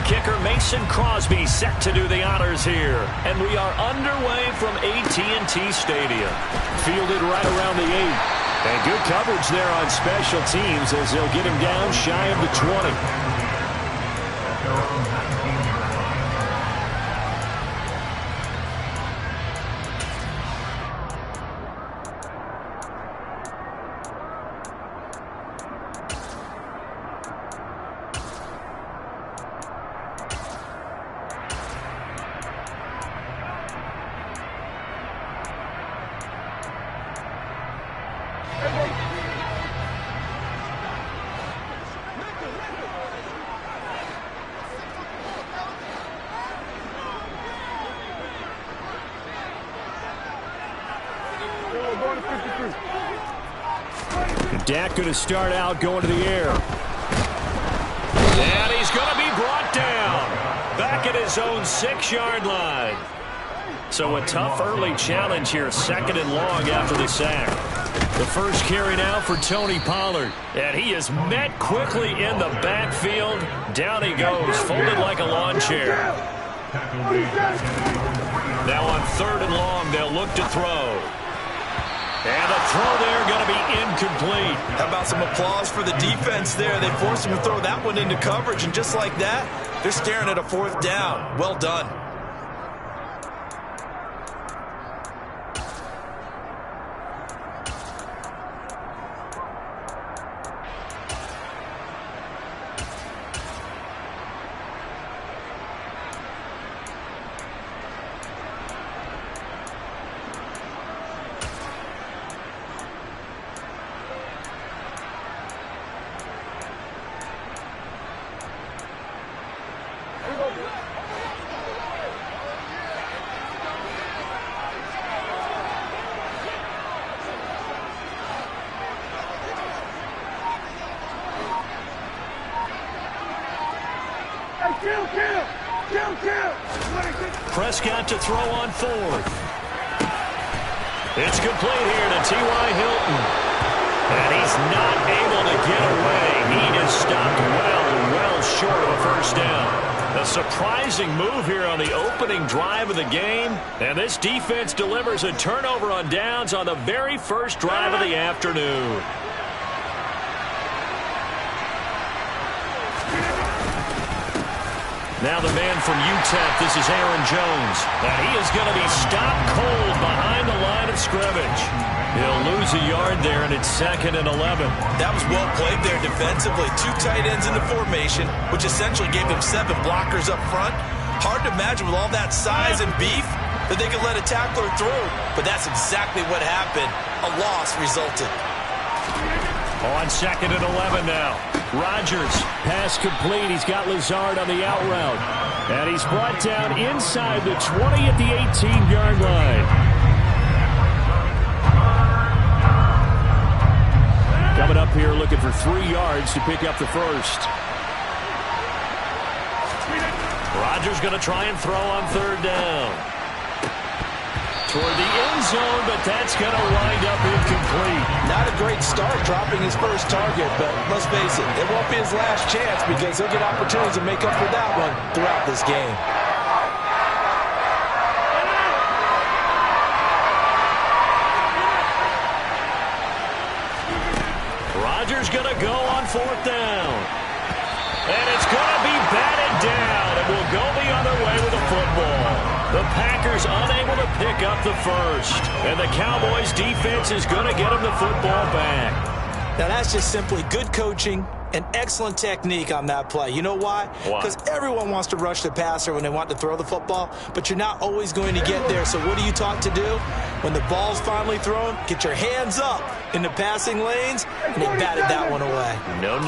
kicker Mason Crosby set to do the honors here. And we are underway from AT&T Stadium. Fielded right around the 8. And good coverage there on special teams as they'll get him down shy of the 20. Dak going to start out going to the air. And he's going to be brought down. Back at his own 6-yard line. So a tough early challenge here, 2nd and long after the sack. The first carry now for Tony Pollard. And he is met quickly in the backfield. Down he goes, folded like a lawn chair. Now on 3rd and long, they'll look to throw. And the throw there going to be incomplete. How about some applause for the defense there? They forced him to throw that one into coverage, and just like that, they're staring at a 4th down. Well done. Prescott to throw on 4th. It's complete here to T.Y. Hilton. And he's not able to get away. He is stopped well short of a 1st down. A surprising move here on the opening drive of the game. And this defense delivers a turnover on downs on the very first drive of the afternoon. Now the man from UTEP, this is Aaron Jones. And he is going to be stopped cold behind the line of scrimmage. He'll lose a yard there, and it's 2nd and 11. That was well played there defensively. 2 tight ends in the formation, which essentially gave them 7 blockers up front. Hard to imagine with all that size and beef that they could let a tackler through. But that's exactly what happened. A loss resulted. On 2nd and 11 now. Rodgers, pass complete. He's got Lazard on the out route. And he's brought down inside the 20 at the 18-yard line. Coming up here looking for 3 yards to pick up the first. Rodgers going to try and throw on 3rd down. Toward the end zone, but that's going to wind up incomplete. Not a great start dropping his first target, but let's face it, it won't be his last chance because he'll get opportunities to make up for that one throughout this game. Rodgers going to go on 4th down. And it's going to be batted down, and we'll go the other way with the football. The Packers unable to pick up the first. And the Cowboys defense is going to get them the football back. Now that's just simply good coaching and excellent technique on that play. You know why? Because everyone wants to rush the passer when they want to throw the football, but you're not always going to get there. So what are you taught to do? When the ball's finally thrown, get your hands up in the passing lanes, and they batted that one away. No.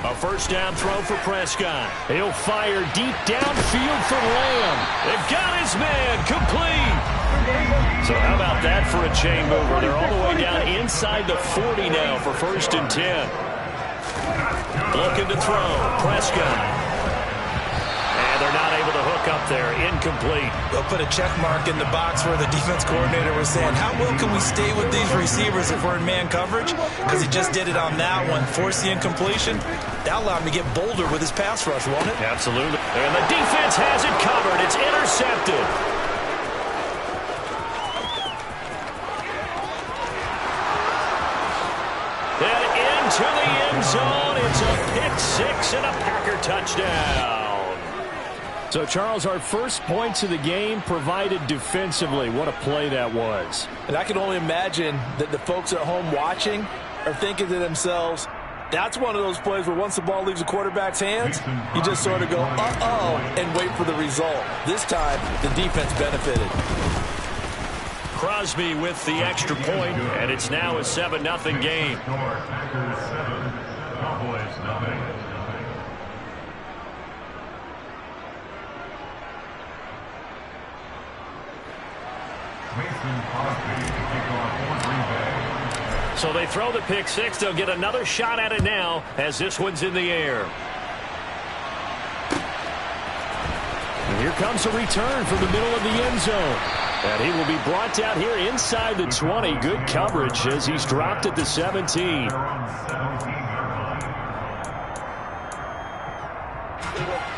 A 1st down throw for Prescott. He'll fire deep downfield for Lamb. They've got his man complete. So how about that for a chain mover? They're all the way down inside the 40 now for 1st and 10. Looking to throw. Prescott. And they're not able to hook up there. Incomplete. They'll put a check mark in the box where the defense coordinator was saying, how well can we stay with these receivers if we're in man coverage? Because he just did it on that one. Force the incompletion. That allowed him to get bolder with his pass rush, won't it? Absolutely. And the defense has it covered. It's intercepted. And into the end zone. It's a pick six and a Packer touchdown. So, Charles, our first points of the game provided defensively. What a play that was. And I can only imagine that the folks at home watching are thinking to themselves, that's one of those plays where once the ball leaves the quarterback's hands, you just sort of go, uh-oh, and wait for the result. This time, the defense benefited. Crosby with the extra point, and it's now a 7-0 game. So they throw the pick six. They'll get another shot at it now as this one's in the air. And here comes a return from the middle of the end zone. And he will be brought down here inside the 20. Good coverage as he's dropped at the 17.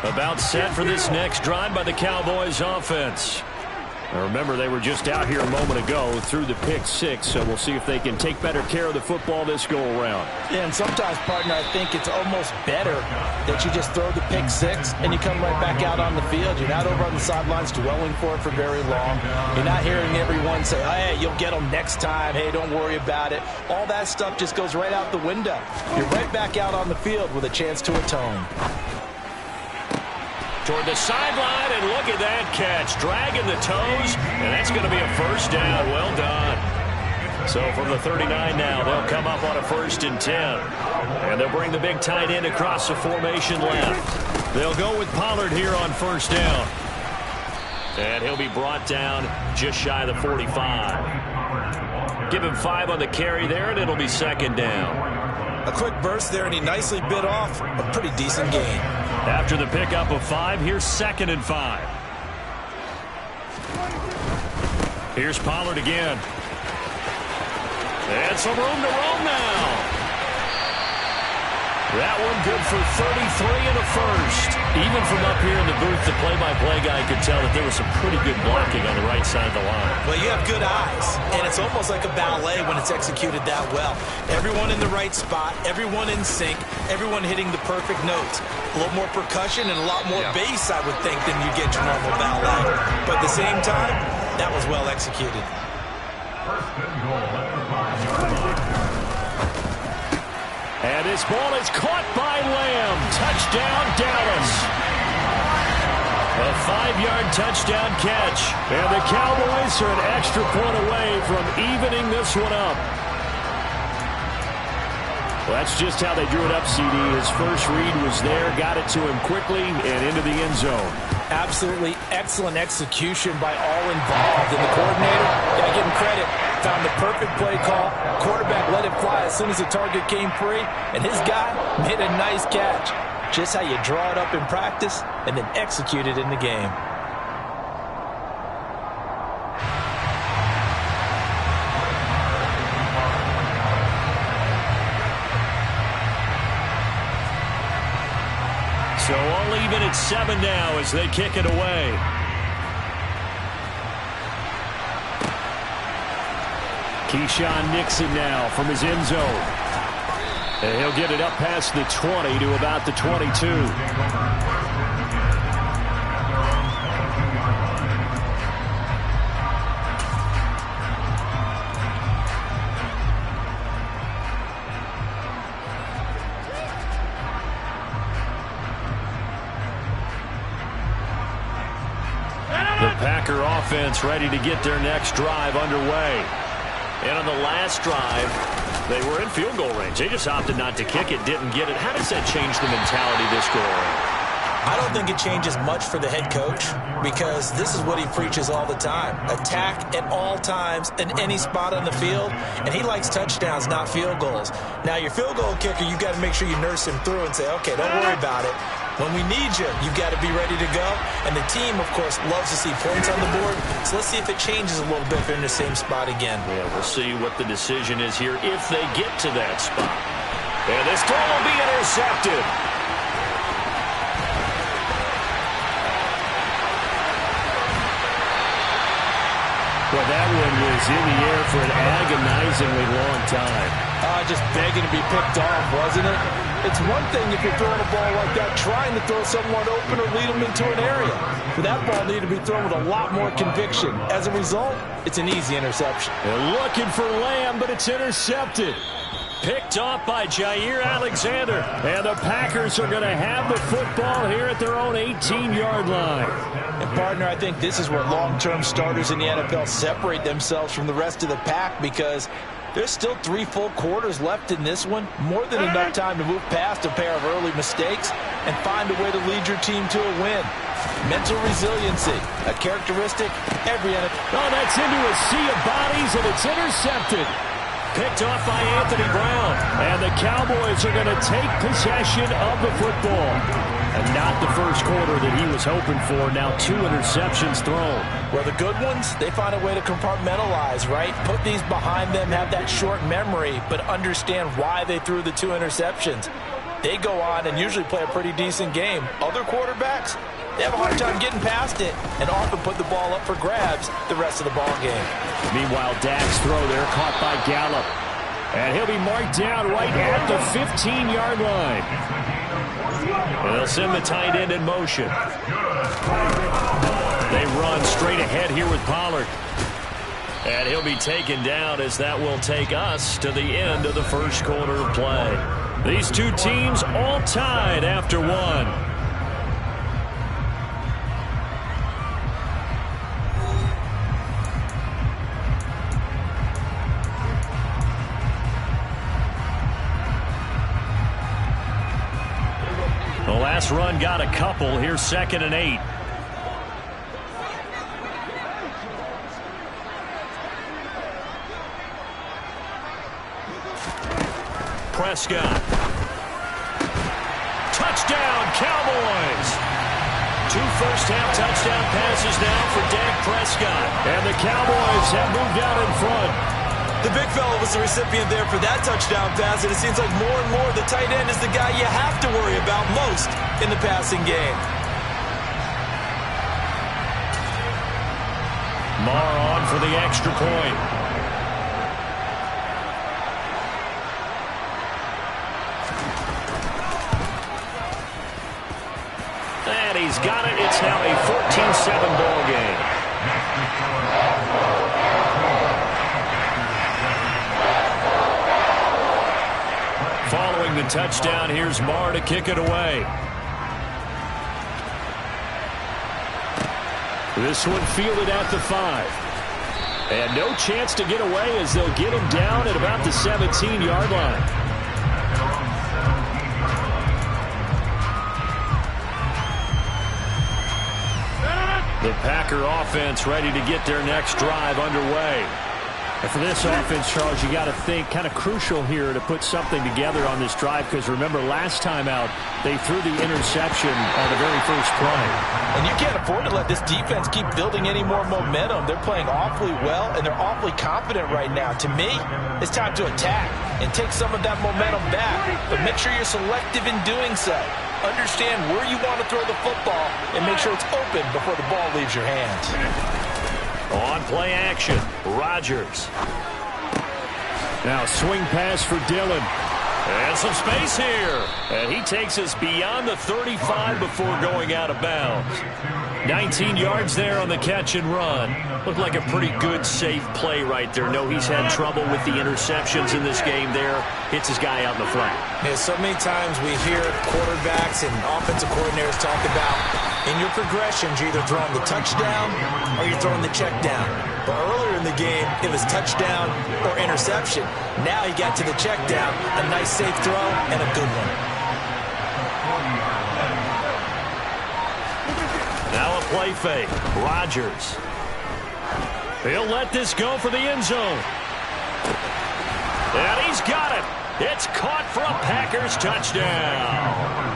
About set for this next drive by the Cowboys offense. Now remember, they were just out here a moment ago through the pick six, so we'll see if they can take better care of the football this go-around. Yeah, and sometimes, partner, I think it's almost better that you just throw the pick six and you come right back out on the field. You're not over on the sidelines dwelling for it for very long. You're not hearing everyone say, hey, you'll get them next time. Hey, don't worry about it. All that stuff just goes right out the window. You're right back out on the field with a chance to atone. Toward the sideline, and look at that catch. Dragging the toes, and that's going to be a first down. Well done. So from the 39 now, they'll come up on a 1st and 10. And they'll bring the big tight end across the formation left. They'll go with Pollard here on 1st down. And he'll be brought down just shy of the 45. Give him 5 on the carry there, and it'll be 2nd down. A quick burst there, and he nicely bit off a pretty decent gain. After the pickup of 5, here's 2nd and 5. Here's Pollard again. And some room to roam now. That one good for 33 and a first. Even from up here in the booth, the play-by-play guy could tell that there was some pretty good blocking on the right side of the line. Well, you have good eyes, and it's almost like a ballet when it's executed that well. Everyone in the right spot, everyone in sync, everyone hitting the perfect notes. A little more percussion and a lot more bass, I would think, than you get your normal ballet. But at the same time, that was well executed. And this ball is caught by Lamb. Touchdown, Dallas. A 5-yard touchdown catch. And the Cowboys are an extra point away from evening this one up. Well, that's just how they drew it up, CD. His first read was there, got it to him quickly, and into the end zone. Absolutely excellent execution by all involved. And the coordinator, got to give him credit, found the perfect play call. Quarterback let it fly as soon as the target came free, and his guy made a nice catch. Just how you draw it up in practice and then execute it in the game. So all even at 7 now as they kick it away. Keyshawn Nixon now from his end zone. And he'll get it up past the 20 to about the 22. The Packer offense ready to get their next drive underway. And on the last drive, they were in field goal range. They just opted not to kick it, didn't get it. How does that change the mentality this go around? I don't think it changes much for the head coach because this is what he preaches all the time. Attack at all times in any spot on the field, and he likes touchdowns, not field goals. Now, your field goal kicker, you got to make sure you nurse him through and say, okay, don't worry about it. When we need you, you've got to be ready to go. And the team, of course, loves to see points on the board. So let's see if it changes a little bit if they're in the same spot again. Yeah, we'll see what the decision is here if they get to that spot. And this throw will be intercepted. Well, that one was in the air for an agonizingly long time. Just begging to be picked off, wasn't it? It's one thing if you're throwing a ball like that, trying to throw someone open or lead them into an area. But that ball needed to be thrown with a lot more conviction. As a result, it's an easy interception. They're looking for Lamb, but it's intercepted. Picked off by Jair Alexander. And the Packers are going to have the football here at their own 18-yard line. And, partner, I think this is where long-term starters in the NFL separate themselves from the rest of the pack because there's still 3 full quarters left in this one. More than enough time to move past a pair of early mistakes and find a way to lead your team to a win. Mental resiliency, a characteristic every NFL. Oh, that's into a sea of bodies, and it's intercepted. Picked off by Anthony Brown. And the Cowboys are going to take possession of the football. And not the first quarter that he was hoping for. Now 2 interceptions thrown. Well, the good ones, they find a way to compartmentalize, right? Put these behind them, have that short memory, but understand why they threw the 2 interceptions. They go on and usually play a pretty decent game. Other quarterbacks, they have a hard time getting past it and often put the ball up for grabs the rest of the ball game. Meanwhile, Dak's throw there caught by Gallup. And he'll be marked down right at the 15-yard line. They'll send the tight end in motion. They run straight ahead here with Pollard. And he'll be taken down as that will take us to the end of the first quarter of play. These two teams all tied after 1. The last run got a couple. Here's 2nd and 8. Prescott. Touchdown, Cowboys. 2 first-half touchdown passes now for Dak Prescott. And the Cowboys have moved out in front. The big fella was the recipient there for that touchdown pass, and it seems like more and more the tight end is the guy you have to worry about most in the passing game. Marr on for the extra point. And he's got it. It's now a 14-7 ball game. Following the touchdown, here's Marr to kick it away. This one fielded at the 5. And no chance to get away as they'll get him down at about the 17-yard line. The Packer offense ready to get their next drive underway. And for this offense, Charles, you got to think kind of crucial here to put something together on this drive because remember last time out they threw the interception on the very first play. And you can't afford to let this defense keep building any more momentum. They're playing awfully well and they're awfully confident right now. To me, it's time to attack and take some of that momentum back. But make sure you're selective in doing so. Understand where you want to throw the football and make sure it's open before the ball leaves your hands. On play action, Rodgers. Now swing pass for Dillon. And some space here. And he takes us beyond the 35 before going out of bounds. 19 yards there on the catch and run. Looked like a pretty good, safe play right there. No, he's had trouble with the interceptions in this game there. Hits his guy out in the flat. Yeah, so many times we hear quarterbacks and offensive coordinators talk about in your progressions, you're either throwing the touchdown or you're throwing the check down. But earlier in the game, it was touchdown or interception. Now he got to the check down, a nice safe throw, and a good one. Now a play fake. Rodgers. He'll let this go for the end zone. And he's got it. It's caught for a Packers touchdown.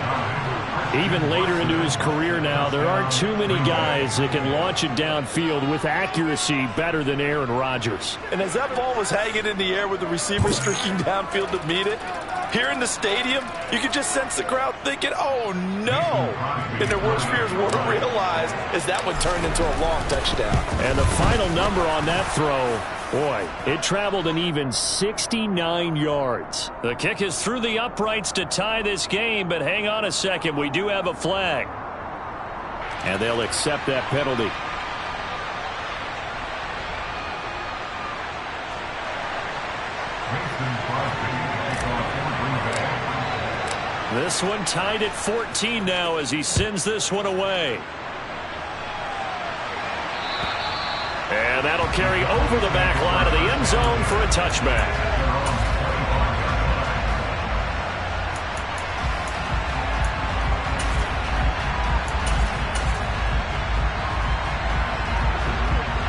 Even later into his career now, there aren't too many guys that can launch it downfield with accuracy better than Aaron Rodgers. And as that ball was hanging in the air with the receiver streaking downfield to meet it, here in the stadium, you could just sense the crowd thinking, oh, no. And their worst fears were realized as that one turned into a long touchdown. And the final number on that throw, boy, it traveled an even 69 yards. The kick is through the uprights to tie this game, but hang on a second. We do have a flag. And they'll accept that penalty. This one tied at 14 now as he sends this one away. And that'll carry over the back line of the end zone for a touchback.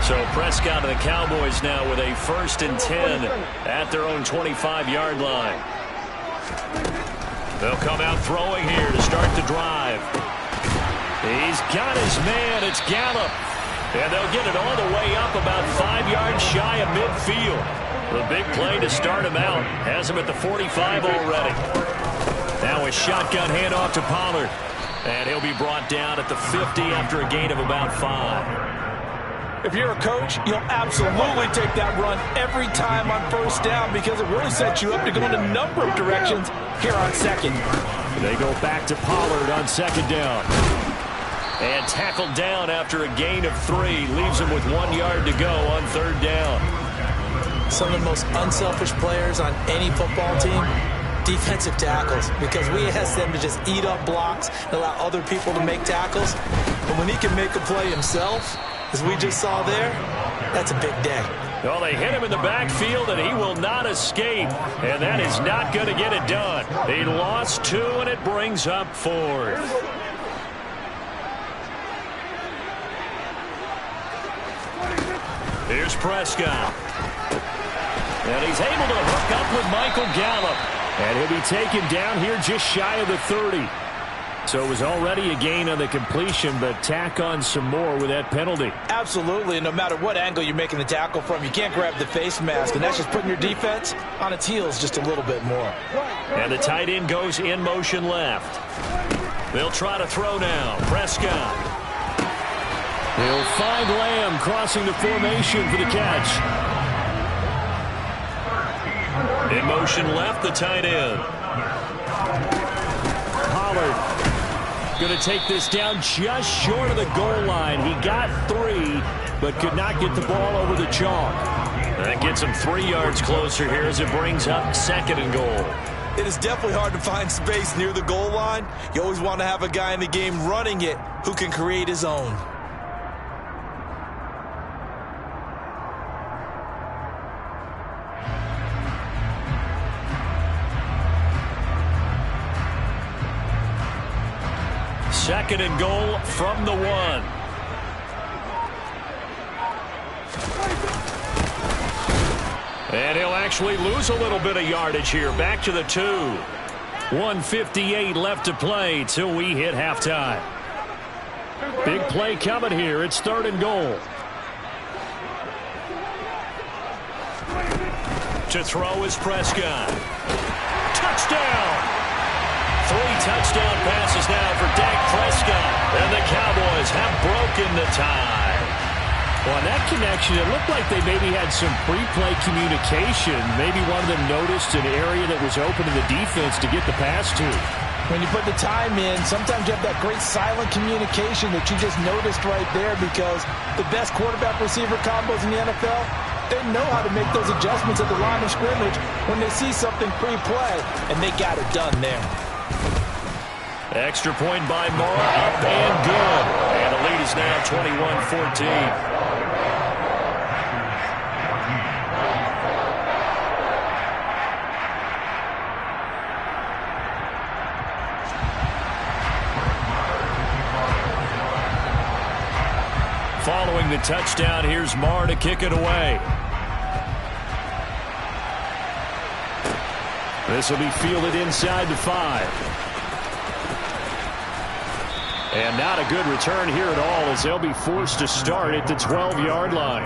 So Prescott and the Cowboys now with a 1st and 10 at their own 25-yard line. They'll come out throwing here to start the drive. He's got his man. It's Gallup. And they'll get it all the way up about 5 yards shy of midfield. The big play to start him out has him at the 45 already. Now a shotgun handoff to Pollard. And he'll be brought down at the 50 after a gain of about 5. If you're a coach, you'll absolutely take that run every time on 1st down because it really sets you up to go in a number of directions here on 2nd. They go back to Pollard on 2nd down. And tackled down after a gain of 3. Leaves him with 1 yard to go on 3rd down. Some of the most unselfish players on any football team, defensive tackles, because we ask them to just eat up blocks and allow other people to make tackles. But when he can make a play himself, as we just saw there, that's a big day. Well, they hit him in the backfield, and he will not escape. And that is not going to get it done. He lost 2, and it brings up 4th. Here's Prescott. And he's able to hook up with Michael Gallup. And he'll be taken down here just shy of the 30. So it was already a gain on the completion, but tack on some more with that penalty. Absolutely, and no matter what angle you're making the tackle from, you can't grab the face mask, and that's just putting your defense on its heels just a little bit more. And the tight end goes in motion left. They'll try to throw now. Prescott. They'll find Lamb crossing the formation for the catch. In motion left, the tight end. Pollard going to take this down just short of the goal line. He got 3, but could not get the ball over the chalk. That gets him 3 yards closer here as it brings up 2nd and goal. It is definitely hard to find space near the goal line. You always want to have a guy in the game running it who can create his own. Second and goal from the 1. And he'll actually lose a little bit of yardage here. Back to the 2. 1:58 left to play till we hit halftime. Big play coming here. It's 3rd and goal. To throw is Prescott. Touchdown! 3 touchdown passes now for Dak Prescott. And the Cowboys have broken the tie. Well, on that connection, it looked like they maybe had some pre-play communication. Maybe one of them noticed an area that was open to the defense to get the pass to. When you put the time in, sometimes you have that great silent communication that you just noticed right there because the best quarterback-receiver combos in the NFL, they know how to make those adjustments at the line of scrimmage when they see something pre-play, and they got it done there. Extra point by Moore, up and good. And the lead is now 21-14. Following the touchdown, here's Moore to kick it away. This will be fielded inside the 5. And not a good return here at all as they'll be forced to start at the 12-yard line.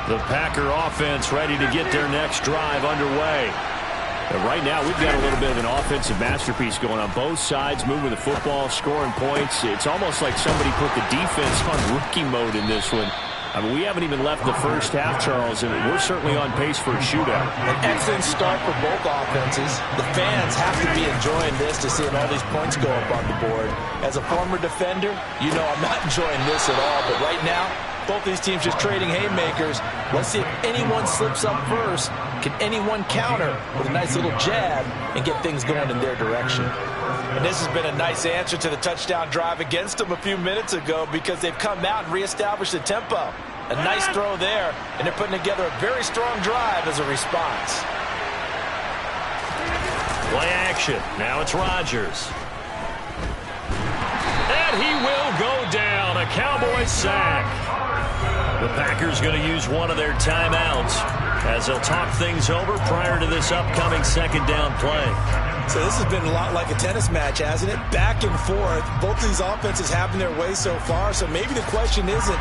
The Packer offense ready to get their next drive underway. And right now, we've got a little bit of an offensive masterpiece going on both sides, moving the football, scoring points. It's almost like somebody put the defense on rookie mode in this one. I mean, we haven't even left the first half, Charles, and we're certainly on pace for a shootout. An excellent start for both offenses. The fans have to be enjoying this to seeing all these points go up on the board. As a former defender, you know I'm not enjoying this at all, but right now, both these teams just trading haymakers. Let's see if anyone slips up first. Can anyone counter with a nice little jab and get things going in their direction? And this has been a nice answer to the touchdown drive against them a few minutes ago because they've come out and reestablished the tempo. A nice throw there, and they're putting together a very strong drive as a response. Play action. Now it's Rodgers. And he will go down. A Cowboys sack. The Packers going to use one of their timeouts as they'll talk things over prior to this upcoming second down play. So this has been a lot like a tennis match, hasn't it? Back and forth. Both of these offenses having their way so far. So maybe the question isn't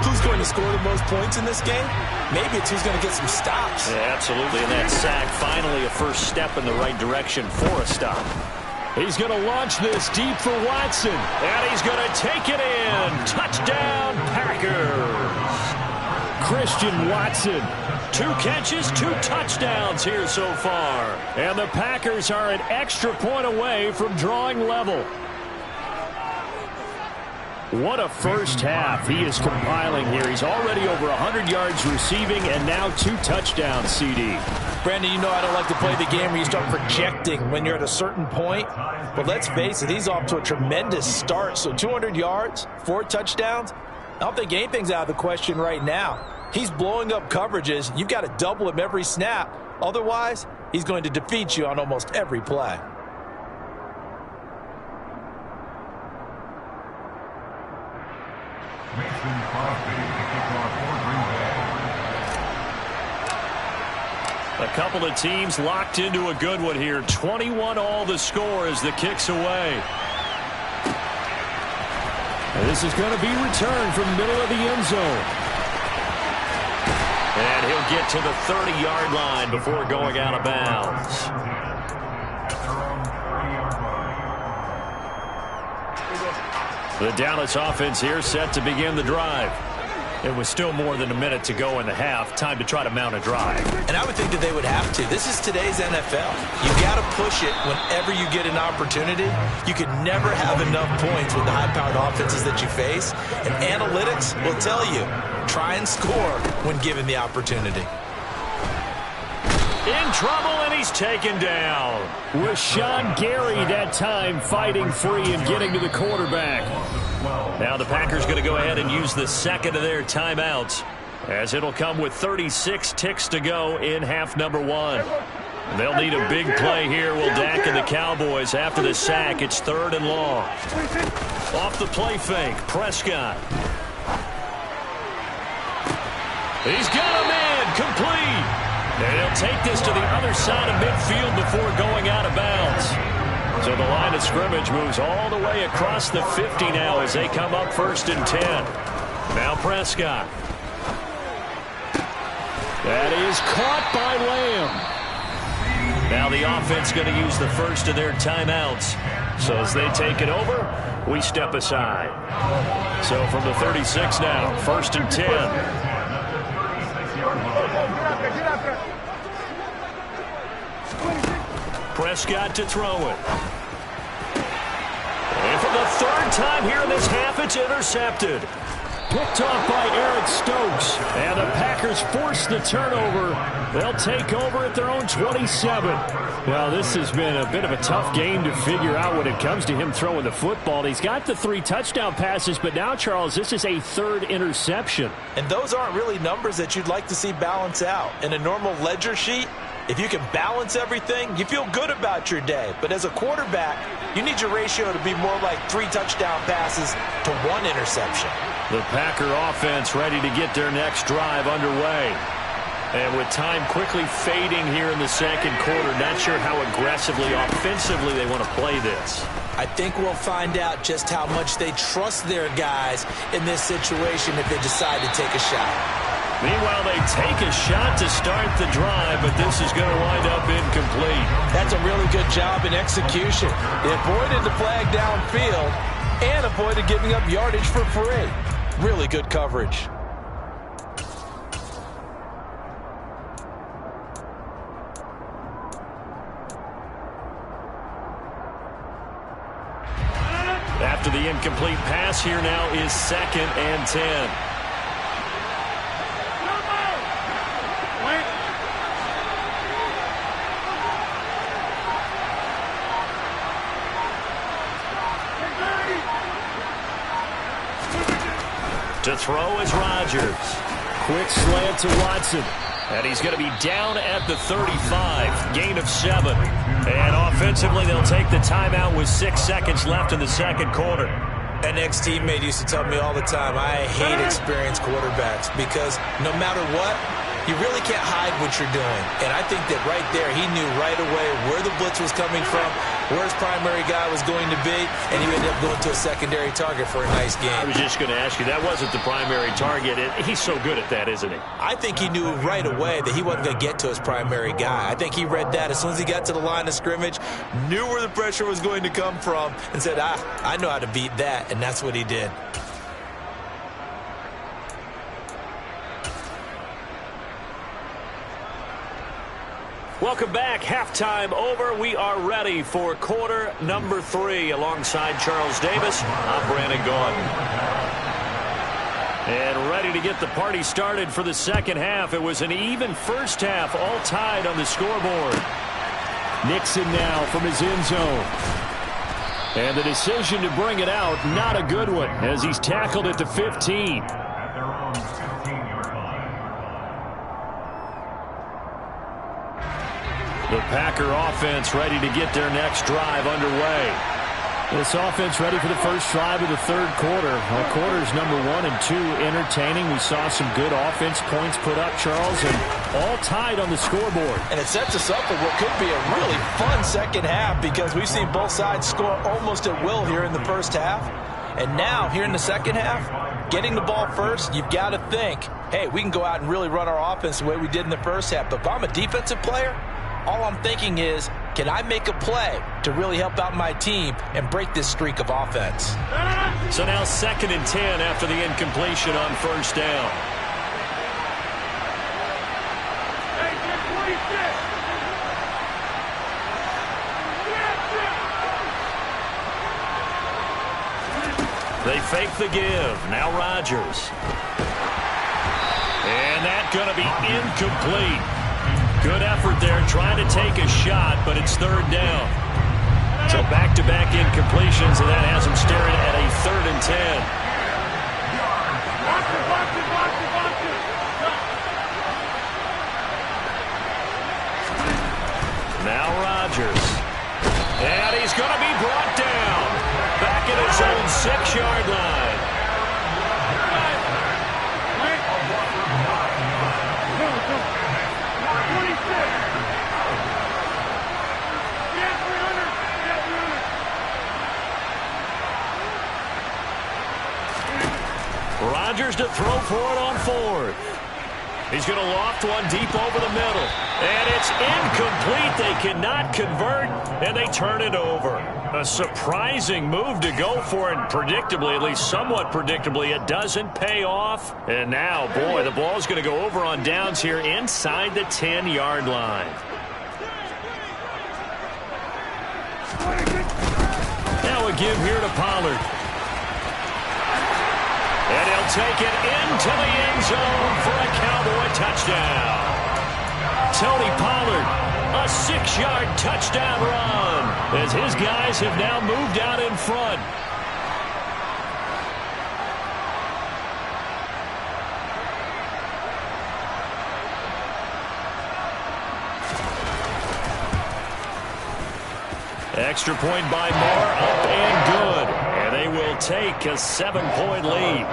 who's going to score the most points in this game. Maybe it's who's going to get some stops. Yeah, absolutely. And that sack, finally a first step in the right direction for a stop. He's going to launch this deep for Watson. And he's going to take it in. Touchdown, Packers. Christian Watson. 2 catches, 2 touchdowns here so far. And the Packers are an extra point away from drawing level. What a first half he is compiling here. He's already over 100 yards receiving and now 2 touchdowns, CD. Brandon, you know I don't like to play the game where you start projecting when you're at a certain point. But let's face it, he's off to a tremendous start. So 200 yards, 4 touchdowns. I don't think anything's out of the question right now. He's blowing up coverages. You've got to double him every snap. Otherwise, he's going to defeat you on almost every play. A couple of teams locked into a good one here. 21-all the score as the kick's away. And this is going to be returned from the middle of the end zone. And he'll get to the 30-yard line before going out of bounds. The Dallas offense here set to begin the drive. It was still more than a minute to go in the half. Time to try to mount a drive. And I would think that they would have to. This is today's NFL. You got to push it whenever you get an opportunity. You can never have enough points with the high-powered offenses that you face. And analytics will tell you, try and score when given the opportunity. In trouble, and he's taken down. Rashawn Gary that time fighting free and getting to the quarterback. Now the Packers going to go ahead and use the second of their timeouts as it'll come with 36 ticks to go in half number 1. They'll need a big play here. Will Dak and the Cowboys after the sack. It's 3rd and long. Off the play fake, Prescott. He's got him in, complete. And he'll take this to the other side of midfield before going out of bounds. So the line of scrimmage moves all the way across the 50 now as they come up 1st and 10. Now Prescott. That is caught by Lamb. Now the offense going to use the first of their timeouts. So as they take it over, we step aside. So from the 36 now, 1st and 10. Prescott to throw it. And for the 3rd time here in this half, it's intercepted. Picked off by Eric Stokes. And the Packers force the turnover. They'll take over at their own 27. Well, this has been a bit of a tough game to figure out when it comes to him throwing the football. He's got the 3 touchdown passes, but now, Charles, this is a 3rd interception. And those aren't really numbers that you'd like to see balance out. In a normal ledger sheet, If you can balance everything, you feel good about your day. But as a quarterback, you need your ratio to be more like 3 touchdown passes to 1 interception. The Packer offense ready to get their next drive underway. And with time quickly fading here in the second quarter, not sure how aggressively, offensively they want to play this. I think we'll find out just how much they trust their guys in this situation if they decide to take a shot. Meanwhile, they take a shot to start the drive, but this is going to wind up incomplete. That's a really good job in execution. They avoided the flag downfield and avoided giving up yardage for free. Really good coverage. After the incomplete pass, here now is 2nd and 10. To throw is Rodgers. Quick slant to Watson. And he's going to be down at the 35. Gain of 7. And offensively, they'll take the timeout with 6 seconds left in the second quarter. An ex-teammate used to tell me all the time, I hate experienced quarterbacks because no matter what, you really can't hide what you're doing. And I think that right there, he knew right away where the blitz was coming from, where his primary guy was going to be, and he ended up going to a secondary target for a nice game. I was just going to ask you, that wasn't the primary target. He's so good at that, isn't he? I think he knew right away that he wasn't going to get to his primary guy. I think he read that as soon as he got to the line of scrimmage, knew where the pressure was going to come from, and said, I know how to beat that, and that's what he did. Welcome back. Halftime over. We are ready for quarter number 3. Alongside Charles Davis, I'm Brandon Gaudin. And ready to get the party started for the second half. It was an even first half, all tied on the scoreboard. Nixon now from his end zone. And the decision to bring it out, not a good one, as he's tackled at the 15. The Packer offense ready to get their next drive underway. This offense ready for the first drive of the third quarter. Quarters number 1 and 2 entertaining. We saw some good offense points put up, Charles, and all tied on the scoreboard. And it sets us up for what could be a really fun second half because we've seen both sides score almost at will here in the first half. And now, here in the second half, getting the ball first, you've got to think, hey, we can go out and really run our offense the way we did in the first half. But if I'm a defensive player, all I'm thinking is, can I make a play to really help out my team and break this streak of offense? So now 2nd and 10 after the incompletion on first down. They fake the give. Now Rodgers. And that's going to be incomplete. Good effort there, trying to take a shot, but it's 3rd down. So back-to-back incompletions, and that has him staring at a 3rd and 10. Now Rodgers. And he's going to be brought down. Back at his own 6-yard line. Rodgers to throw for it on 4th. He's going to loft one deep over the middle. And it's incomplete. They cannot convert, and they turn it over. A surprising move to go for it, predictably, at least somewhat predictably. It doesn't pay off. And now, boy, the ball's going to go over on downs here inside the 10-yard line. Now a give here to Pollard. And he'll take it into the end zone for a Cowboy touchdown. Tony Pollard, a 6-yard touchdown run as his guys have now moved out in front. Extra point by Moore, up and good. And they will take a 7-point lead.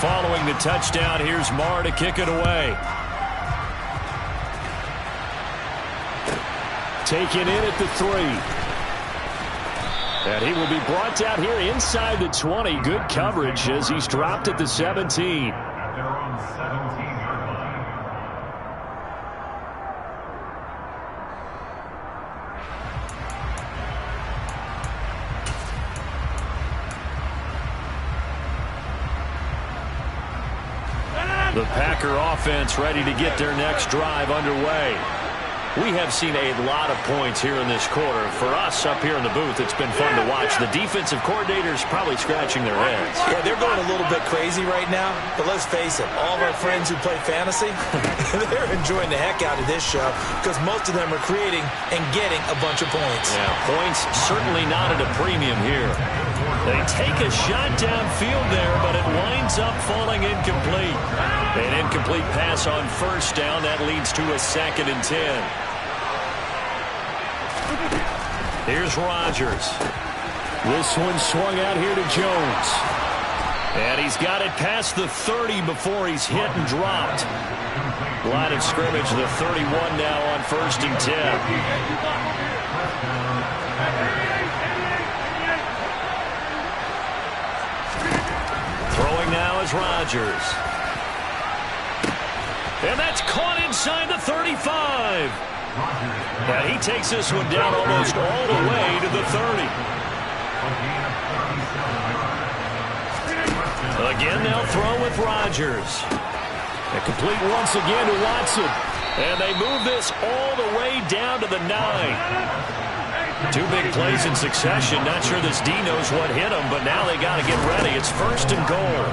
Following the touchdown, here's Marr to kick it away. Taken in at the 3. And he will be brought down here inside the 20. Good coverage as he's dropped at the 17. The Packer offense ready to get their next drive underway. We have seen a lot of points here in this quarter. For us up here in the booth, it's been fun to watch. The defensive coordinators probably scratching their heads. Yeah, they're going a little bit crazy right now. But let's face it, all of our friends who play fantasy, they're enjoying the heck out of this show because most of them are creating and getting a bunch of points. Yeah, points certainly not at a premium here. They take a shot downfield there, but it winds up falling incomplete. An incomplete pass on first down. That leads to a 2nd and 10. Here's Rodgers. This one swung out here to Jones. And he's got it past the 30 before he's hit and dropped. Line of scrimmage, the 31 now on 1st and 10. Throwing now is Rodgers. And that's caught inside the 35. Now he takes this one down almost all the way to the 30. Again, they'll throw with Rodgers. And complete once again to Watson. And they move this all the way down to the 9. 2 big plays in succession. Not sure this D knows what hit him, but now they got to get ready. It's 1st and goal.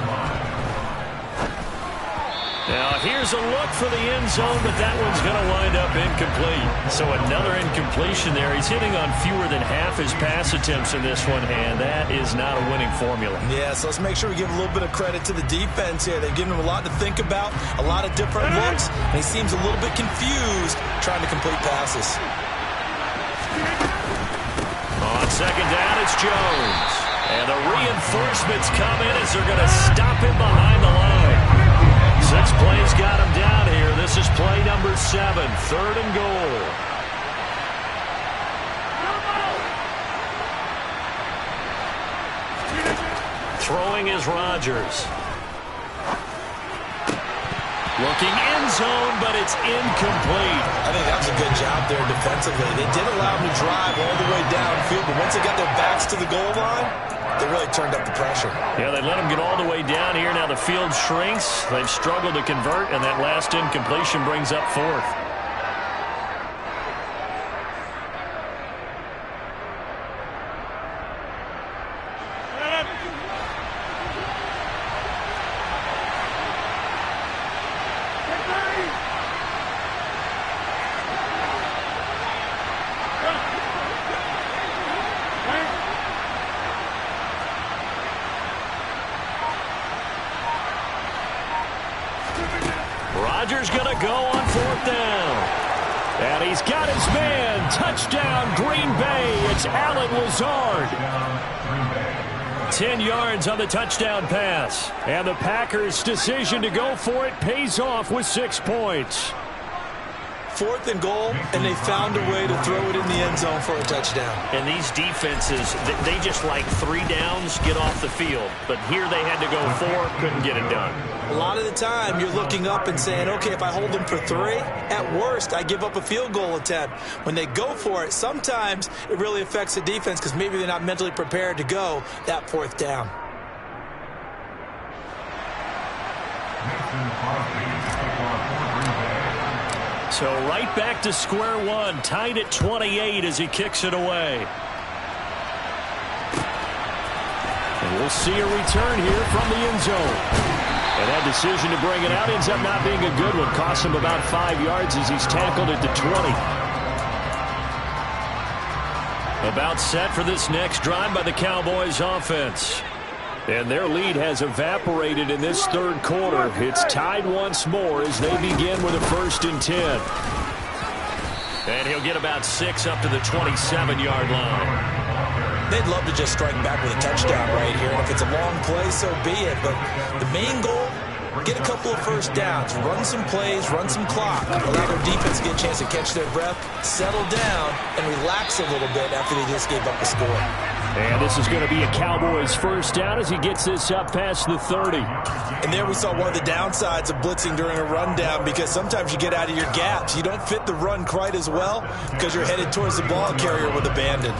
Now, here's a look for the end zone, but that one's going to wind up incomplete. So another incompletion there. He's hitting on fewer than half his pass attempts in this one, and that is not a winning formula. Yeah, so let's make sure we give a little bit of credit to the defense here. They've given him a lot to think about, a lot of different looks, and he seems a little bit confused trying to complete passes. On 2nd down, it's Jones. And the reinforcements come in as they're going to stop him behind the line. 6 plays got him down here. This is play number 7, 3rd and goal. Throwing is Rodgers. Looking end zone, but it's incomplete. I think that was a good job there defensively. They did allow him to drive all the way downfield, but once they got their backs to the goal line, they really turned up the pressure. Yeah, they let him get all the way down here. Now the field shrinks. They've struggled to convert, and that last incompletion brings up 4th. Rodgers going to go on 4th down. And he's got his man. Touchdown, Green Bay. It's Allen Lazard. 10 yards on the touchdown pass. And the Packers' decision to go for it pays off with 6 points. 4th and goal, and they found a way to throw it in the end zone for a touchdown. And these defenses, they just like 3 downs, get off the field. But here they had to go 4, couldn't get it done. A lot of the time, you're looking up and saying, okay, if I hold them for 3, at worst, I give up a field goal attempt. When they go for it, sometimes it really affects the defense because maybe they're not mentally prepared to go that 4th down. So right back to square one, tied at 28 as he kicks it away. And we'll see a return here from the end zone. And that decision to bring it out ends up not being a good one. Cost him about 5 yards as he's tackled at the 20. About set for this next drive by the Cowboys offense. And their lead has evaporated in this third quarter. It's tied once more as they begin with a 1st and 10. And he'll get about 6 up to the 27-yard line. They'd love to just strike back with a touchdown right here. And if it's a long play, so be it. But the main goal, get a couple of first downs, run some plays, run some clock, allow their defense to get a chance to catch their breath, settle down, and relax a little bit after they just gave up the score. And this is going to be a Cowboys first down as he gets this up past the 30. And there we saw one of the downsides of blitzing during a rundown, because sometimes you get out of your gaps. You don't fit the run quite as well because you're headed towards the ball carrier with abandon.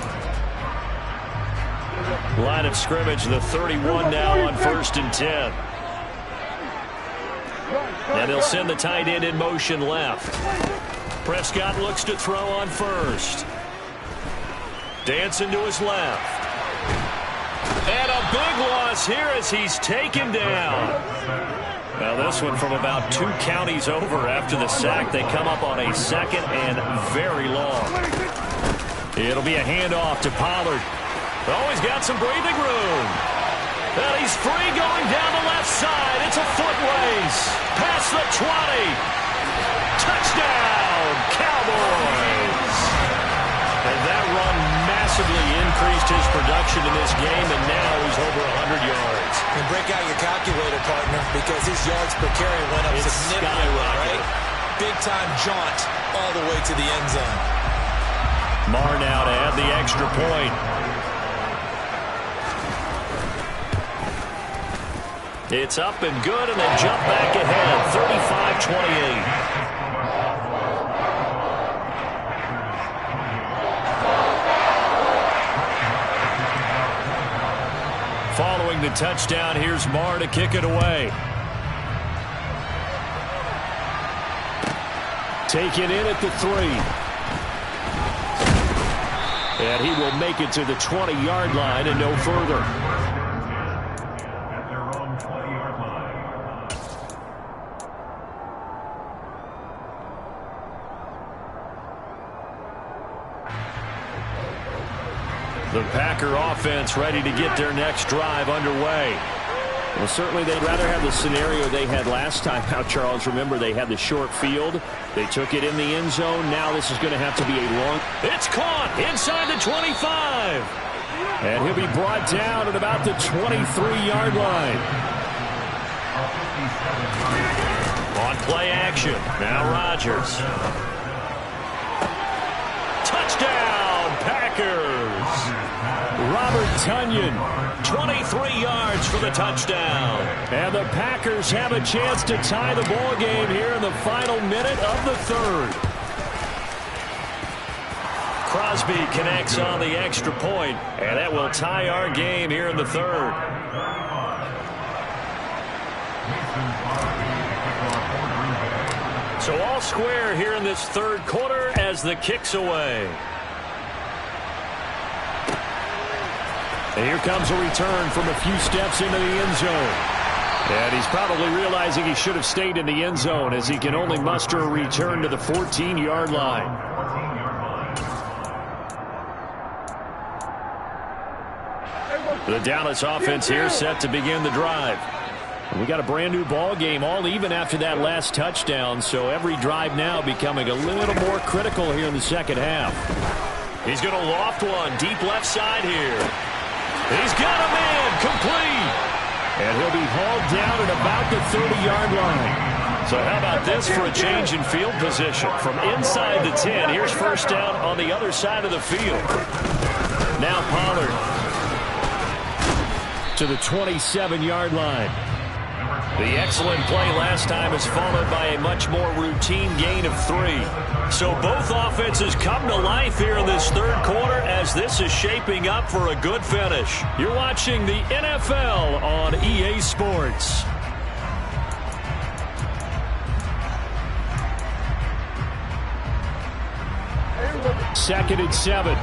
Line of scrimmage, the 31 now on 1st and 10. And they'll send the tight end in motion left. Prescott looks to throw on first. Dancing to his left. And a big loss here as he's taken down. Now this one from about 2 counties over after the sack. They come up on a 2nd and very long. It'll be a handoff to Pollard. Oh, he's got some breathing room. And he's free going down the left side. It's a foot race. Past the 20. Touchdown, Cowboys. And that run massively increased his production in this game, and now he's over 100 yards. And break out your calculator, partner, because his yards per carry went up significantly, right? Big-time jaunt all the way to the end zone. Marr now to add the extra point. It's up and good, and they jump back ahead, 35-28. Following the touchdown, here's Marr to kick it away. Taken in at the 3. And he will make it to the 20-yard line and no further. The Packer offense ready to get their next drive underway. Well, certainly they'd rather have the scenario they had last time out, Charles. Remember, they had the short field. They took it in the end zone. Now this is going to have to be a long. It's caught inside the 25. And he'll be brought down at about the 23-yard line. On play action. Now Rodgers. Touchdown, Packers. Robert Tonyan, 23 yards for the touchdown. And the Packers have a chance to tie the ball game here in the final minute of the third. Crosby connects on the extra point, and that will tie our game here in the third. So all square here in this third quarter as the kick's away. And here comes a return from a few steps into the end zone. And he's probably realizing he should have stayed in the end zone as he can only muster a return to the 14-yard line. The Dallas offense here set to begin the drive. We got a brand new ball game, all even after that last touchdown, so every drive now becoming a little more critical here in the second half. He's going to loft one deep left side here. He's got a man complete. And he'll be hauled down at about the 30-yard line. So how about this for a change in field position? From inside the 10, here's first down on the other side of the field. Now Pollard to the 27-yard line. The excellent play last time is followed by a much more routine gain of 3. So both offenses come to life here in this third quarter as this is shaping up for a good finish. You're watching the NFL on EA Sports. Second and 7.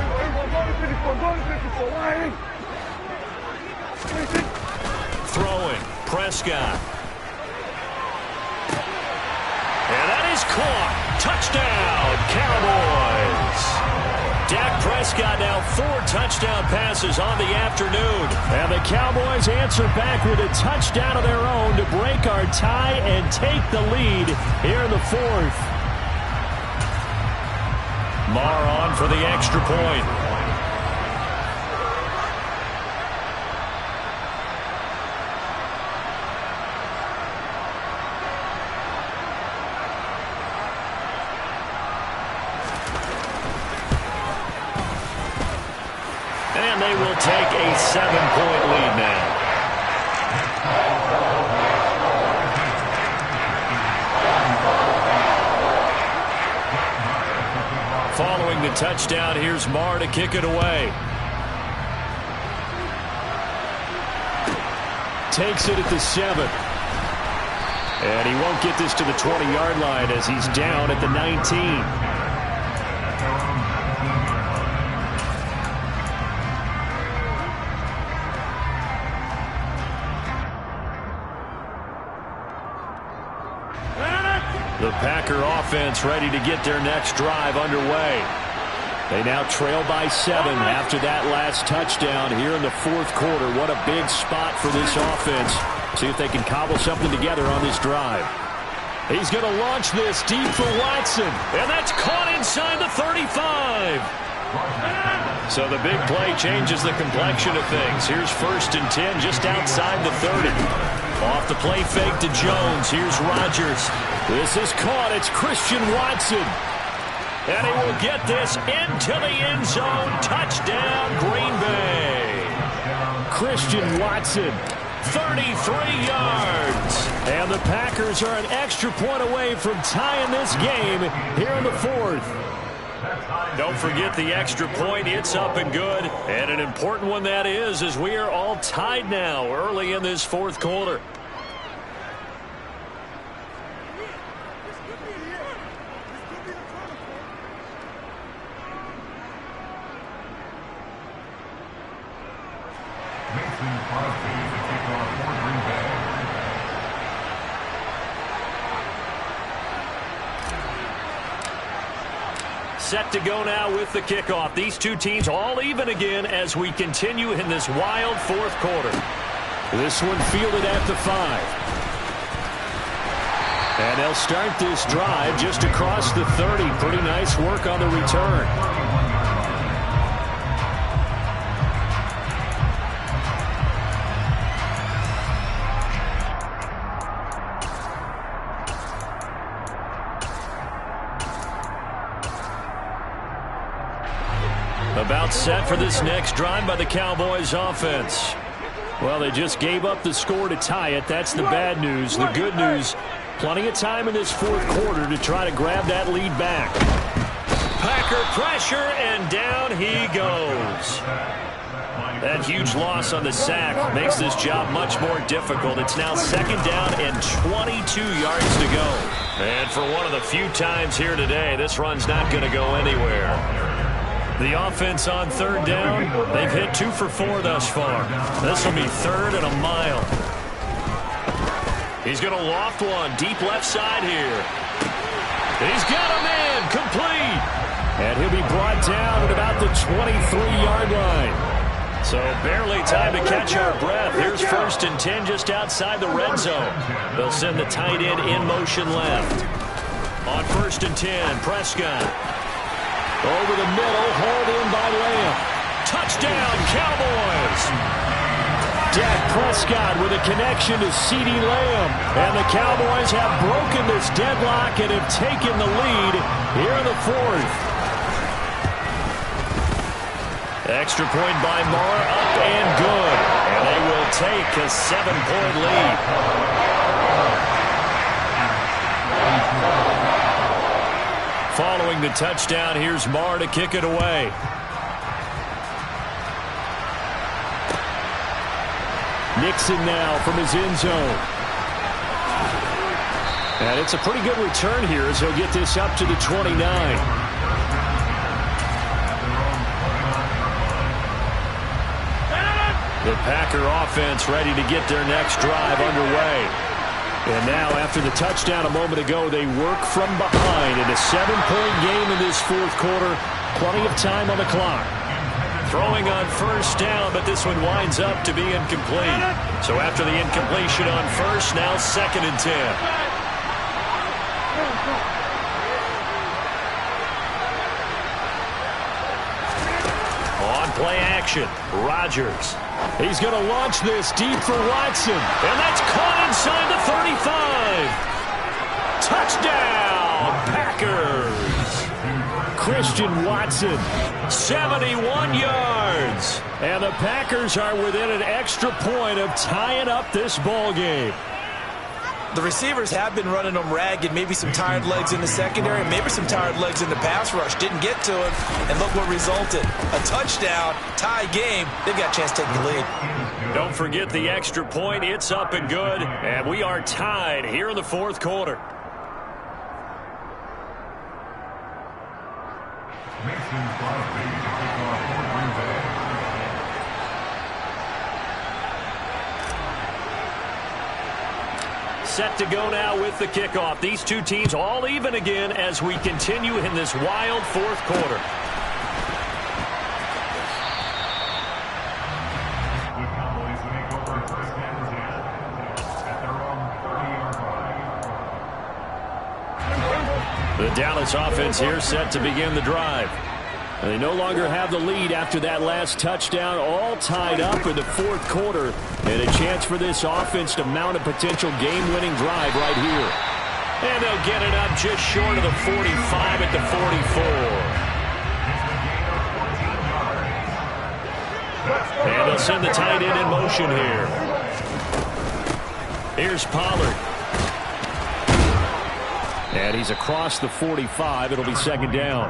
Throwing. Prescott. caught. Touchdown, Cowboys. Dak Prescott now 4 touchdown passes on the afternoon. And the Cowboys answer back with a touchdown of their own to break our tie and take the lead here in the fourth. Marr on for the extra point. And they will take a 7-point lead now. Following the touchdown, here's Marr to kick it away. Takes it at the 7. And he won't get this to the 20-yard line as he's down at the 19. The Packer offense ready to get their next drive underway. They now trail by 7 after that last touchdown here in the fourth quarter. What a big spot for this offense. See if they can cobble something together on this drive. He's going to launch this deep for Watson. And that's caught inside the 35. So the big play changes the complexion of things. Here's 1st and 10 just outside the 30. Off the play fake to Jones. Here's Rodgers. This is caught. It's Christian Watson. And he will get this into the end zone. Touchdown, Green Bay. Christian Watson. 33 yards. And the Packers are an extra point away from tying this game here in the fourth. Don't forget the extra point. It's up and good. And an important one that is, as we are all tied now early in this fourth quarter. Set to go now with the kickoff. These two teams all even again as we continue in this wild fourth quarter. This one fielded at the 5. And they'll start this drive just across the 30. Pretty nice work on the return. About set for this next drive by the Cowboys offense. Well, they just gave up the score to tie it. That's the bad news. The good news, plenty of time in this fourth quarter to try to grab that lead back. Packer pressure, and down he goes. That huge loss on the sack makes this job much more difficult. It's now 2nd down and 22 yards to go. And for one of the few times here today, this run's not going to go anywhere. The offense on 3rd down, they've hit 2 for 4 thus far. This will be 3rd and a mile. He's going to loft one deep left side here. He's got a man complete. And he'll be brought down at about the 23-yard line. So barely time to catch our breath. Here's 1st and 10 just outside the red zone. They'll send the tight end in motion left. On 1st and 10, Prescott. Over the middle, hauled in by Lamb. Touchdown, Cowboys! Dak Prescott with a connection to CeeDee Lamb. And the Cowboys have broken this deadlock and have taken the lead here in the fourth. Extra point by Marr, up and good. And they will take a 7-point lead. Following the touchdown, here's Marr to kick it away. Nixon now from his end zone. And it's a pretty good return here as he'll get this up to the 29. The Packer offense ready to get their next drive underway. And now, after the touchdown a moment ago, they work from behind in a 7-point game in this fourth quarter. Plenty of time on the clock. Throwing on first down, but this one winds up to be incomplete. So after the incompletion on first, now 2nd and 10. On play action, Rodgers. He's going to launch this deep for Watson. And that's caught inside the 35. Touchdown, Packers. Christian Watson. 71 yards. And the Packers are within an extra point of tying up this ball game. The receivers have been running them ragged. Maybe some tired legs in the secondary, maybe some tired legs in the pass rush. Didn't get to him, and look what resulted. A touchdown, tie game. They've got a chance to take the lead. Don't forget the extra point. It's up and good, and we are tied here in the fourth quarter. Set to go now with the kickoff. These two teams all even again as we continue in this wild fourth quarter. The Dallas offense here set to begin the drive. And they no longer have the lead after that last touchdown, all tied up in the fourth quarter. And a chance for this offense to mount a potential game-winning drive right here. And they'll get it up just short of the 45 at the 44. And they'll send the tight end in motion here. Here's Pollard. And he's across the 45. It'll be 2nd down.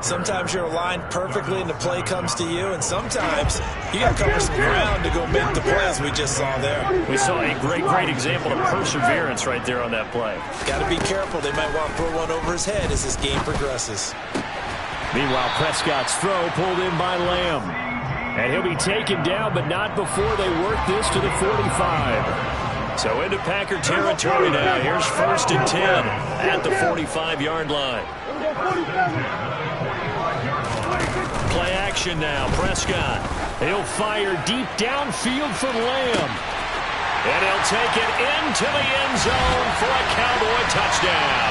Sometimes you're aligned perfectly and the play comes to you, and sometimes you got to cover some ground to go make the plays we just saw there. We saw a great example of perseverance right there on that play. Got to be careful. They might want to throw one over his head as this game progresses. Meanwhile, Prescott's throw pulled in by Lamb. And he'll be taken down, but not before they work this to the 45. So into Packer territory now. Here's 1st and 10 at the 45-yard line. Play action now. Prescott. He'll fire deep downfield from Lamb. And he'll take it into the end zone for a Cowboy touchdown.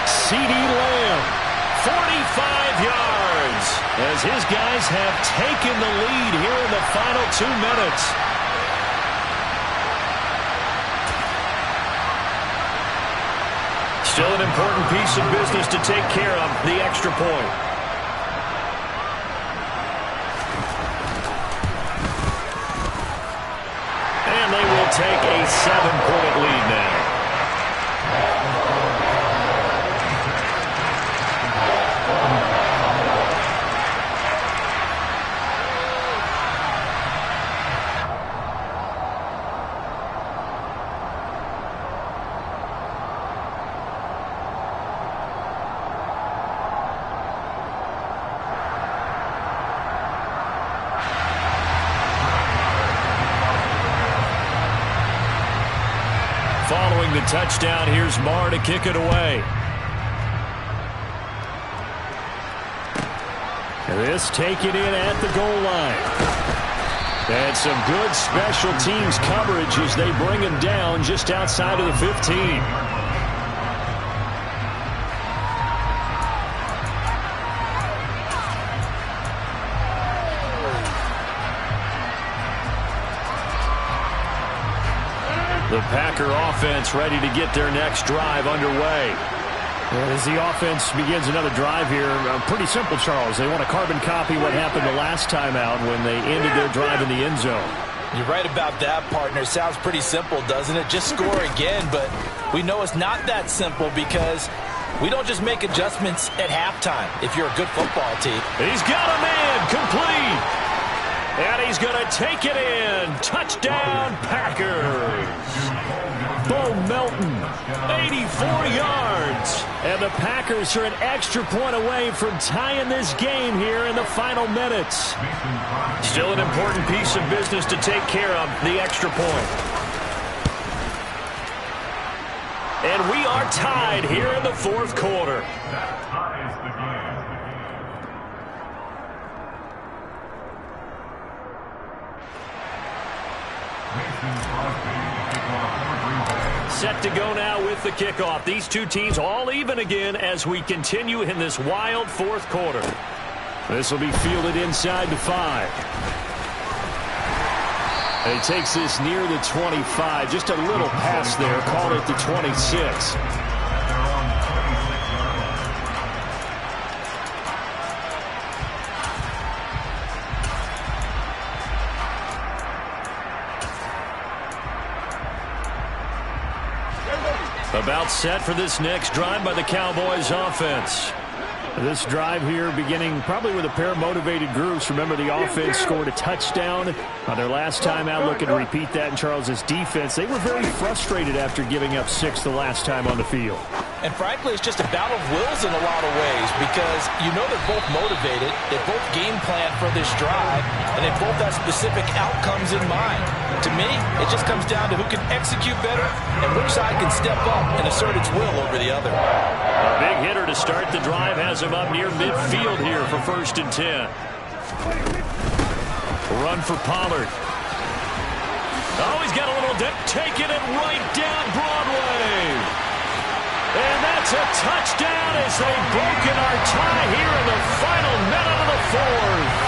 CeeDee Lamb. 45 yards as his guys have taken the lead here in the final 2 minutes. Still an important piece of business to take care of, the extra point. And they will take a 7-point lead now. Following the touchdown, here's Marr to kick it away. This taken in at the goal line. And some good special teams coverage as they bring him down just outside of the 15. The Packer offense ready to get their next drive underway. And as the offense begins another drive here, pretty simple, Charles. They want to carbon copy what happened the last time out when they ended their drive in the end zone. You're right about that, partner. Sounds pretty simple, doesn't it? Just score again, but we know it's not that simple because we don't just make adjustments at halftime if you're a good football team. He's got a man complete. And he's going to take it in. Touchdown, Packers. Bo Melton, 84 yards. And the Packers are an extra point away from tying this game here in the final minutes. Still an important piece of business to take care of, the extra point. And we are tied here in the fourth quarter. Set to go now with the kickoff. These two teams all even again as we continue in this wild fourth quarter. This will be fielded inside the 5. And he takes this near the 25. Just a little pass there. Called it the 26. About set for this next drive by the Cowboys offense. This drive here beginning probably with a pair of motivated groups. Remember, the offense scored a touchdown on their last time out. Looking to repeat that in Charles's defense. They were very frustrated after giving up 6 the last time on the field. And frankly, it's just a battle of wills in a lot of ways because you know they're both motivated. They both game plan for this drive, and they both have specific outcomes in mind. To me, it just comes down to who can execute better and which side can step up and assert its will over the other. A big hitter to start the drive has him up near midfield here for 1st and 10. Run for Pollard. Oh, he's got a little dip. Taking it right down Broadway. And that's a touchdown as they've broken our tie here in the final minute of the fourth.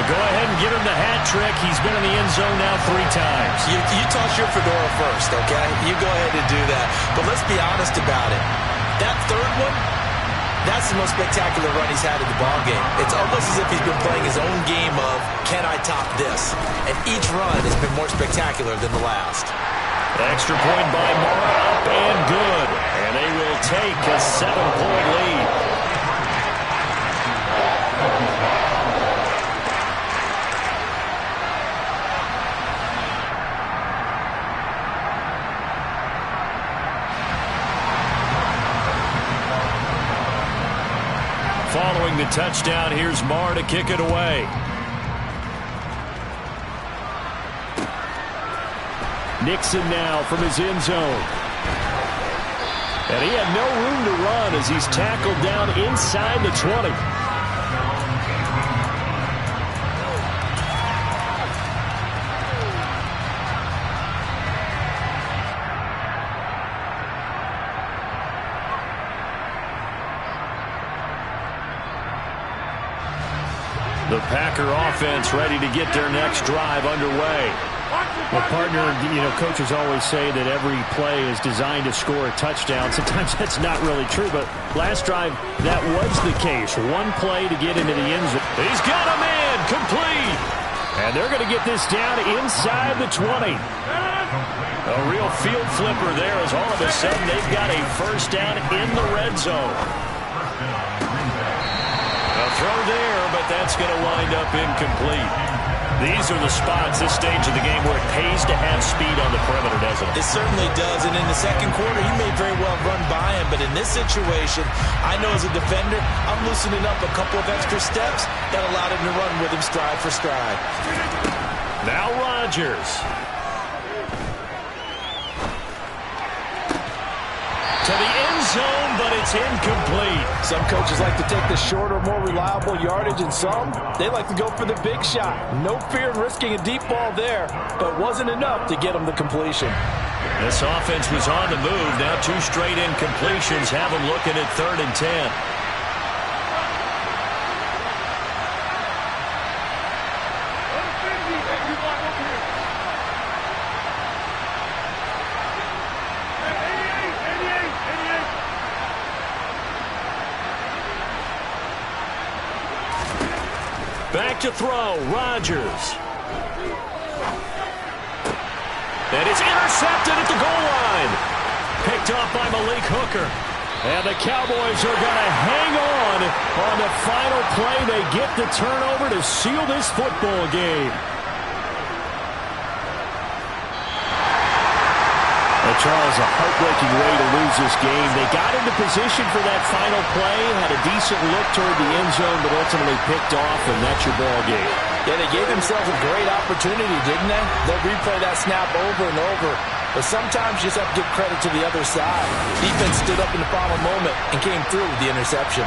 Go ahead and give him the hat trick. He's been in the end zone now 3 times. You toss your fedora first, okay? You go ahead and do that. But let's be honest about it. That third one, that's the most spectacular run he's had in the ballgame. It's almost as if he's been playing his own game of, can I top this? And each run has been more spectacular than the last. Extra point by Mara, up and good. And they will take a 7-point lead. Following the touchdown, here's Marr to kick it away. Nixon now from his end zone. And he had no room to run as he's tackled down inside the 20. The Packer offense ready to get their next drive underway. Well, partner, coaches always say that every play is designed to score a touchdown. Sometimes that's not really true, but last drive, that was the case. One play to get into the end zone. He's got a man, complete. And they're going to get this down inside the 20. A real field flipper there as all of a sudden they've got a first down in the red zone. A throw there, but that's going to wind up incomplete. These are the spots, this stage of the game, where it pays to have speed on the perimeter, doesn't it? It certainly does, and in the second quarter, he may very well run by him, but in this situation, I know as a defender, I'm loosening up a couple of extra steps that allowed him to run with him stride for stride. Now Rodgers. To the end zone, but it's incomplete. Some coaches like to take the shorter, more reliable yardage, and some, they like to go for the big shot. No fear in risking a deep ball there, but wasn't enough to get them the completion. This offense was on the move. Now 2 straight incompletions have them looking at 3rd and 10. Back to throw, Rodgers. And it's intercepted at the goal line. Picked off by Malik Hooker. And the Cowboys are going to hang on the final play. They get the turnover to seal this football game. Charles, a heartbreaking way to lose this game. They got into position for that final play, had a decent look toward the end zone, but ultimately picked off, and that's your ball game. Yeah, they gave themselves a great opportunity, didn't they? They'll replay that snap over and over. But sometimes you just have to give credit to the other side. Defense stood up in the final moment and came through with the interception.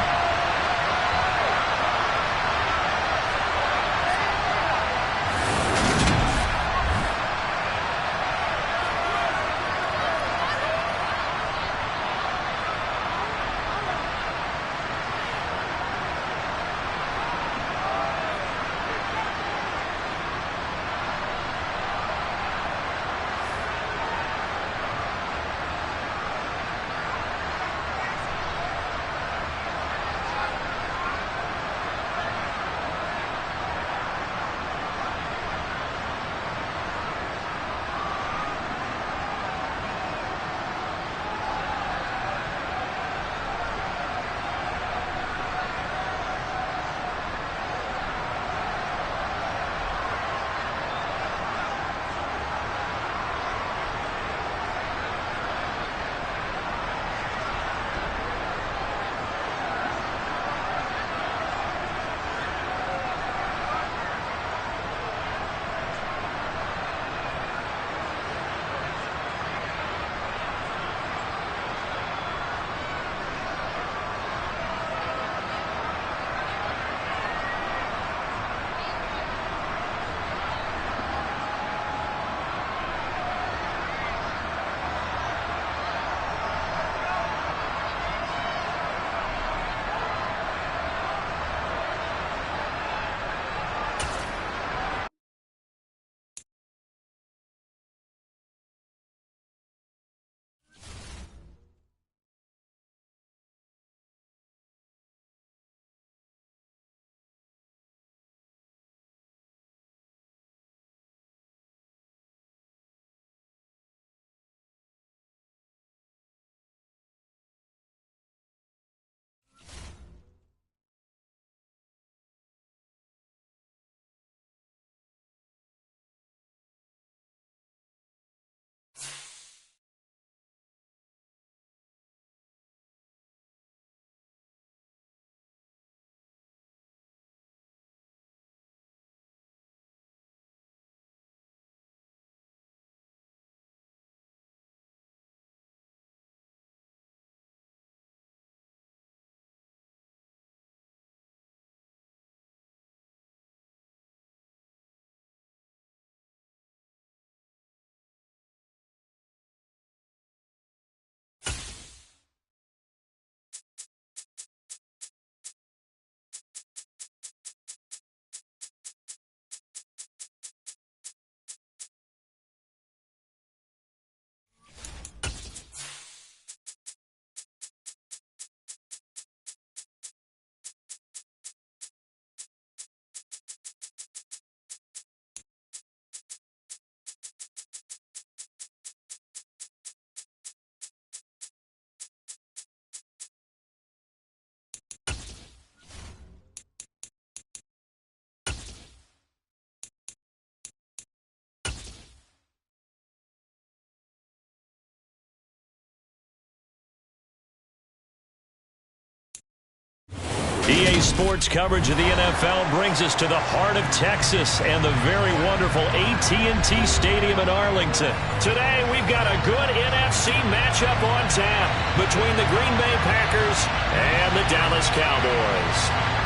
EA Sports coverage of the NFL brings us to the heart of Texas and the very wonderful AT&T Stadium in Arlington. Today, we've got a good NFC matchup on tap between the Green Bay Packers and the Dallas Cowboys.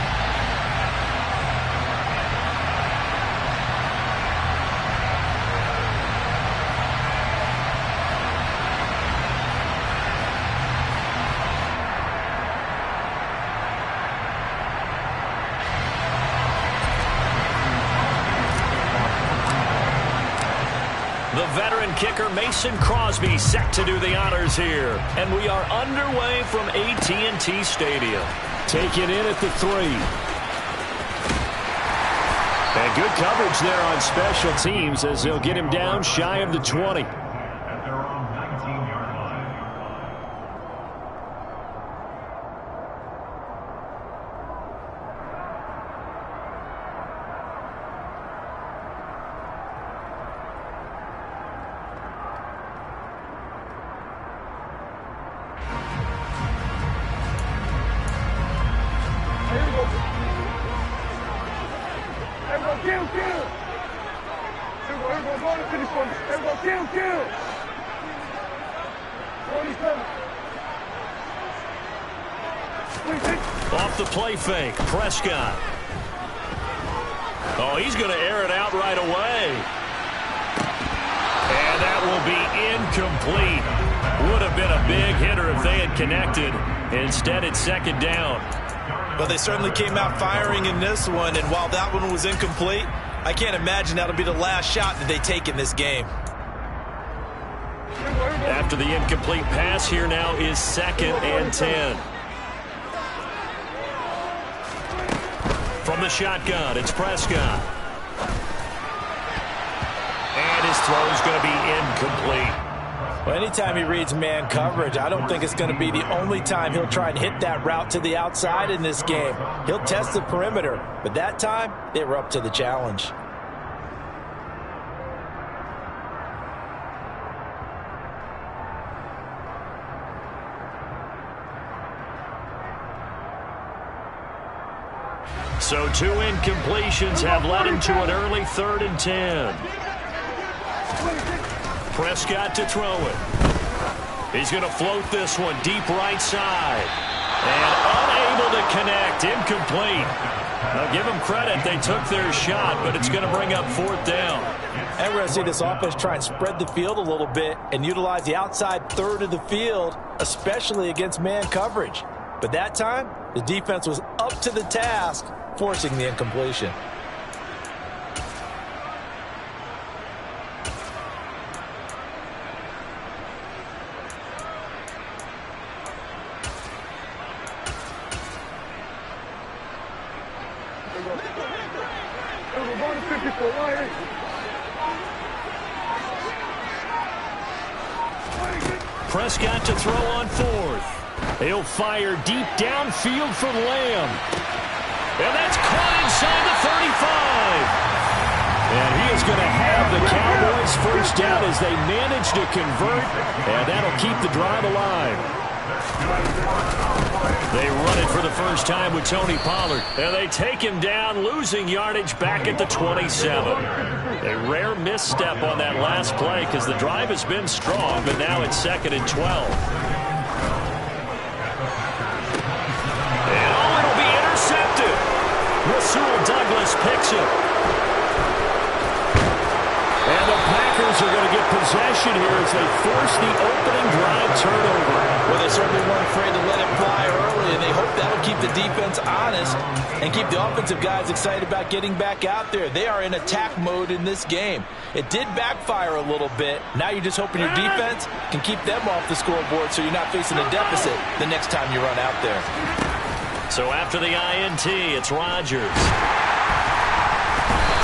The veteran kicker Mason Crosby set to do the honors here. And we are underway from AT&T Stadium. Take it in at the 3. And good coverage there on special teams as they'll get him down shy of the 20. off the play fake. Prescott. Oh, he's going to air it out right away. And that will be incomplete. Would have been a big hitter if they had connected. Instead, it's second down. But they certainly came out firing in this one, and while that one was incomplete, I can't imagine that'll be the last shot that they take in this game. After the incomplete pass, here now is 2nd and 10. From the shotgun, it's Prescott. And his throw is going to be incomplete. Well, anytime he reads man coverage, I don't think it's going to be the only time he'll try and hit that route to the outside in this game. He'll test the perimeter, but that time, they were up to the challenge. So 2 incompletions have led him to an early 3rd and 10. Prescott to throw it. He's going to float this one deep right side. And unable to connect. Incomplete. Now give them credit. They took their shot, but it's going to bring up 4th down. And we're going to see this offense try and spread the field a little bit and utilize the outside third of the field, especially against man coverage. But that time, the defense was up to the task, forcing the incompletion. Prescott to throw on 4th. He'll fire deep downfield for Lamb. And that's caught inside the 35. And he is going to have the Cowboys first down as they manage to convert. And that'll keep the drive alive. They run it for the first time with Tony Pollard. And they take him down, losing yardage back at the 27. A rare misstep on that last play because the drive has been strong, but now it's 2nd and 12. And oh, it'll be intercepted. Rasul Douglas picks it. And the Packers are going to get possession here as they force the opening drive turnover. Well, they certainly weren't afraid to let it fly early, and they hope that'll keep the defense honest and keep the offensive guys excited about getting back out there. They are in attack mode in this game. It did backfire a little bit. Now you're just hoping your defense can keep them off the scoreboard so you're not facing a deficit the next time you run out there. So after the INT, it's Rodgers.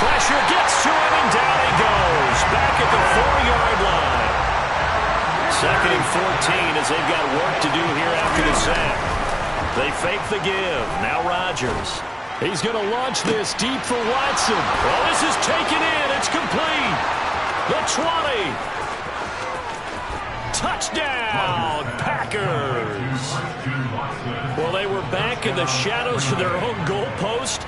Pressure gets to him, and down he goes. Back at the 4-yard line. 2nd and 14 as they've got work to do here after the sack. They fake the give. Now Rodgers. He's going to launch this deep for Watson. Well, this is taken in. It's complete. The 20. Touchdown, Packers. Well, they were back in the shadows of their own goalpost,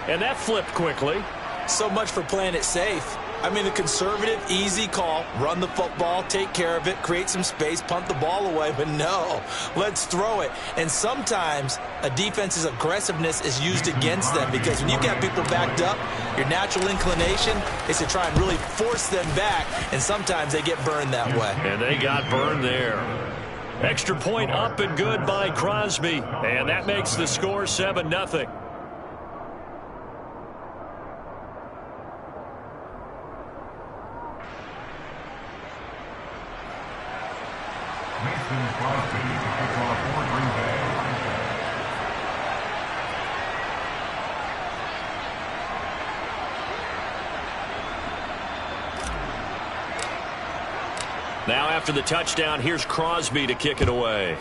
and that flipped quickly. So much for playing it safe. I mean, the conservative, easy call, run the football, take care of it, create some space, punt the ball away, but no, let's throw it. And sometimes a defense's aggressiveness is used against them because when you've got people backed up, your natural inclination is to try and really force them back, and sometimes they get burned that way. And they got burned there. Extra point up and good by Crosby, and that makes the score 7-0. Now after the touchdown, here's Crosby to kick it away.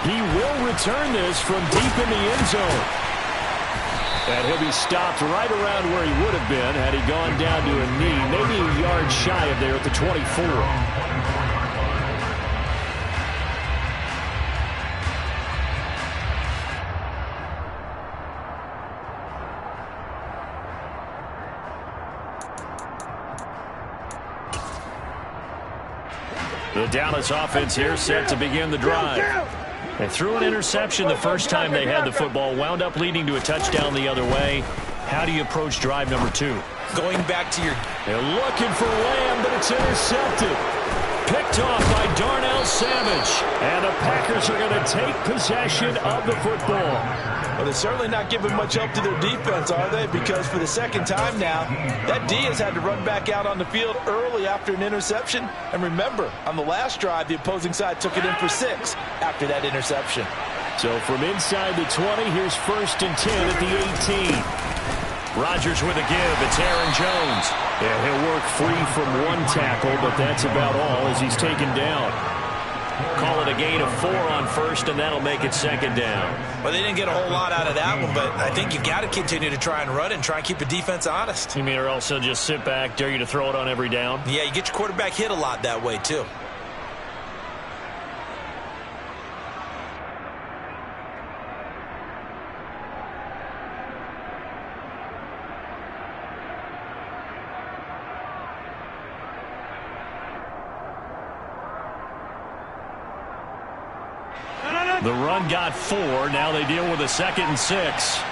He will return this from deep in the end zone. And he'll be stopped right around where he would have been had he gone down to a knee, maybe a yard shy of there at the 24. The Dallas offense here set to begin the drive. They threw an interception the first time they had the football, wound up leading to a touchdown the other way. How do you approach drive number 2? Going back to your... They're looking for Lamb, but it's intercepted. Picked off by Darnell Savage. And the Packers are going to take possession of the football. Well, they're certainly not giving much help to their defense, are they? Because for the second time now, that D has had to run back out on the field early after an interception. And remember, on the last drive, the opposing side took it in for 6 after that interception. So from inside the 20, here's 1st and 10 at the 18. Rodgers with a give. It's Aaron Jones. Yeah, he'll work free from one tackle, but that's about all as he's taken down. Call it a gain of 4 on 1st, and that'll make it 2nd down. Well, they didn't get a whole lot out of that one, but I think you've got to continue to try and run and try and keep the defense honest. You mean or else they'll just sit back, dare you to throw it on every down? Yeah, you get your quarterback hit a lot that way, too. The run got 4. Now they deal with a 2nd and 6.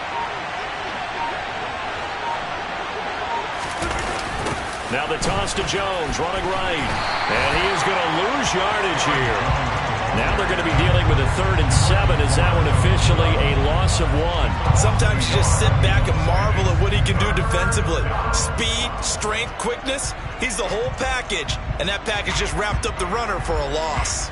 Now the toss to Jones, running right. And he is going to lose yardage here. Now they're going to be dealing with a 3rd and 7. Is that one officially a loss of 1? Sometimes you just sit back and marvel at what he can do defensively. Speed, strength, quickness. He's the whole package. And that package just wrapped up the runner for a loss.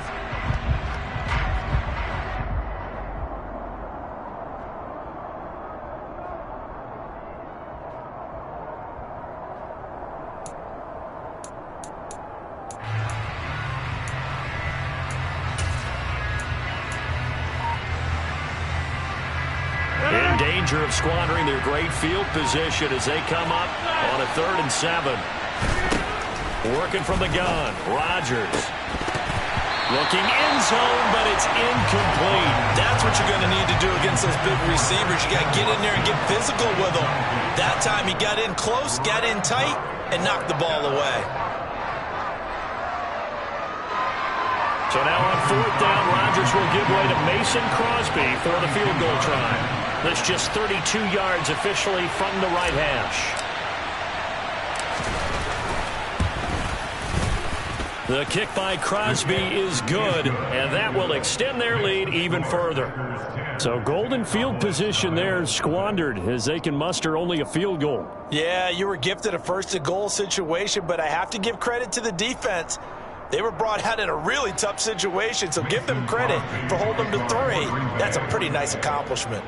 Danger of squandering their great field position as they come up on a 3rd and 7. Working from the gun, Rodgers. Looking end zone, but it's incomplete. That's what you're going to need to do against those big receivers. You got to get in there and get physical with them. That time he got in close, got in tight, and knocked the ball away. So now on 4th down, Rodgers will give way to Mason Crosby for the field goal try. That's just 32 yards officially from the right hash. The kick by Crosby is good, and that will extend their lead even further. So golden field position there squandered as they can muster only a field goal. Yeah, you were gifted a 1st and goal situation, but I have to give credit to the defense. They were brought out in a really tough situation, so give them credit for holding them to 3. That's a pretty nice accomplishment.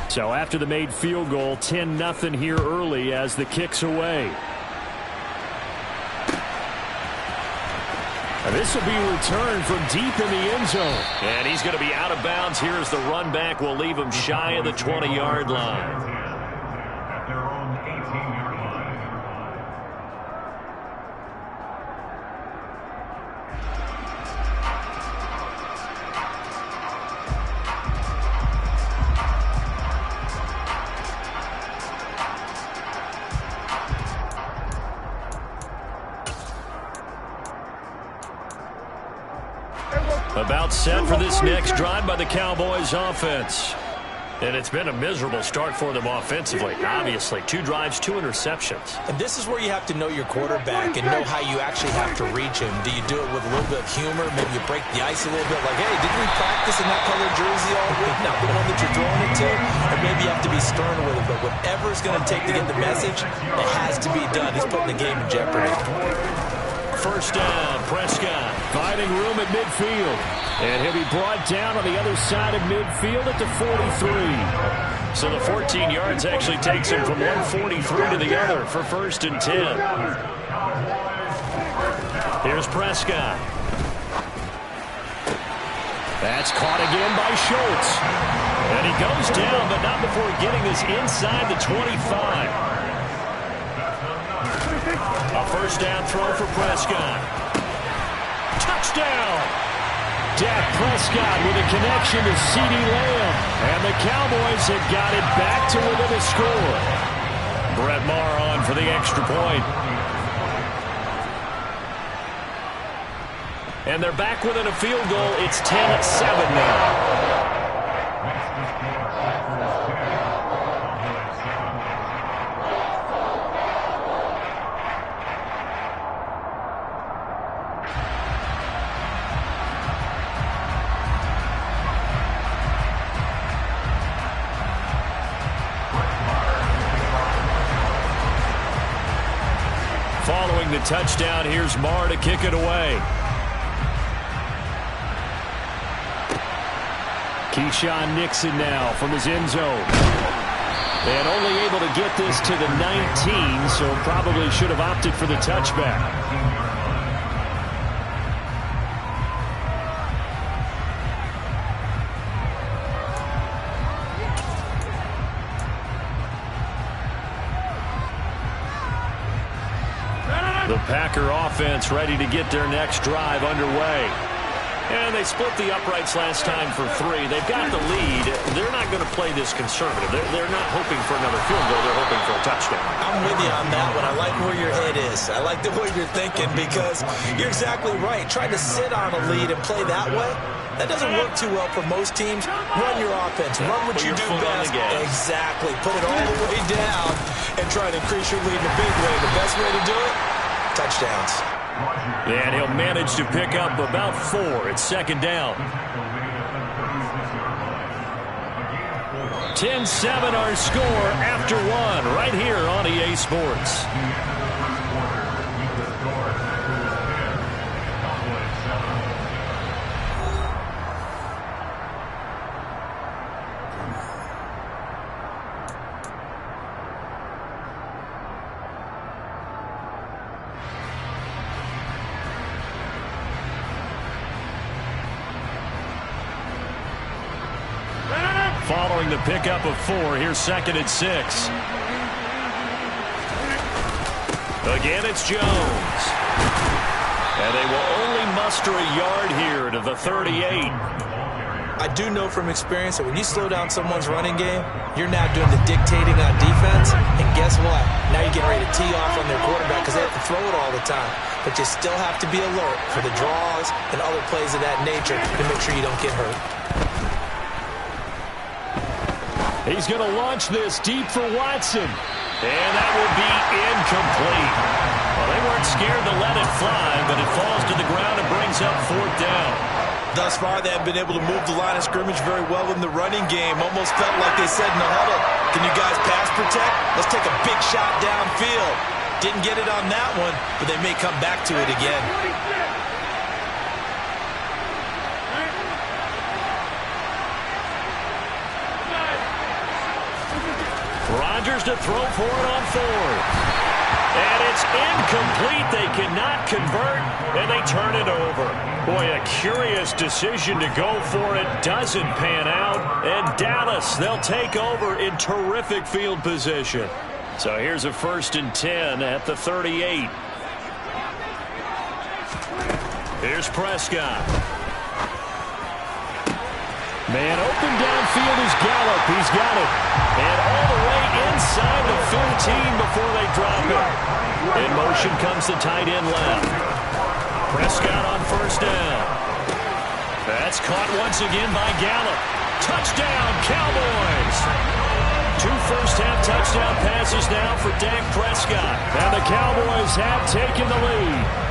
So after the made field goal, 10-0 here early as the kick's away. And this will be returned from deep in the end zone. And he's going to be out of bounds here as the run back will leave him shy of the 20-yard line. About set for this next drive by the Cowboys offense. And it's been a miserable start for them offensively. Obviously, 2 drives, 2 interceptions. And this is where you have to know your quarterback and know how you actually have to reach him. Do you do it with a little bit of humor? Maybe you break the ice a little bit like, hey, didn't we practice in that color jersey all week? Not the one that you're throwing it to. Or maybe you have to be stern with him. But whatever it's going to take to get the message, it has to be done. He's putting the game in jeopardy. 1st down, Prescott. Finding room at midfield. And he'll be brought down on the other side of midfield at the 43. So the 14 yards actually takes him from 143 to the other for 1st and 10. Here's Prescott. That's caught again by Schultz. And he goes down, but not before getting this inside the 25. A 1st down throw for Prescott. Touchdown! Dak Prescott with a connection to CeeDee Lamb. And the Cowboys have got it back to within a score. Brett Maher on for the extra point. And they're back within a field goal. It's 10-7 now. Following the touchdown, here's Maher to kick it away. Keyshawn Nixon now from his end zone. And only able to get this to the 19, so probably should have opted for the touchback. The Packer offense ready to get their next drive underway. And they split the uprights last time for 3. They've got the lead. They're not going to play this conservative. They're not hoping for another field goal. They're hoping for a touchdown. I'm with you on that one. I like where your head is. I like the way you're thinking because you're exactly right. Trying to sit on a lead and play that way, that doesn't work too well for most teams. Run your offense. Run what you do best. Exactly. Put it all the way down and try to increase your lead in a big way. The best way to do it, touchdowns. And he'll manage to pick up about 4. It's second down. 10-7 our score after 1 right here on EA Sports. Following the pickup of 4, here's second and 6. Again, it's Jones. And they will only muster a yard here to the 38. I do know from experience that when you slow down someone's running game, you're now doing the dictating on defense. And guess what? Now you're getting ready to tee off on their quarterback because they have to throw it all the time. But you still have to be alert for the draws and other plays of that nature to make sure you don't get hurt. He's going to launch this deep for Watson. And that will be incomplete. Well, they weren't scared to let it fly, but it falls to the ground and brings up 4th down. Thus far, they have been able to move the line of scrimmage very well in the running game. Almost felt like they said in the huddle, can you guys pass protect? Let's take a big shot downfield. Didn't get it on that one, but they may come back to it again. Rodgers to throw for it on 4th. And it's incomplete. They cannot convert, and they turn it over. Boy, a curious decision to go for it. Doesn't pan out. And Dallas, they'll take over in terrific field position. So here's a 1st and 10 at the 38. Here's Prescott. Man open downfield is Gallup. He's got it. And all the way inside the 15 before they drop it. In motion comes the tight end left. Prescott on 1st down. That's caught once again by Gallup. Touchdown, Cowboys. 2 first-half touchdown passes now for Dak Prescott. And the Cowboys have taken the lead.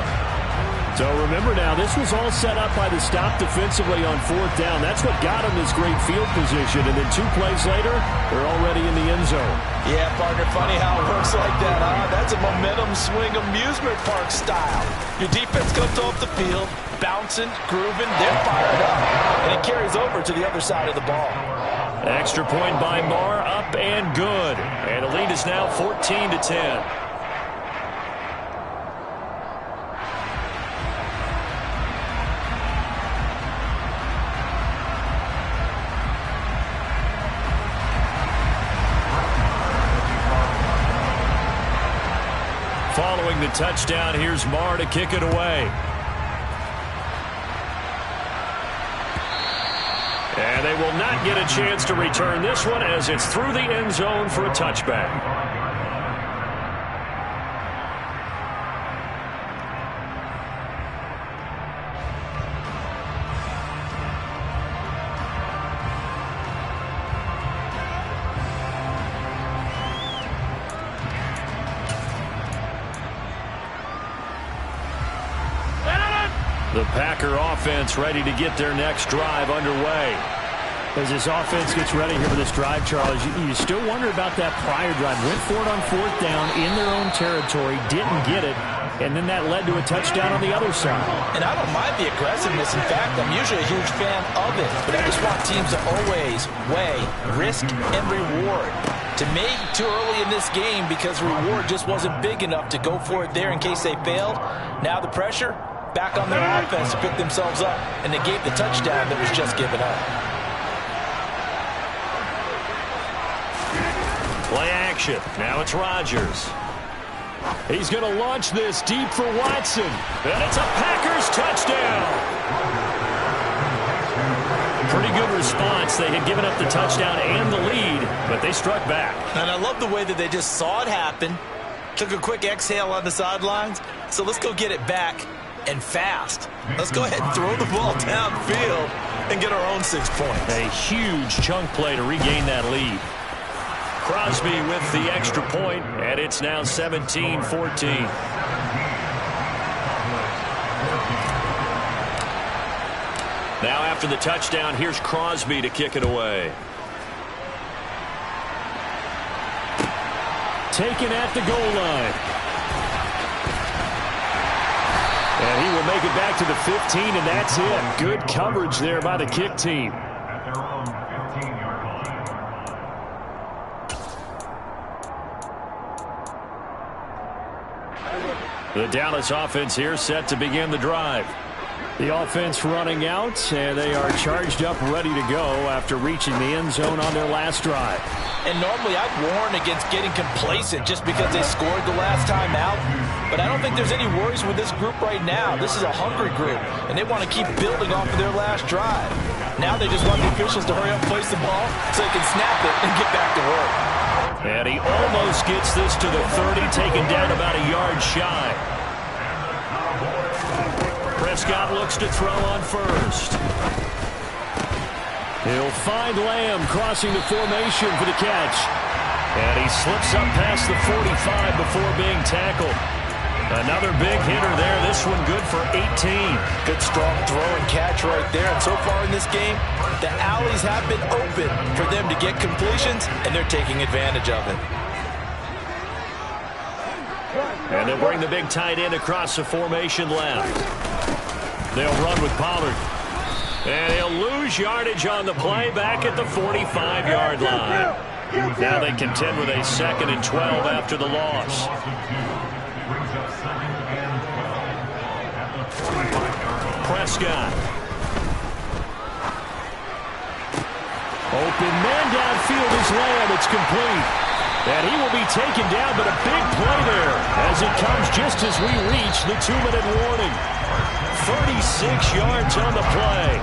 So remember now, this was all set up by the stop defensively on 4th down. That's what got them this great field position. And then 2 plays later, they're already in the end zone. Yeah, partner, funny how it works like that, huh? That's a momentum swing amusement park style. Your defense comes off the field, bouncing, grooving, they're fired up. And it carries over to the other side of the ball. Extra point by Maher, up and good. And the lead is now 14-10. Following the touchdown, here's Maher to kick it away. And they will not get a chance to return this one as it's through the end zone for a touchback. The Packer offense ready to get their next drive underway. As this offense gets ready here for this drive, Charles, you still wonder about that prior drive. Went for it on 4th down in their own territory, didn't get it, and then that led to a touchdown on the other side. And I don't mind the aggressiveness. In fact, I'm usually a huge fan of it, but I just want teams to always weigh risk and reward. To me, too early in this game because reward just wasn't big enough to go for it there in case they failed. Now the pressure back on their offense to pick themselves up, and they gave the touchdown that was just given up. Play action. Now it's Rodgers. He's going to launch this deep for Watson. And it's a Packers touchdown. Pretty good response. They had given up the touchdown and the lead, but they struck back. And I love the way that they just saw it happen, took a quick exhale on the sidelines. So let's go get it back and fast. Let's go ahead and throw the ball downfield and get our own 6 points. A huge chunk play to regain that lead. Crosby with the extra point, and it's now 17-14. Now after the touchdown, here's Crosby to kick it away. Taken at the goal line. And he will make it back to the 15, and that's it. Good coverage there by the kick team. The Dallas offense here set to begin the drive. The offense running out, and they are charged up, ready to go after reaching the end zone on their last drive. And normally I'd warn against getting complacent just because they scored the last time out. But I don't think there's any worries with this group right now. This is a hungry group, and they want to keep building off of their last drive. Now they just want the officials to hurry up, place the ball, so they can snap it and get back to work. And he almost gets this to the 30, taken down about a yard shy. Prescott looks to throw on first. He'll find Lamb crossing the formation for the catch. And he slips up past the 45 before being tackled. Another big hitter there. This one good for 18. Good strong throw and catch right there. And so far in this game, the alleys have been open for them to get completions, and they're taking advantage of it. And they'll bring the big tight end across the formation left. They'll run with Pollard. And he'll lose yardage on the play back at the 45-yard line. Now they contend with a 2nd and 12 after the loss. Prescott. Open man downfield is Lamb. It's complete. And he will be taken down, but a big play there as it comes just as we reach the 2-minute warning. 36 yards on the play.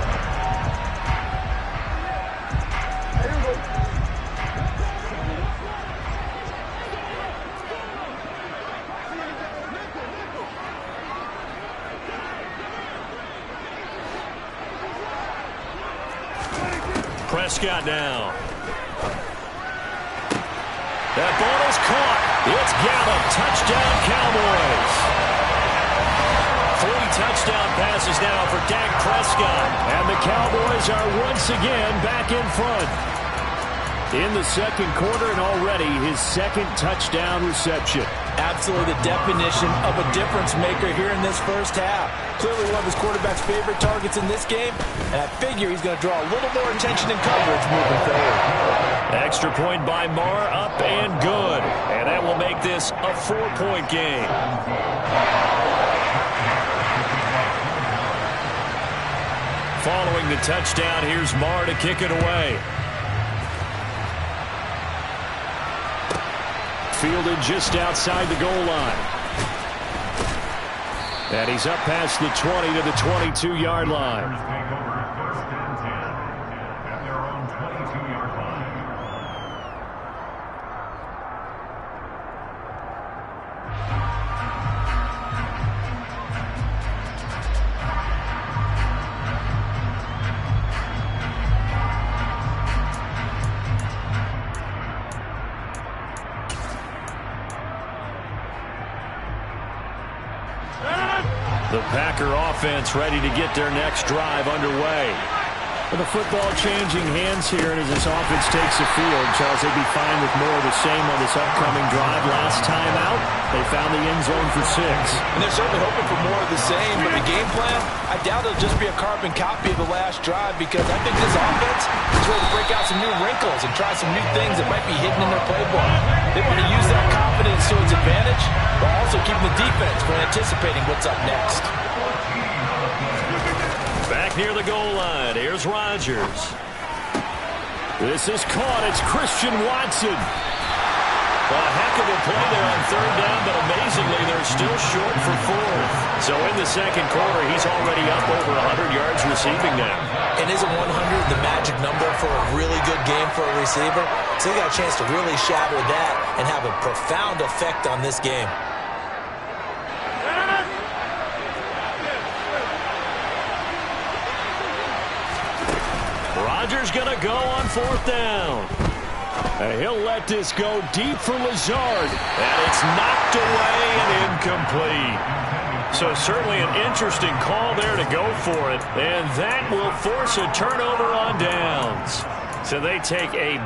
Prescott now. That ball is caught. It's Gallup. Touchdown, Cowboys. 3 touchdown passes now for Dak Prescott. And the Cowboys are once again back in front. In the second quarter, and already his 2nd touchdown reception. Absolutely the definition of a difference maker here in this first half. Clearly one of his quarterback's favorite targets in this game, and I figure he's going to draw a little more attention and coverage moving forward. Extra point by Marr, up and good. And that will make this a 4-point game. Following the touchdown, here's Marr to kick it away. Fielded just outside the goal line. And he's up past the 20 to the 22-yard line. The Packer offense ready to get their next drive underway. With the football changing hands here, and as this offense takes the field, Charles, they'd be fine with more of the same on this upcoming drive. Last time out, they found the end zone for 6. And they're certainly hoping for more of the same, but the game plan, I doubt it'll just be a carbon copy of the last drive, because I think this offense is ready to break out some new wrinkles and try some new things that might be hidden in their playbook. They want to use that confidence to its advantage, while also keeping the defense from anticipating what's up next. Back near the goal line, here's Rodgers. This is caught. It's Christian Watson. A heck of a play there on 3rd down, but amazingly, they're still short for 4th. So in the second quarter, he's already up over 100 yards receiving now. And isn't 100 the magic number for a really good game for a receiver? So they got a chance to really shatter that and have a profound effect on this game. Rodgers going to go on 4th down. And he'll let this go deep for Lazard. And it's knocked away and incomplete. So certainly an interesting call there to go for it. And that will force a turnover on downs. So they take a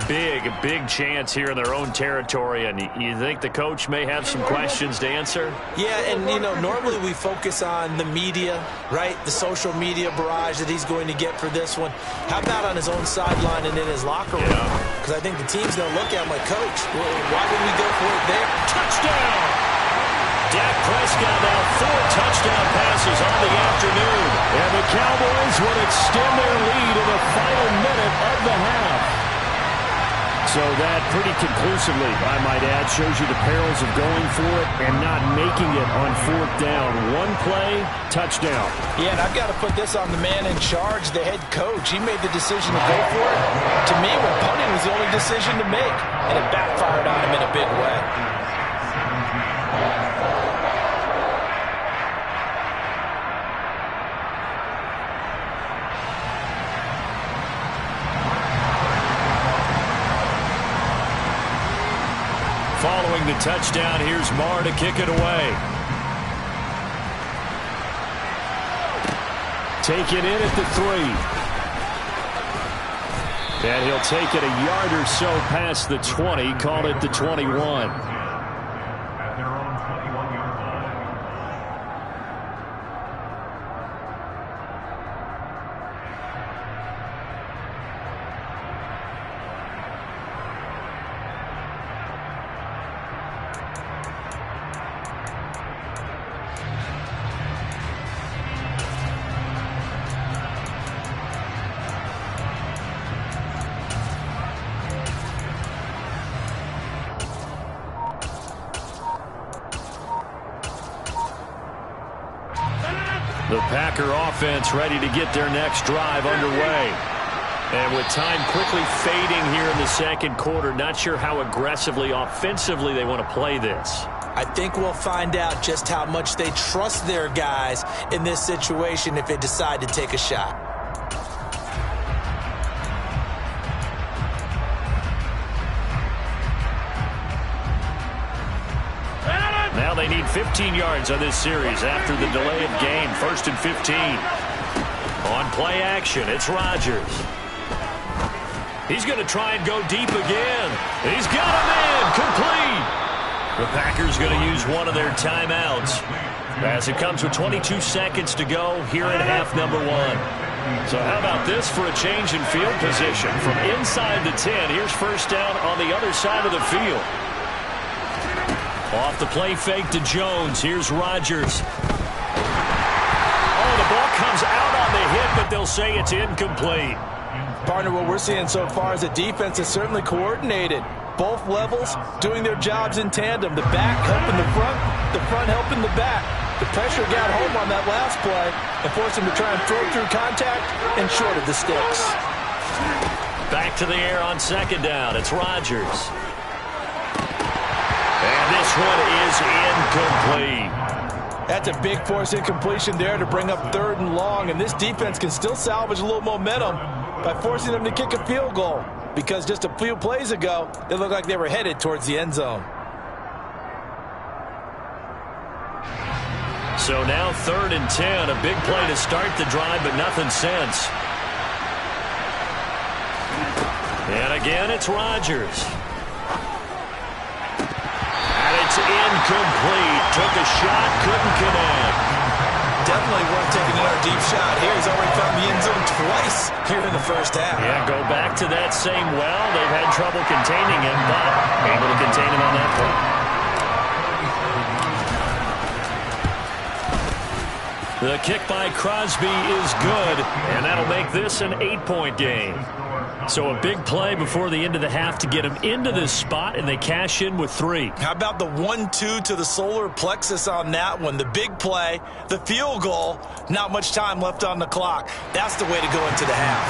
big chance here in their own territory. And you think the coach may have some questions to answer? Yeah, and, you know, normally we focus on the media, right? The social media barrage that he's going to get for this one. How about on his own sideline and in his locker room? Because I think the team's going to look at him like, Coach, why would we go for it there? Touchdown! Dak Prescott now 4 touchdown passes on the afternoon. And the Cowboys would extend their lead in the final minute of the half. So that pretty conclusively, I might add, shows you the perils of going for it and not making it on 4th down. One play, touchdown. Yeah, and I've got to put this on the man in charge, the head coach. He made the decision to go for it. To me, when punting was the only decision to make, and it backfired on him in a big way. Following the touchdown, here's Marr to kick it away. Take it in at the 3. And he'll take it a yard or so past the 20, call it the 21. The Packer offense ready to get their next drive underway. And with time quickly fading here in the second quarter, not sure how aggressively, offensively they want to play this. I think we'll find out just how much they trust their guys in this situation if they decide to take a shot. Now they need 15 yards on this series after the delay of game. 1st and 15. On play action, it's Rodgers. He's going to try and go deep again. He's got him in. Complete. The Packers going to use one of their timeouts as it comes with 22 seconds to go here in half number 1. So how about this for a change in field position? From inside the 10, here's 1st down on the other side of the field. Off the play fake to Jones. Here's Rodgers. Oh, the ball comes out on the hit, but they'll say it's incomplete. Partner, what we're seeing so far is the defense is certainly coordinated. Both levels doing their jobs in tandem. The back helping the front helping the back. The pressure got home on that last play and forced him to try and throw through contact and short of the sticks. Back to the air on 2nd down. It's Rodgers. And this one is incomplete. That's a big force incompletion there to bring up 3rd and long, and this defense can still salvage a little momentum by forcing them to kick a field goal, because just a few plays ago, they looked like they were headed towards the end zone. So now 3rd and 10. A big play to start the drive, but nothing since. And again, it's Rodgers. And it's incomplete. Took a shot, couldn't connect. Definitely worth taking another deep shot here. He's already found the end zone twice here in the first half. Yeah, go back to that same well. They've had trouble containing him, but able to contain him on that play. The kick by Crosby is good, and that'll make this an 8-point game. So a big play before the end of the half to get him into this spot, and they cash in with 3. How about the 1-2 to the solar plexus on that one? The big play, the field goal, not much time left on the clock. That's the way to go into the half.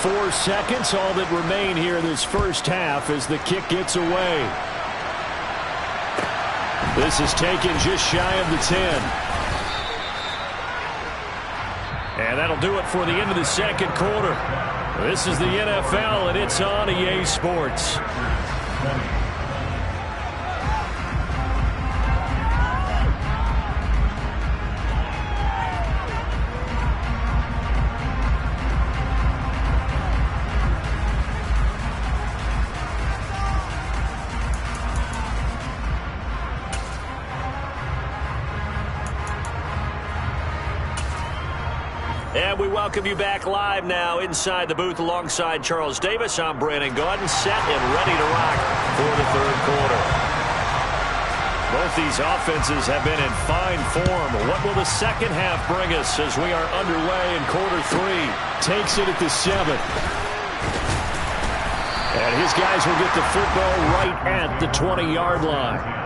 4 seconds, all that remain here in this first half as the kick gets away. This is taken just shy of the 10. And that'll do it for the end of the second quarter. This is the NFL, and it's on EA Sports. And we welcome you back live now inside the booth alongside Charles Davis. I'm Brandon Gaudin, set and ready to rock for the third quarter. Both these offenses have been in fine form. What will the second half bring us as we are underway in quarter 3? Takes it at the 7. And his guys will get the football right at the 20-yard line.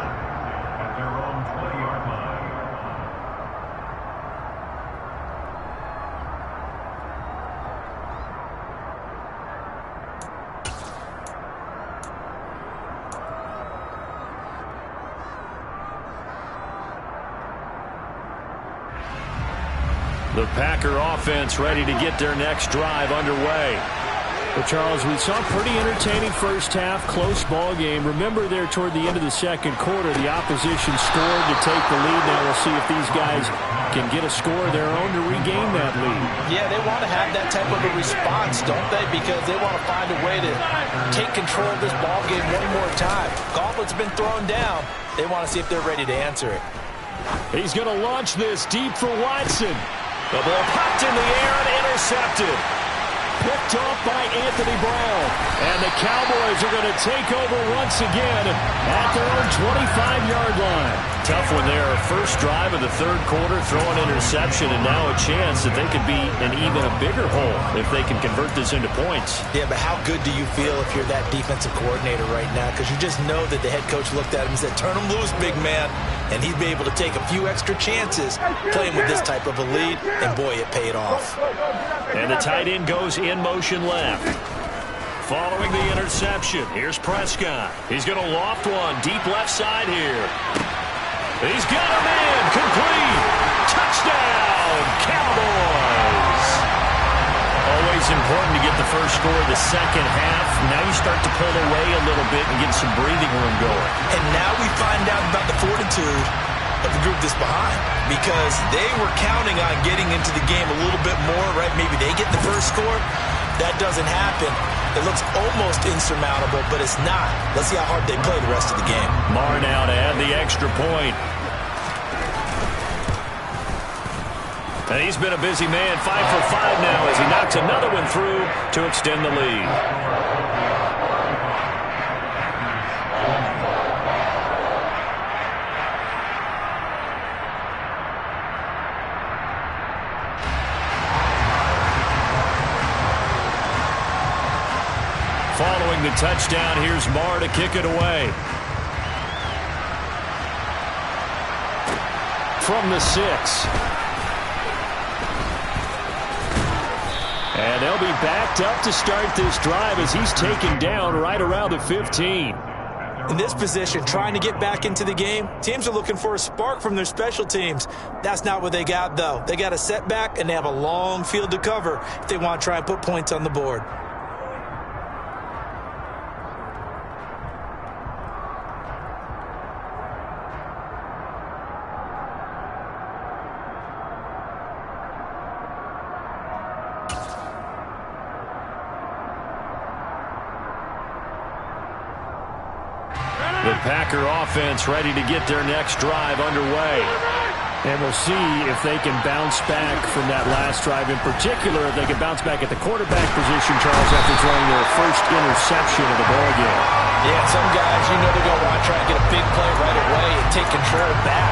The Packer offense ready to get their next drive underway. Well, Charles, we saw a pretty entertaining first half, close ball game. Remember there toward the end of the second quarter, the opposition scored to take the lead. Now we'll see if these guys can get a score of their own to regain that lead. Yeah, they want to have that type of a response, don't they? Because they want to find a way to take control of this ball game one more time. Gauntlet's been thrown down. They want to see if they're ready to answer it. He's going to launch this deep for Watson. The ball popped in the air and intercepted. Picked off by Anthony Brown. And the Cowboys are going to take over once again at their own 25-yard line. Tough one there. First drive of the third quarter, throw an interception, and now a chance that they could be in even a bigger hole if they can convert this into points. Yeah, but how good do you feel if you're that defensive coordinator right now? Because you just know that the head coach looked at him and said, turn him loose, big man. And he'd be able to take a few extra chances playing with this type of a lead, and boy, it paid off. And the tight end goes in motion left. Following the interception, here's Prescott. He's going to loft one deep left side here. He's got a man, complete. Touchdown, Cowboys. Always important to get the first score of the second half. Now you start to pull away a little bit and get some breathing room going. And now we find out about the fortitude of the group that's behind, because they were counting on getting into the game a little bit more, right? Maybe they get the first score. That doesn't happen. It looks almost insurmountable, but it's not. Let's see how hard they play the rest of the game. Marr now to add the extra point. And he's been a busy man, 5 for 5 now as he knocks another one through to extend the lead. Following the touchdown, here's Marr to kick it away. From the 6. And they'll be backed up to start this drive as he's taken down right around the 15. In this position, trying to get back into the game, teams are looking for a spark from their special teams. That's not what they got, though. They got a setback, and they have a long field to cover if they want to try and put points on the board. The Packer offense ready to get their next drive underway. And we'll see if they can bounce back from that last drive. In particular, if they can bounce back at the quarterback position, Charles, after throwing their first interception of the ballgame. Yeah, some guys, you know they're going to want to try and get a big play right away and take control back.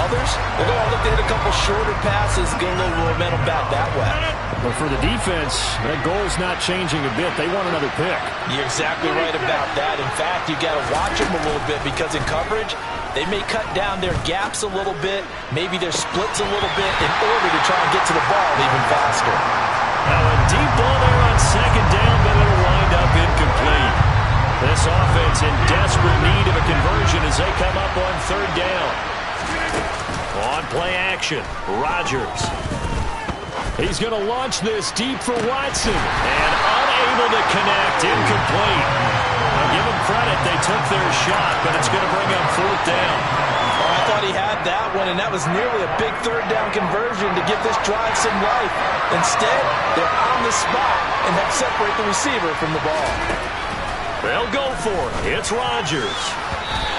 Others, they're going to look to hit a couple shorter passes, get a little momentum back that way. But for the defense, that goal's not changing a bit. They want another pick. You're exactly right about that. In fact, you got to watch them a little bit because in coverage, they may cut down their gaps a little bit, maybe their splits a little bit in order to try and get to the ball even faster. Now a deep ball there on second down, but it'll wind up incomplete. This offense in desperate need of a conversion as they come up on third down. On play action, Rodgers. He's going to launch this deep for Watson. And unable to connect, incomplete. Now give them credit, they took their shot, but it's going to bring up fourth down. Oh, I thought he had that one, and that was nearly a big third down conversion to give this drive some life. Instead, they're on the spot and help separate the receiver from the ball. They'll go for it. It's Rodgers.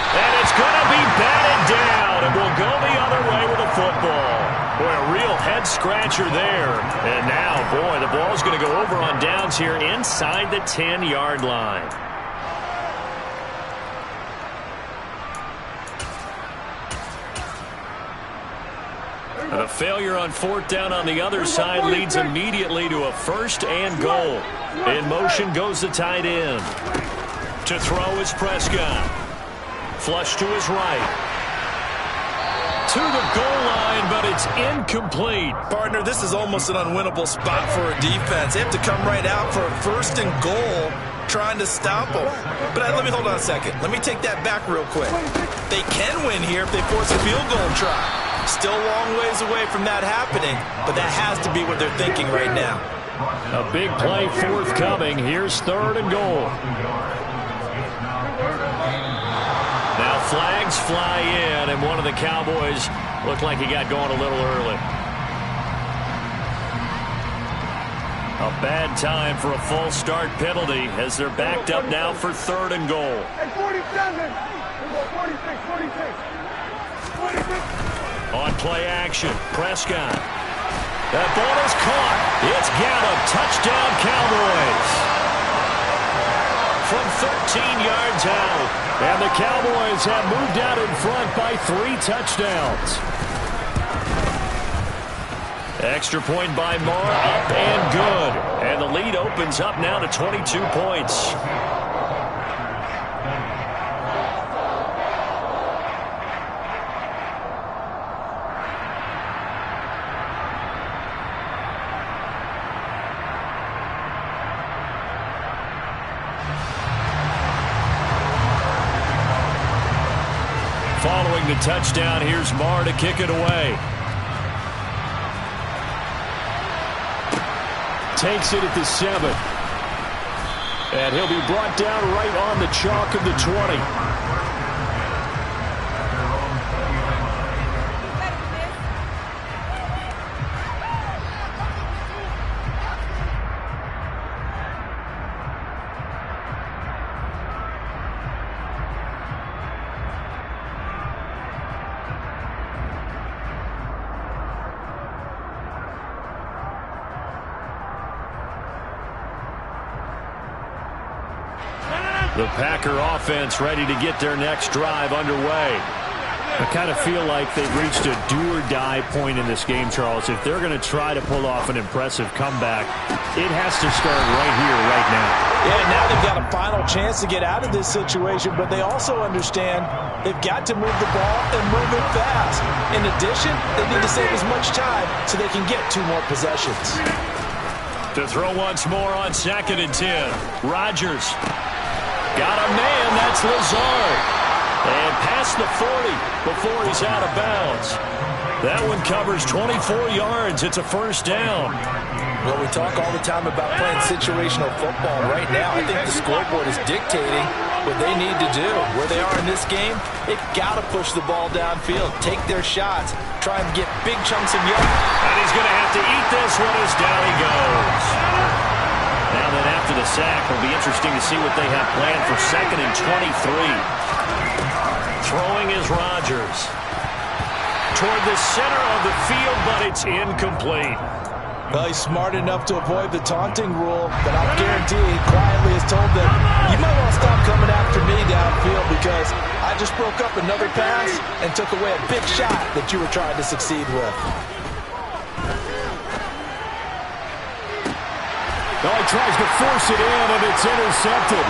And it's going to be batted down, and we'll go the other way with the football. Boy, a real head-scratcher there. And now, boy, the ball's going to go over on downs here inside the 10-yard line. And a failure on fourth down on the other side leads immediately to a first and goal. In motion goes the tight end. To throw is Prescott. Flush to his right. To the goal line, but it's incomplete. Partner, this is almost an unwinnable spot for a defense. They have to come right out for a first and goal trying to stop them. But let me hold on a second. Let me take that back real quick. They can win here if they force a field goal try. Still a long ways away from that happening, but that has to be what they're thinking right now. A big play forthcoming. Here's third and goal. Now flags fly in, and one of the Cowboys looked like he got going a little early. A bad time for a false start penalty as they're backed up now for third and goal. On play action, Prescott. That ball is caught. It's Gallup. Touchdown, Cowboys. From 13 yards out. And the Cowboys have moved out in front by 3 touchdowns. Extra point by Marr, up and good. And the lead opens up now to 22 points. Following the touchdown, here's Marr to kick it away. Takes it at the 7. And he'll be brought down right on the chalk of the 20. The Packer offense ready to get their next drive underway. I kind of feel like they've reached a do-or-die point in this game, Charles. If they're going to try to pull off an impressive comeback, it has to start right here, right now. Yeah, now they've got a final chance to get out of this situation, but they also understand they've got to move the ball and move it fast. In addition, they need to save as much time so they can get 2 more possessions. To throw once more on 2nd and 10. Rodgers. Got a man, that's Lazard. And past the 40 before he's out of bounds. That one covers 24 yards. It's a first down. Well, we talk all the time about playing situational football. Right now, I think the scoreboard is dictating what they need to do. Where they are in this game, they've got to push the ball downfield, take their shots, try and get big chunks of yardage. And he's going to have to eat this one as down he goes. Now then, after the sack, it'll be interesting to see what they have planned for 2nd and 23. Throwing is Rodgers. Toward the center of the field, but it's incomplete. Well, he's smart enough to avoid the taunting rule, but I guarantee he quietly has told them, you might want to stop coming after me downfield because I just broke up another pass and took away a big shot that you were trying to succeed with. Oh, he tries to force it in, and it's intercepted.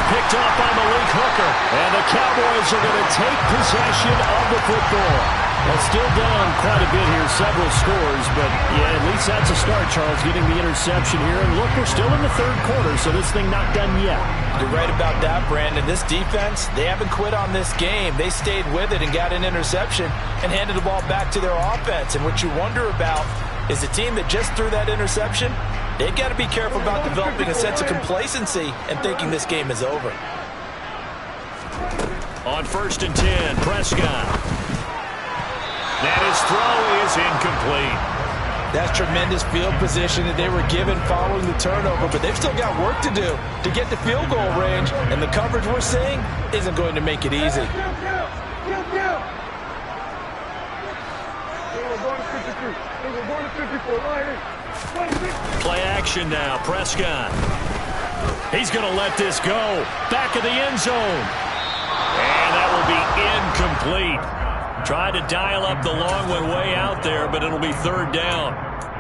Picked off by Malik Hooker, and the Cowboys are going to take possession of the football. Well, still down quite a bit here, several scores, but yeah, at least that's a start, Charles, getting the interception here. And look, we're still in the third quarter, so this thing not done yet. You're right about that, Brandon. This defense, they haven't quit on this game. They stayed with it and got an interception and handed the ball back to their offense. And what you wonder about is the team that just threw that interception, they've got to be careful about developing a sense of complacency and thinking this game is over. On 1st and 10, Prescott. And his throw is incomplete. That's tremendous field position that they were given following the turnover, but they've still got work to do to get to field goal range, and the coverage we're seeing isn't going to make it easy. Play action now, Prescott. He's going to let this go. Back of the end zone. And that will be incomplete. Tried to dial up the long one way out there, but it'll be 3rd down.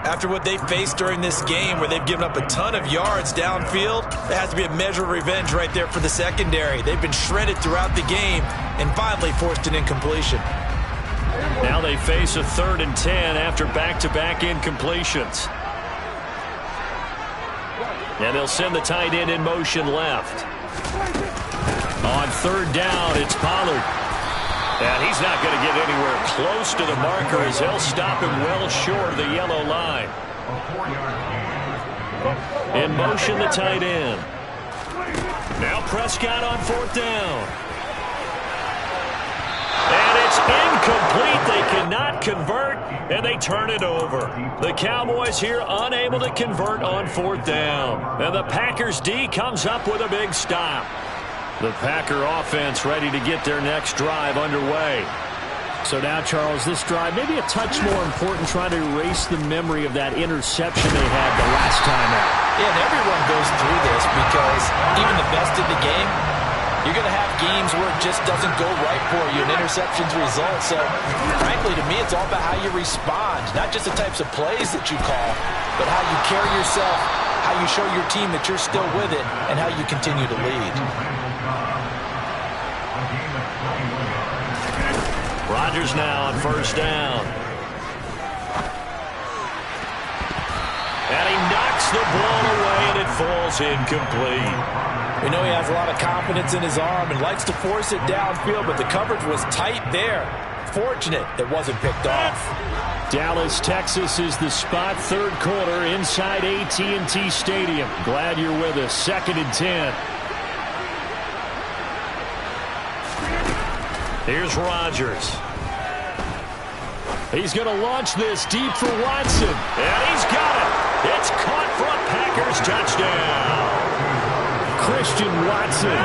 After what they faced during this game where they've given up a ton of yards downfield, there has to be a measure of revenge right there for the secondary. They've been shredded throughout the game and finally forced an incompletion. Now they face a 3rd and 10 after back-to-back incompletions. And they'll send the tight end in motion left. On 3rd down, it's Pollard. And he's not going to get anywhere close to the marker as they'll stop him well short of the yellow line. In motion, the tight end. Now Prescott on 4th down. And it's incomplete. They cannot convert, and they turn it over. The Cowboys here unable to convert on 4th down. And the Packers D comes up with a big stop. The Packer offense ready to get their next drive underway. So now, Charles, this drive maybe a touch more important, trying to erase the memory of that interception they had the last time out. Yeah, and everyone goes through this because even the best in the game, you're going to have games where it just doesn't go right for you, and interceptions result. So, frankly, to me, it's all about how you respond, not just the types of plays that you call, but how you carry yourself, how you show your team that you're still with it, and how you continue to lead. Rodgers now on 1st down. And he knocks the ball away, and it falls incomplete. We know he has a lot of confidence in his arm and likes to force it downfield, but the coverage was tight there. Fortunate it wasn't picked off. Dallas, Texas is the spot, 3rd quarter inside AT&T Stadium. Glad you're with us. 2nd and 10. Here's Rodgers. He's going to launch this deep for Watson. And he's got it. It's caught for a Packers touchdown. Christian Watson.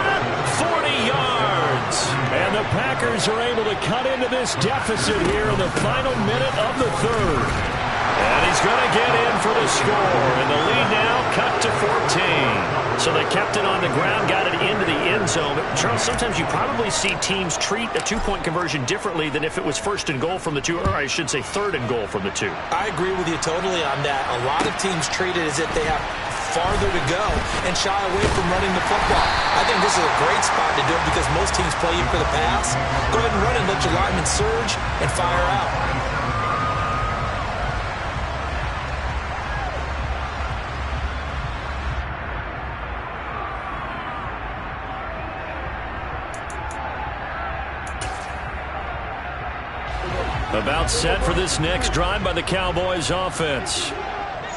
40 yards. And the Packers are able to cut into this deficit here in the final minute of the 3rd. And he's going to get in for the score. And the lead now cut to 14. So they kept it on the ground, got it into the end zone. But Charles, sometimes you probably see teams treat a 2-point conversion differently than if it was 1st and goal from the 2, or I should say 3rd and goal from the 2. I agree with you totally on that. A lot of teams treat it as if they have farther to go and shy away from running the football. I think this is a great spot to do it because most teams play you for the pass. Go ahead and run and let your linemen surge and fire out. About set for this next drive by the Cowboys offense.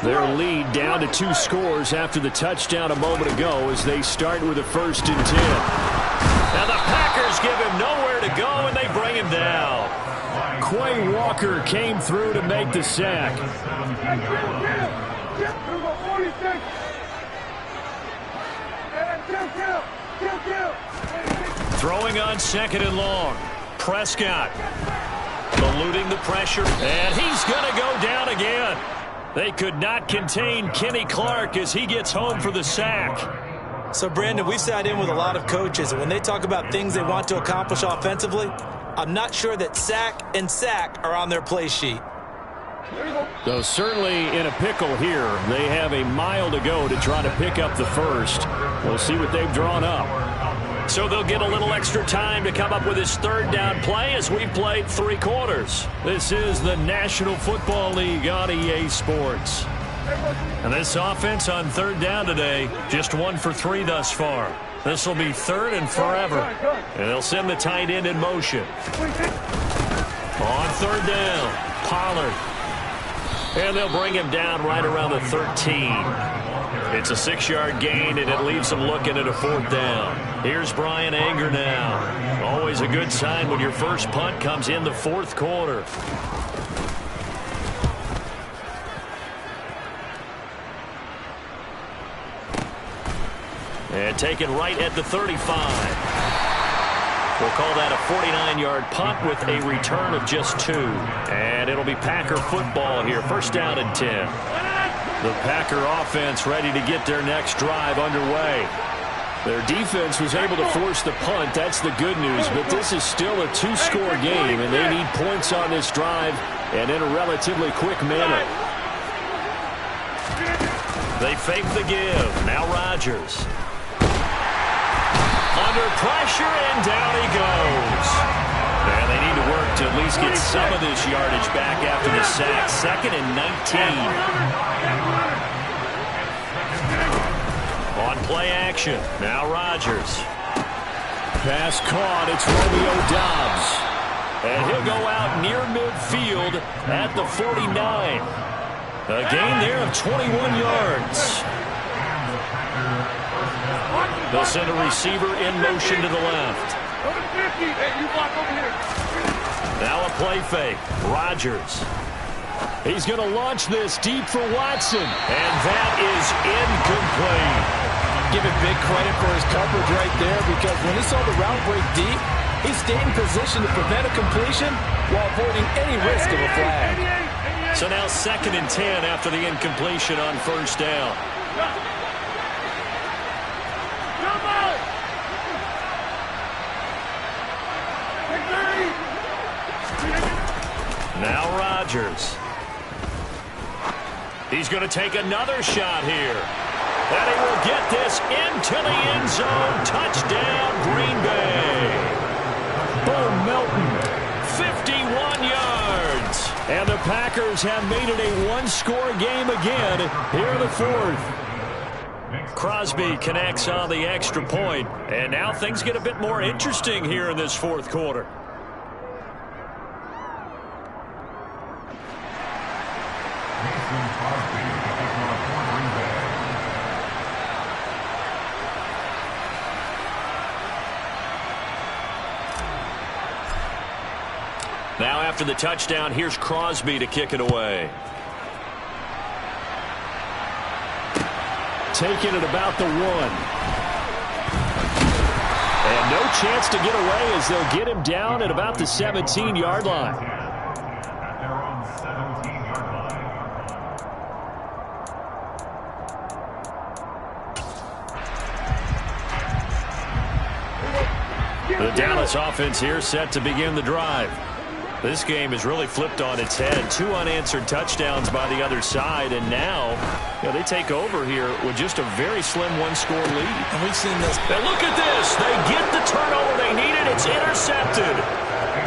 Their lead down to 2 scores after the touchdown a moment ago as they start with a 1st and 10. Now the Packers give him nowhere to go, and they bring him down. Quay Walker came through to make the sack. Throwing on 2nd and long. Prescott eluding the pressure, and he's going to go down again. They could not contain Kenny Clark as he gets home for the sack. So, Brandon, we've sat in with a lot of coaches, and when they talk about things they want to accomplish offensively, I'm not sure that sack and sack are on their play sheet. So certainly in a pickle here. They have a mile to go to try to pick up the first. We'll see what they've drawn up. So they'll get a little extra time to come up with his 3rd down play as we've played 3 quarters. This is the National Football League on EA Sports. And this offense on 3rd down today, just 1 for 3 thus far. This will be 3rd and forever. And they'll send the tight end in motion. On 3rd down, Pollard. And they'll bring him down right around the 13. It's a 6-yard gain, and it leaves them looking at a 4th down. Here's Brian Anger now. Always a good sign when your first punt comes in the 4th quarter. And taken right at the 35. We'll call that a 49-yard punt with a return of just 2. And it'll be Packer football here. 1st down and 10. The Packer offense ready to get their next drive underway. Their defense was able to force the punt. That's the good news. But this is still a 2-score game, and they need points on this drive and in a relatively quick manner. They fake the give. Now Rodgers. Under pressure, and down he goes. And they need to work to at least get some of this yardage back after the sack. 2nd and 19. On play action. Now Rodgers. Pass caught. It's Romeo Doubs. And he'll go out near midfield at the 49. A gain there of 21 yards. They'll send a receiver in motion to the left. Now a play fake. Rodgers. He's going to launch this deep for Watson. And that is incomplete. Give him big credit for his coverage right there, because when he saw the route break deep, he stayed in position to prevent a completion while avoiding any risk of a flag. So now 2nd and 10 after the incompletion on 1st down. Now Rodgers. He's going to take another shot here. And he will get this into the end zone. Touchdown, Green Bay. Bo Melton. 51 yards. And the Packers have made it a 1-score game again here in the 4th. Crosby connects on the extra point. And now things get a bit more interesting here in this 4th quarter. Now after the touchdown, here's Crosby to kick it away. Taking it about the 1. And no chance to get away as they'll get him down at about the 17-yard line. The Dallas offense here set to begin the drive. This game is really flipped on its head. 2 unanswered touchdowns by the other side, and now they take over here with just a very slim 1-score lead. And we've seen this. Now look at this. They get the turnover they needed. It's intercepted.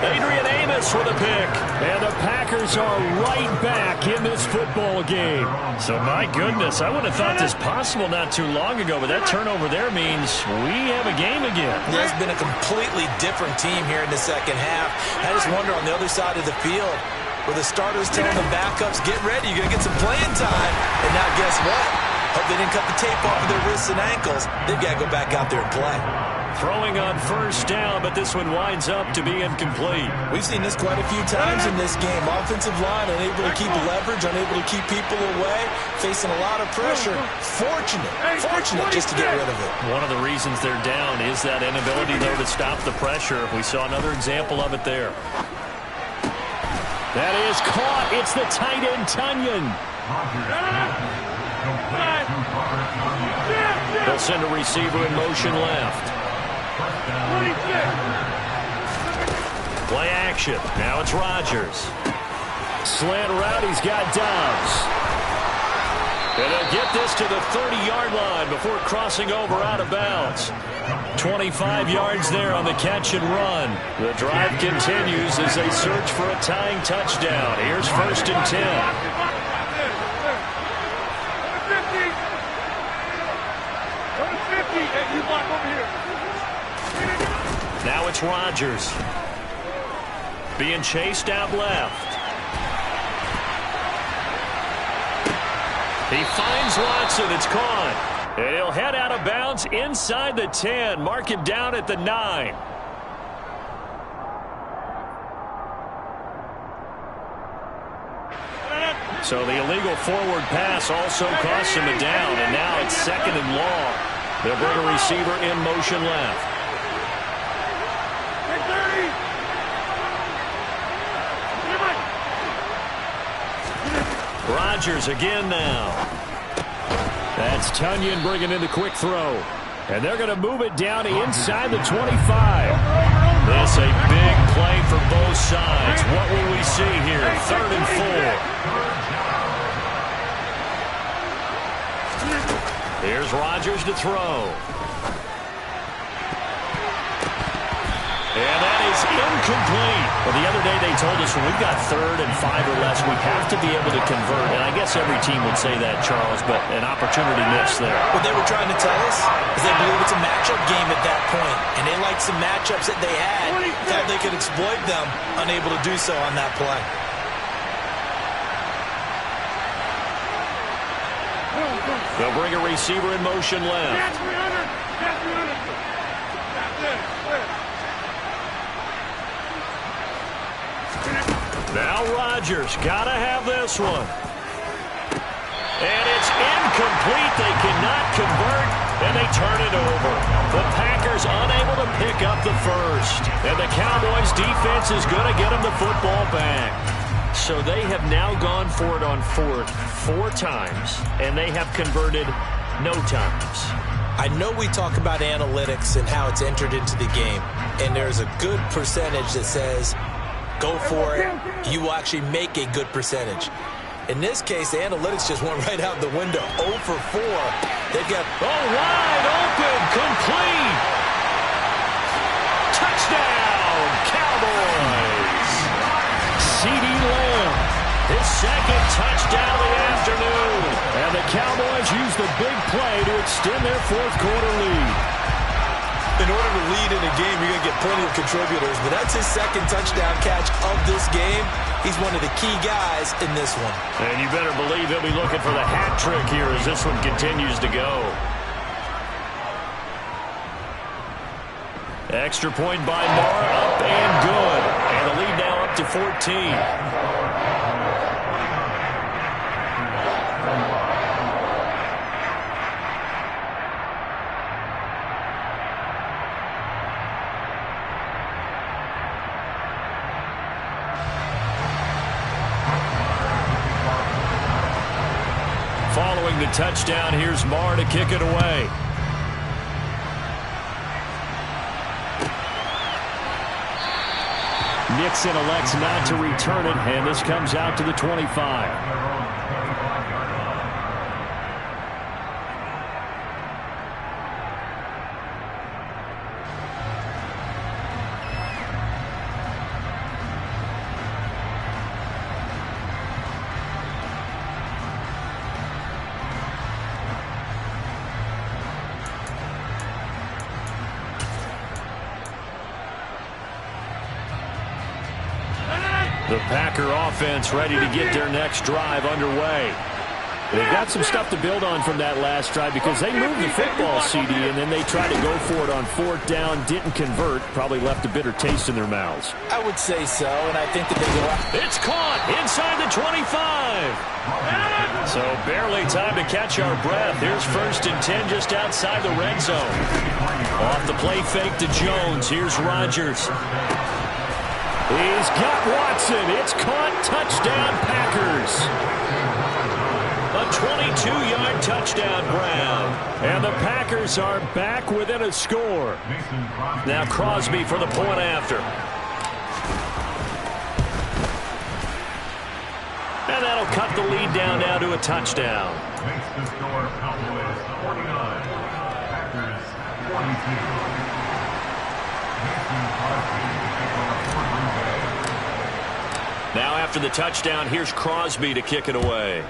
Adrian Amos with a pick. And the Packers are right back in this football game. So, my goodness, I would have thought this possible not too long ago, but that turnover there means we have a game again. There's been a completely different team here in the second half. I just wonder on the other side of the field, where the starters telling the backups, get ready, you're going to get some playing time. And now guess what? Hope they didn't cut the tape off of their wrists and ankles. They've got to go back out there and play. Throwing on first down, but this one winds up to be incomplete. We've seen this quite a few times in this game. Offensive line unable to keep leverage, unable to keep people away, facing a lot of pressure. Fortunate just to get rid of it. One of the reasons they're down is that inability, though, to stop the pressure. We saw another example of it there. That is caught. It's the tight end, Tonyan. They'll send a receiver in motion left. Play action. Now it's Rodgers. Slant route. He's got Dobbs. And they'll get this to the 30-yard line before crossing over out of bounds. 25 yards there on the catch and run. The drive continues as they search for a tying touchdown. Here's 1st and 10. Now it's Rodgers. Being chased out left. He finds Watson. It's caught. And he'll head out of bounds inside the 10. Mark him down at the 9. So the illegal forward pass also costs him a down. And now it's 2nd and long. They'll bring a receiver in motion left. Rodgers again now. That's Tonyan bringing in the quick throw. And they're going to move it down inside the 25. This a big play for both sides. What will we see here? 3rd and 4. Here's Rodgers to throw. And that is incomplete. Well, the other day they told us when we've got 3rd and 5 or less, we have to be able to convert. And I guess every team would say that, Charles, but an opportunity missed there. What they were trying to tell us is they believe it's a matchup game at that point. And they liked some matchups that they had, thought they could exploit them, unable to do so on that play. They'll bring a receiver in motion left. Now Rodgers, gotta have this one. And it's incomplete. They cannot convert, and they turn it over. The Packers unable to pick up the first. And the Cowboys defense is going to get them the football back. So they have now gone for it on 4th 4 times, and they have converted no times. I know we talk about analytics and how it's entered into the game, and there's a good percentage that says go for it, you will actually make a good percentage. In this case, the analytics just went right out the window. 0 for 4. They've got wide open, complete. Touchdown, Cowboys. CeeDee Lamb, his 2nd touchdown of the afternoon. And the Cowboys use the big play to extend their 4th quarter lead. In order to lead in a game, you're going to get plenty of contributors, but that's his 2nd touchdown catch of this game. He's one of the key guys in this one. And you better believe he'll be looking for the hat trick here as this one continues to go. Extra point by Moore, up and good. And the lead now up to 14. Following the touchdown, here's Marr to kick it away. Nixon elects not to return it, and this comes out to the 25. The Packer offense ready to get their next drive underway. They've got some stuff to build on from that last drive because they moved the football, CD, and then they tried to go for it on 4th down, didn't convert, probably left a bitter taste in their mouths. I would say so, and I think that they go out. It's caught inside the 25. So barely time to catch our breath. Here's 1st and 10 just outside the red zone. Off the play fake to Jones. Here's Rodgers. He's got Watson. It's caught. Touchdown, Packers. A 22-yard touchdown Brown. And the Packers are back within a score. Now Crosby for the point after. And that'll cut the lead down now to a touchdown. Makes the score Cowboys 49, Packers 22. Now after the touchdown, here's Crosby to kick it away.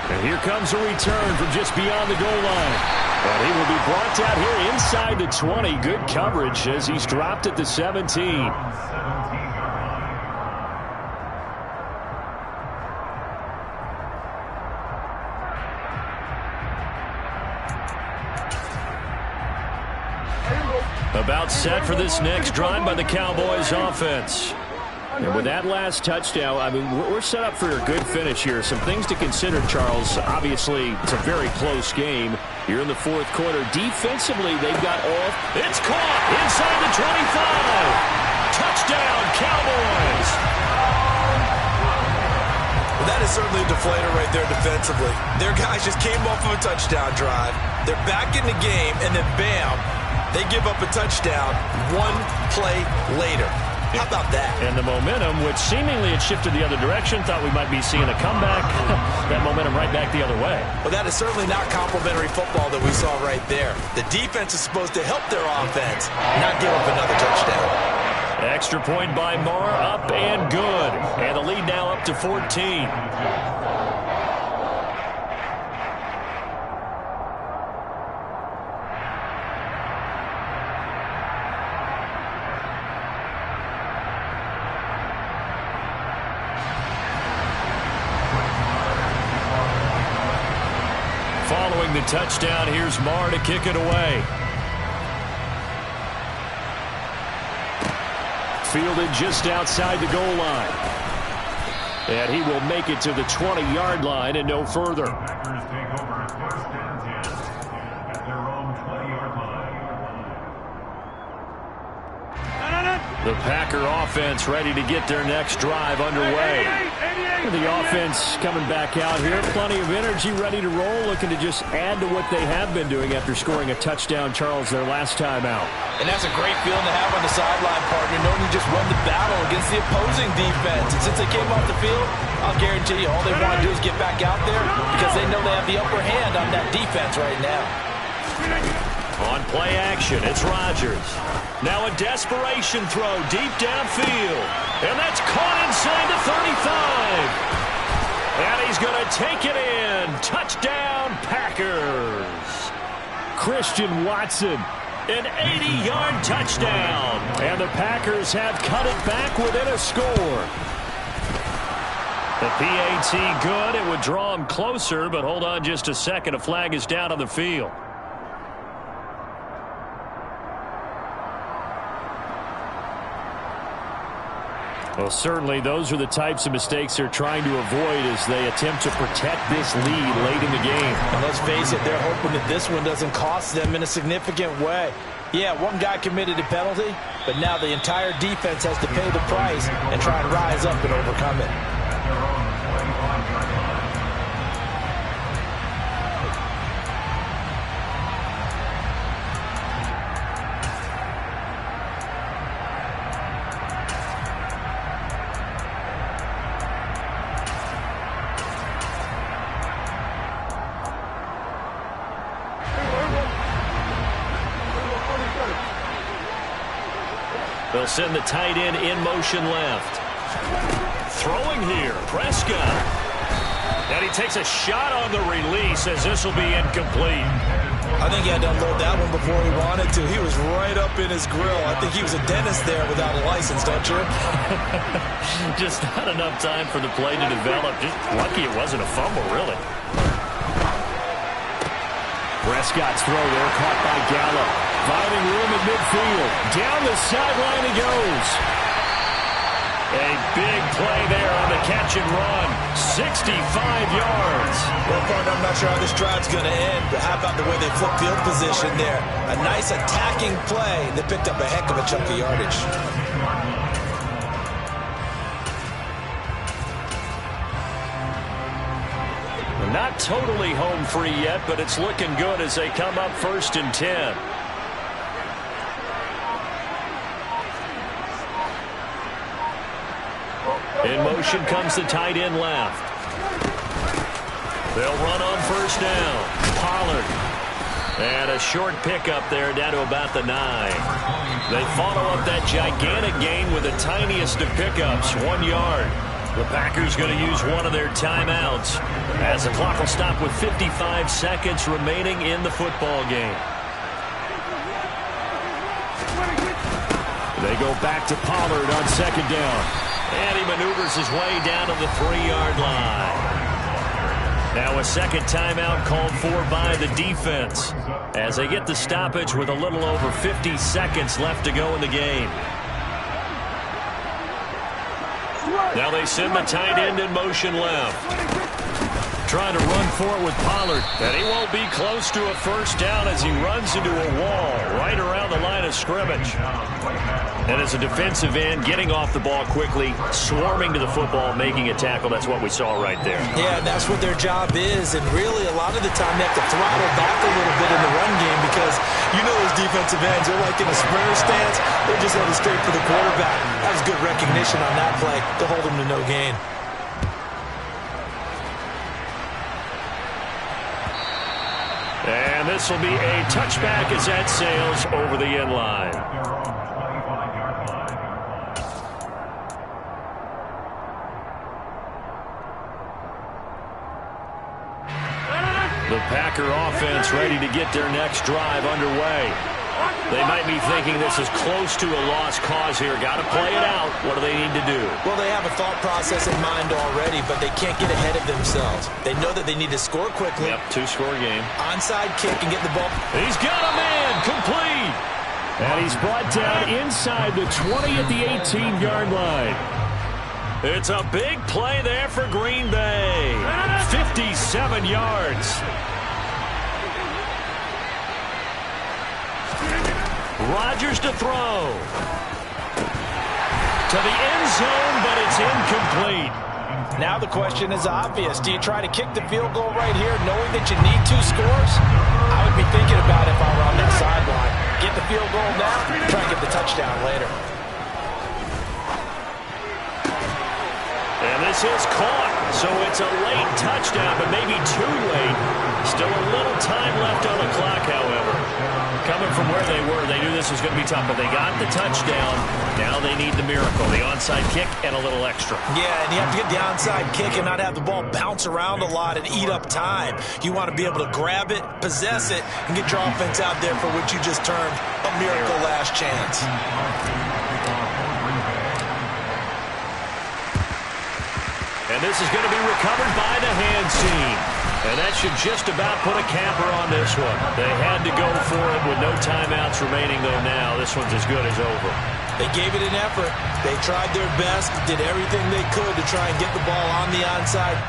And here comes a return from just beyond the goal line. And he will be brought down here inside the 20. Good coverage as he's dropped at the 17. About set for this next drive by the Cowboys offense. And with that last touchdown, I mean, we're set up for a good finish here. Some things to consider, Charles. Obviously, it's a very close game. You're in the 4th quarter. Defensively, they've got all. It's caught inside the 25. Touchdown, Cowboys. Well, that is certainly a deflator right there defensively. Their guys just came off of a touchdown drive. They're back in the game, and then bam, they give up a touchdown 1 play later. How about that? And the momentum, which seemingly had shifted the other direction, thought we might be seeing a comeback. That momentum right back the other way. Well, that is certainly not complimentary football that we saw right there. The defense is supposed to help their offense, not give up another touchdown. Extra point by Moore, up and good. And the lead now up to 14. Following the touchdown, here's Moore to kick it away. Fielded just outside the goal line. And he will make it to the 20-yard line and no further. Packers take over 1st and 10 at their own 20-yard line. The Packer offense ready to get their next drive underway. The offense coming back out here. Plenty of energy, ready to roll, looking to just add to what they have been doing after scoring a touchdown, Charles, their last time out. And that's a great feeling to have on the sideline, partner, knowing you just won the battle against the opposing defense. And since they came off the field, I'll guarantee you all they want to do is get back out there because they know they have the upper hand on that defense right now. On play action, it's Rodgers. Now a desperation throw deep downfield. And that's caught inside the 35. And he's going to take it in. Touchdown, Packers. Christian Watson, an 80-yard touchdown. And the Packers have cut it back within a score. The PAT good. It would draw him closer, but hold on just a second. A flag is down on the field. Well, certainly those are the types of mistakes they're trying to avoid as they attempt to protect this lead late in the game. And let's face it, they're hoping that this one doesn't cost them in a significant way. Yeah, one guy committed a penalty, but now the entire defense has to pay the price and try and rise up and overcome it. They'll send the tight end in motion left. Throwing here, Prescott. And he takes a shot on the release as this will be incomplete. I think he had to unload that one before he wanted to. He was right up in his grill. I think he was a dentist there without a license, don't you? Just not enough time for the play to develop. Just lucky it wasn't a fumble, really. Prescott's throw there caught by Gallup. Finding room in midfield. Down the sideline he goes. A big play there on the catch and run. 65 yards. Well, partner, I'm not sure how this drive's going to end, but how about the way they flip field position there? A nice attacking play. They picked up a heck of a chunk of yardage. Not totally home free yet, but it's looking good as they come up 1st and 10. In motion comes the tight end left. They'll run on 1st down. Pollard. And a short pickup there down to about the 9. They follow up that gigantic gain with the tiniest of pickups, 1 yard. The Packers going to use one of their timeouts as the clock will stop with 55 seconds remaining in the football game. They go back to Pollard on 2nd down. And he maneuvers his way down to the 3-yard line. Now a second timeout called for by the defense as they get the stoppage with a little over 50 seconds left to go in the game. Now they send the tight end in motion left. Trying to run for it with Pollard. And he won't be close to a 1st down as he runs into a wall right around the line of scrimmage. And as a defensive end, getting off the ball quickly, swarming to the football, making a tackle. That's what we saw right there. Yeah, and that's what their job is. And really, a lot of the time, they have to throttle back a little bit in the run game because you know those defensive ends, they're like in a sprinter stance. They're just headed straight for the quarterback. That was good recognition on that play to hold him to no gain. And this will be a touchback as that sails over the end line. The Packer offense ready to get their next drive underway. They might be thinking this is close to a lost cause here. Got to play it out. What do they need to do? Well, they have a thought process in mind already, but they can't get ahead of themselves. They know that they need to score quickly. Yep, 2-score game. Onside kick and get the ball. He's got a man. Complete. And he's brought down inside the 20 at the 18-yard line. It's a big play there for Green Bay. 57 yards. Rodgers to throw. To the end zone, but it's incomplete. Now the question is obvious. Do you try to kick the field goal right here knowing that you need 2 scores? I would be thinking about it if I were on that sideline. Get the field goal now, try to get the touchdown later. And this is caught, so it's a late touchdown, but maybe too late. Still a little time left on the clock, however. Coming from where they were, they knew this was going to be tough, but they got the touchdown. Now they need the miracle, the onside kick and a little extra. Yeah, and you have to get the onside kick and not have the ball bounce around a lot and eat up time. You want to be able to grab it, possess it, and get your offense out there for what you just termed a miracle last chance. And this is going to be recovered by the hands team. And that should just about put a capper on this one. They had to go for it with no timeouts remaining, though now. This one's as good as over. They gave it an effort. They tried their best, did everything they could to try and get the ball on the onside.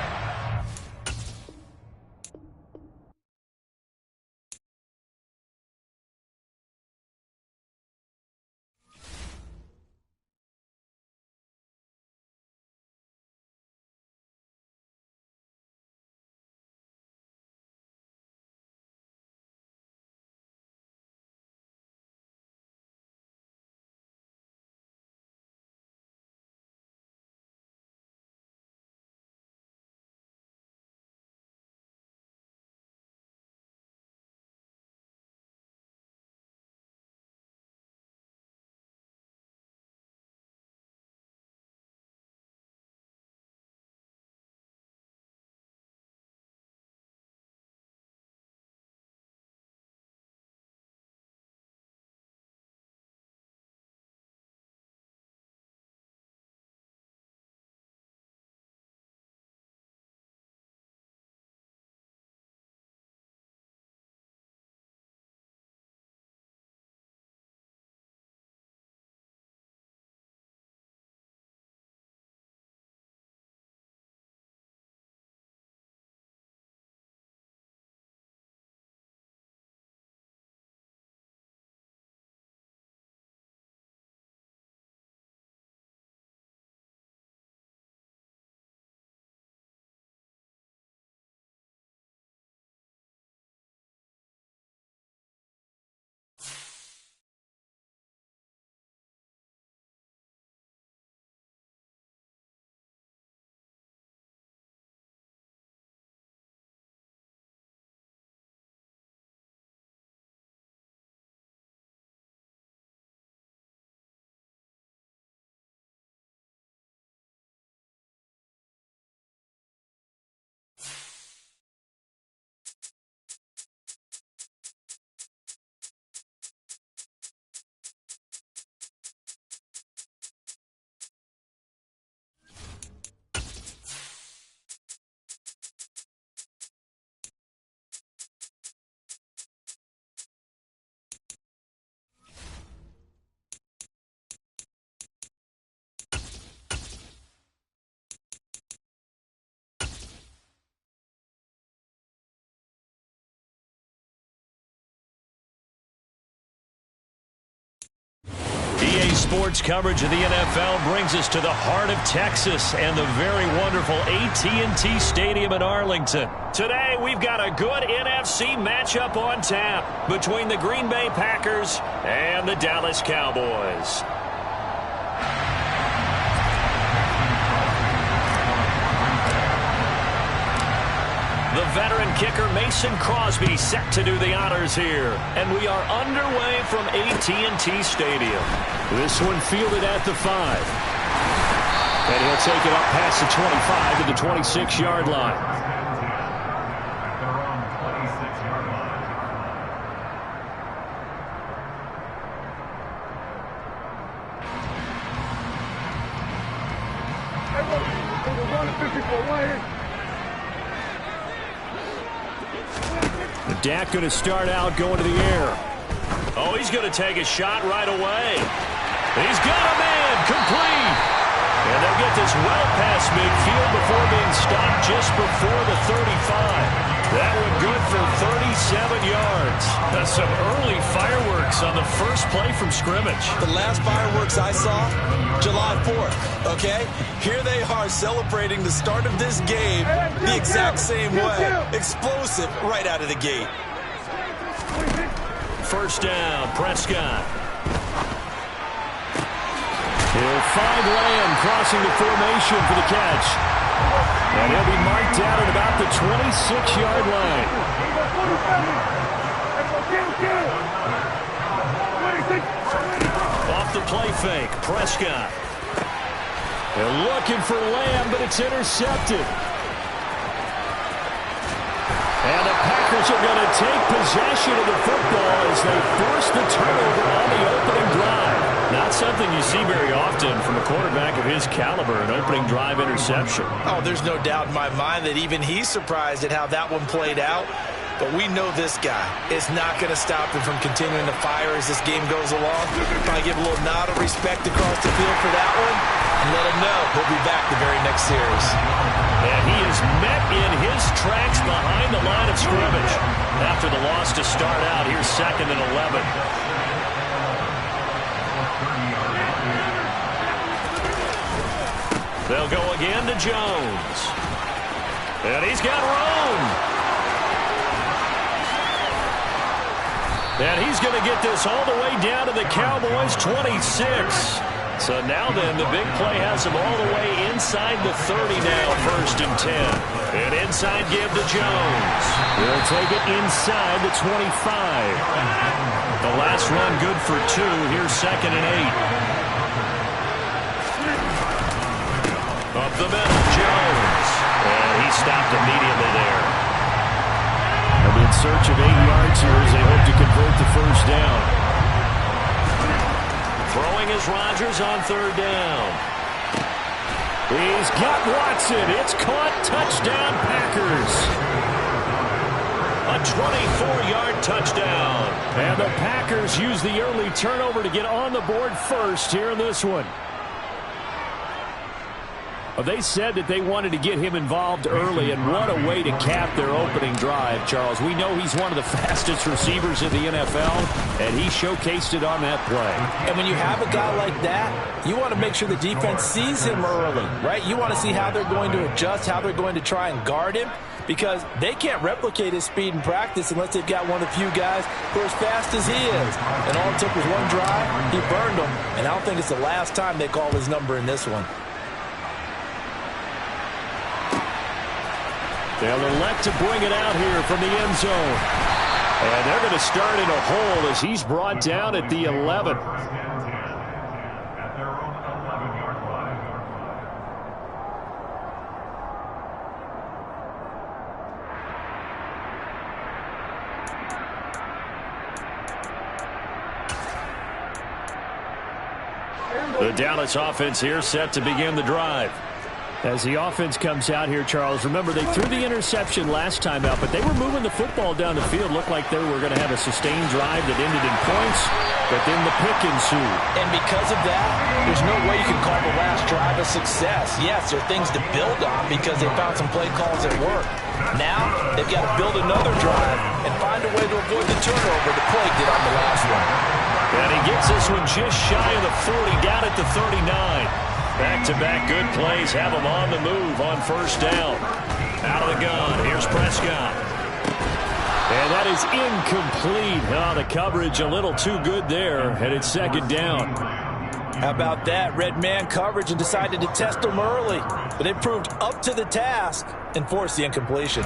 Sports coverage of the NFL brings us to the heart of Texas and the very wonderful AT&T Stadium in Arlington. Today, we've got a good NFC matchup on tap between the Green Bay Packers and the Dallas Cowboys. The veteran kicker Mason Crosby set to do the honors here. And we are underway from AT&T Stadium. This one fielded at the 5. And he'll take it up past the 25 to the 26-yard line. At their own 26-yard line. Dak going to start out going to the air. Oh, he's going to take a shot right away. He's got a man complete. And they'll get this well past midfield before being stopped just before the 35. That one good for 37 yards. That's some early fireworks on the first play from scrimmage. The last fireworks I saw, July 4th, okay? Here they are celebrating the start of this game the exact same way. Explosive right out of the gate. First down, Prescott. He'll find Lamb crossing the formation for the catch. And he'll be marked out at about the 26-yard line. Off the play fake, Prescott. They're looking for Lamb, but it's intercepted. And the Packers are going to take possession of the football as they force the turnover on the opening drive. Not something you see very often from a quarterback of his caliber, an opening drive interception. Oh, there's no doubt in my mind that even he's surprised at how that one played out. But we know this guy is not going to stop him from continuing to fire as this game goes along. Probably give a little nod of respect across the field for that one and let him know he'll be back the very next series. And he is met in his tracks behind the line of scrimmage. After the loss to start out, here's 2nd and 11. They'll go again to Jones. And he's got room. And he's going to get this all the way down to the Cowboys' 26. So now then, the big play has him all the way inside the 30 now, 1st and 10. And inside give to Jones. He'll take it inside the 25. The last run good for 2. Here's 2nd and 8. Up the middle, Jones. And he stopped immediately there. They'll be in search of 8 yards here as they hope to convert the first down. Throwing is Rodgers on 3rd down. He's got Watson. It's caught. Touchdown, Packers. A 24-yard touchdown. And the Packers use the early turnover to get on the board first here in this one. Well, they said that they wanted to get him involved early, and what a way to cap their opening drive, Charles. We know he's one of the fastest receivers in the NFL, and he showcased it on that play. And when you have a guy like that, you want to make sure the defense sees him early, right? You want to see how they're going to adjust, how they're going to try and guard him, because they can't replicate his speed in practice unless they've got one of the few guys who are as fast as he is. And all it took was one drive. He burned them, and I don't think it's the last time they call his number in this one. They'll elect to bring it out here from the end zone. And they're going to start in a hole as he's brought down at the 11. At their own 11-yard line. The Dallas offense here set to begin the drive. As the offense comes out here, Charles, remember they threw the interception last time out, but they were moving the football down the field. Looked like they were going to have a sustained drive that ended in points, but then the pick ensued. And because of that, there's no way you can call the last drive a success. Yes, there are things to build on because they found some play calls that work. Now, they've got to build another drive and find a way to avoid the turnover that plagued it on the last one. And he gets this one just shy of the 40, down at the 39. Back-to-back good plays have them on the move on first down. Out of the gun, here's Prescott. And that is incomplete. Oh, the coverage a little too good there, and it's second down. How about that? Red man coverage and decided to test them early. But they proved up to the task and forced the incompletion.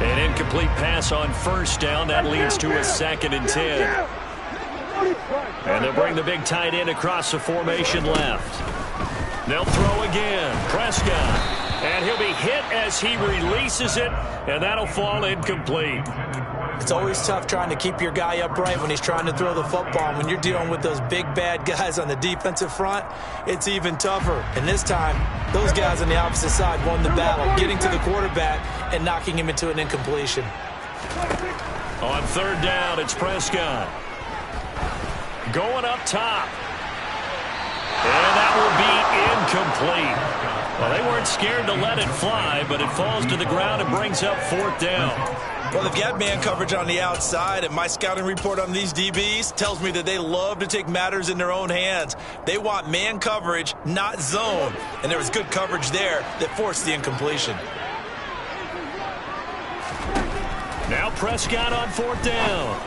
An incomplete pass on first down. That leads to a 2nd and 10. And they'll bring the big tight end across the formation left. They'll throw again. Prescott. And he'll be hit as he releases it, and that'll fall incomplete. It's always tough trying to keep your guy upright when he's trying to throw the football. And when you're dealing with those big, bad guys on the defensive front, it's even tougher. And this time, those guys on the opposite side won the battle, getting to the quarterback and knocking him into an incompletion. On third down, it's Prescott. Going up top. And that will be incomplete. Well, they weren't scared to let it fly, but it falls to the ground and brings up 4th down. Well, they've got man coverage on the outside, and my scouting report on these DBs tells me that they love to take matters in their own hands. They want man coverage, not zone. And there was good coverage there that forced the incompletion. Now Prescott on 4th down.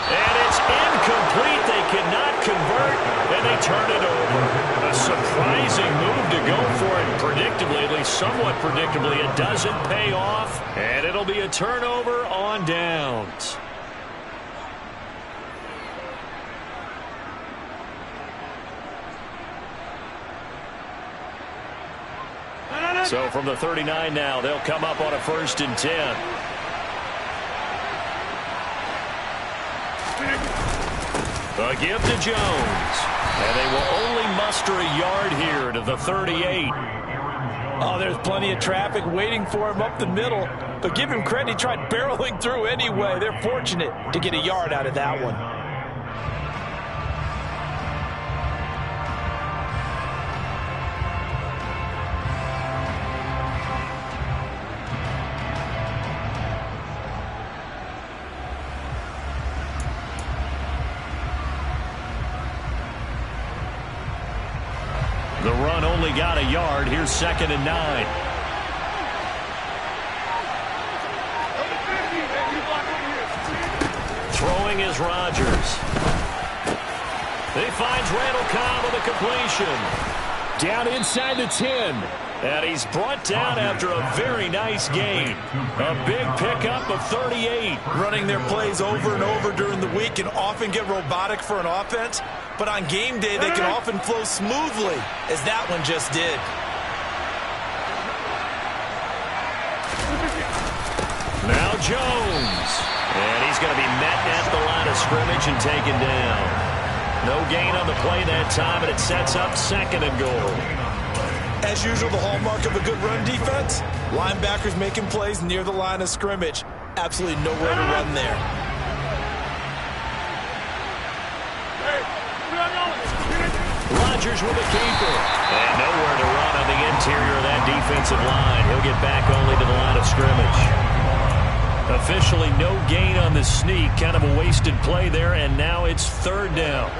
And it's incomplete. They cannot convert, and they turn it over. A surprising move to go for it. Predictably, at least somewhat predictably, it doesn't pay off, and it'll be a turnover on downs. So from the 39 now, they'll come up on a 1st and 10. The give to Jones. And they will only muster a yard here to the 38. Oh, there's plenty of traffic waiting for him up the middle. But give him credit, he tried barreling through anyway. They're fortunate to get a yard out of that one. The run only got a yard. Here's 2nd and 9. Throwing is Rodgers. He finds Randall Cobb with a completion. Down inside the 10. And he's brought down after a very nice gain. A big pickup of 38. Running their plays over and over during the week can often get robotic for an offense, but on game day they can often flow smoothly, as that one just did. Now Jones. And he's going to be met at the line of scrimmage and taken down. No gain on the play that time, and it sets up 2nd and goal. As usual, the hallmark of a good run defense, linebackers making plays near the line of scrimmage. Absolutely nowhere to run there. Rodgers with a keeper. And nowhere to run on the interior of that defensive line. He'll get back only to the line of scrimmage. Officially no gain on the sneak. Kind of a wasted play there, and now it's 3rd down.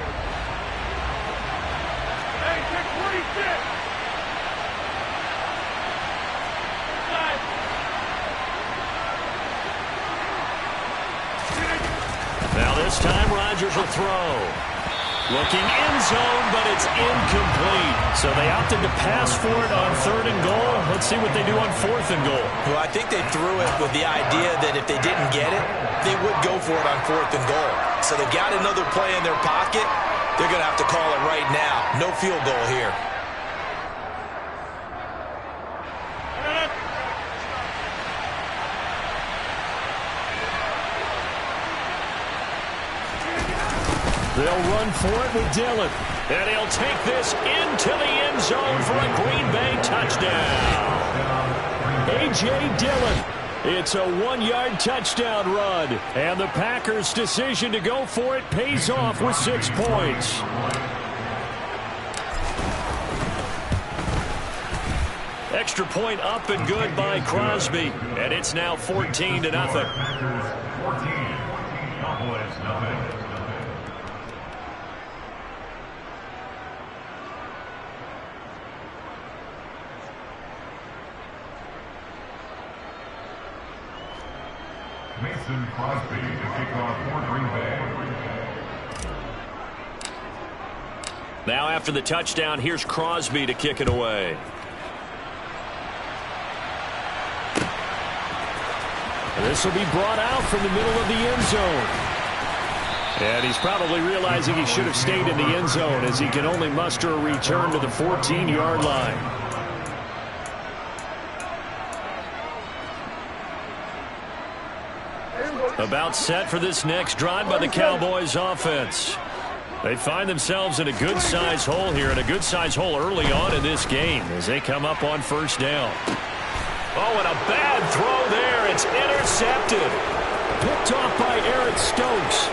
Now this time Rodgers will throw. Looking end zone, but it's incomplete. So they opted to pass for it on 3rd and goal. Let's see what they do on 4th and goal. Well, I think they threw it with the idea that if they didn't get it, they would go for it on 4th and goal. So they got another play in their pocket. They're going to have to call it right now. No field goal here. They'll run for it with Dillon. And he'll take this into the end zone for a Green Bay touchdown. A.J. Dillon. It's a 1-yard touchdown run. And the Packers' decision to go for it pays off with 6 points. Extra point up and good by Crosby. And it's now 14-0. Packers 14, Cowboys nothing. Mason Crosby to kick off for Green Bay. Now after the touchdown, here's Crosby to kick it away. This will be brought out from the middle of the end zone. And he's probably realizing he should have stayed in the end zone as he can only muster a return to the 14-yard line. About set for this next drive by the Cowboys offense. They find themselves in a good-sized hole here, and a good-sized hole early on in this game as they come up on first down. Oh, and a bad throw there. It's intercepted. Picked off by Eric Stokes.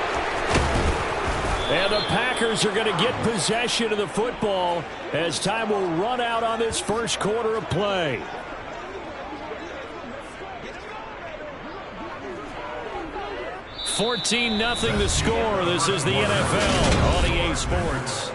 And the Packers are going to get possession of the football as time will run out on this first quarter of play. $14-0 the score. This is the NFL on EA Sports.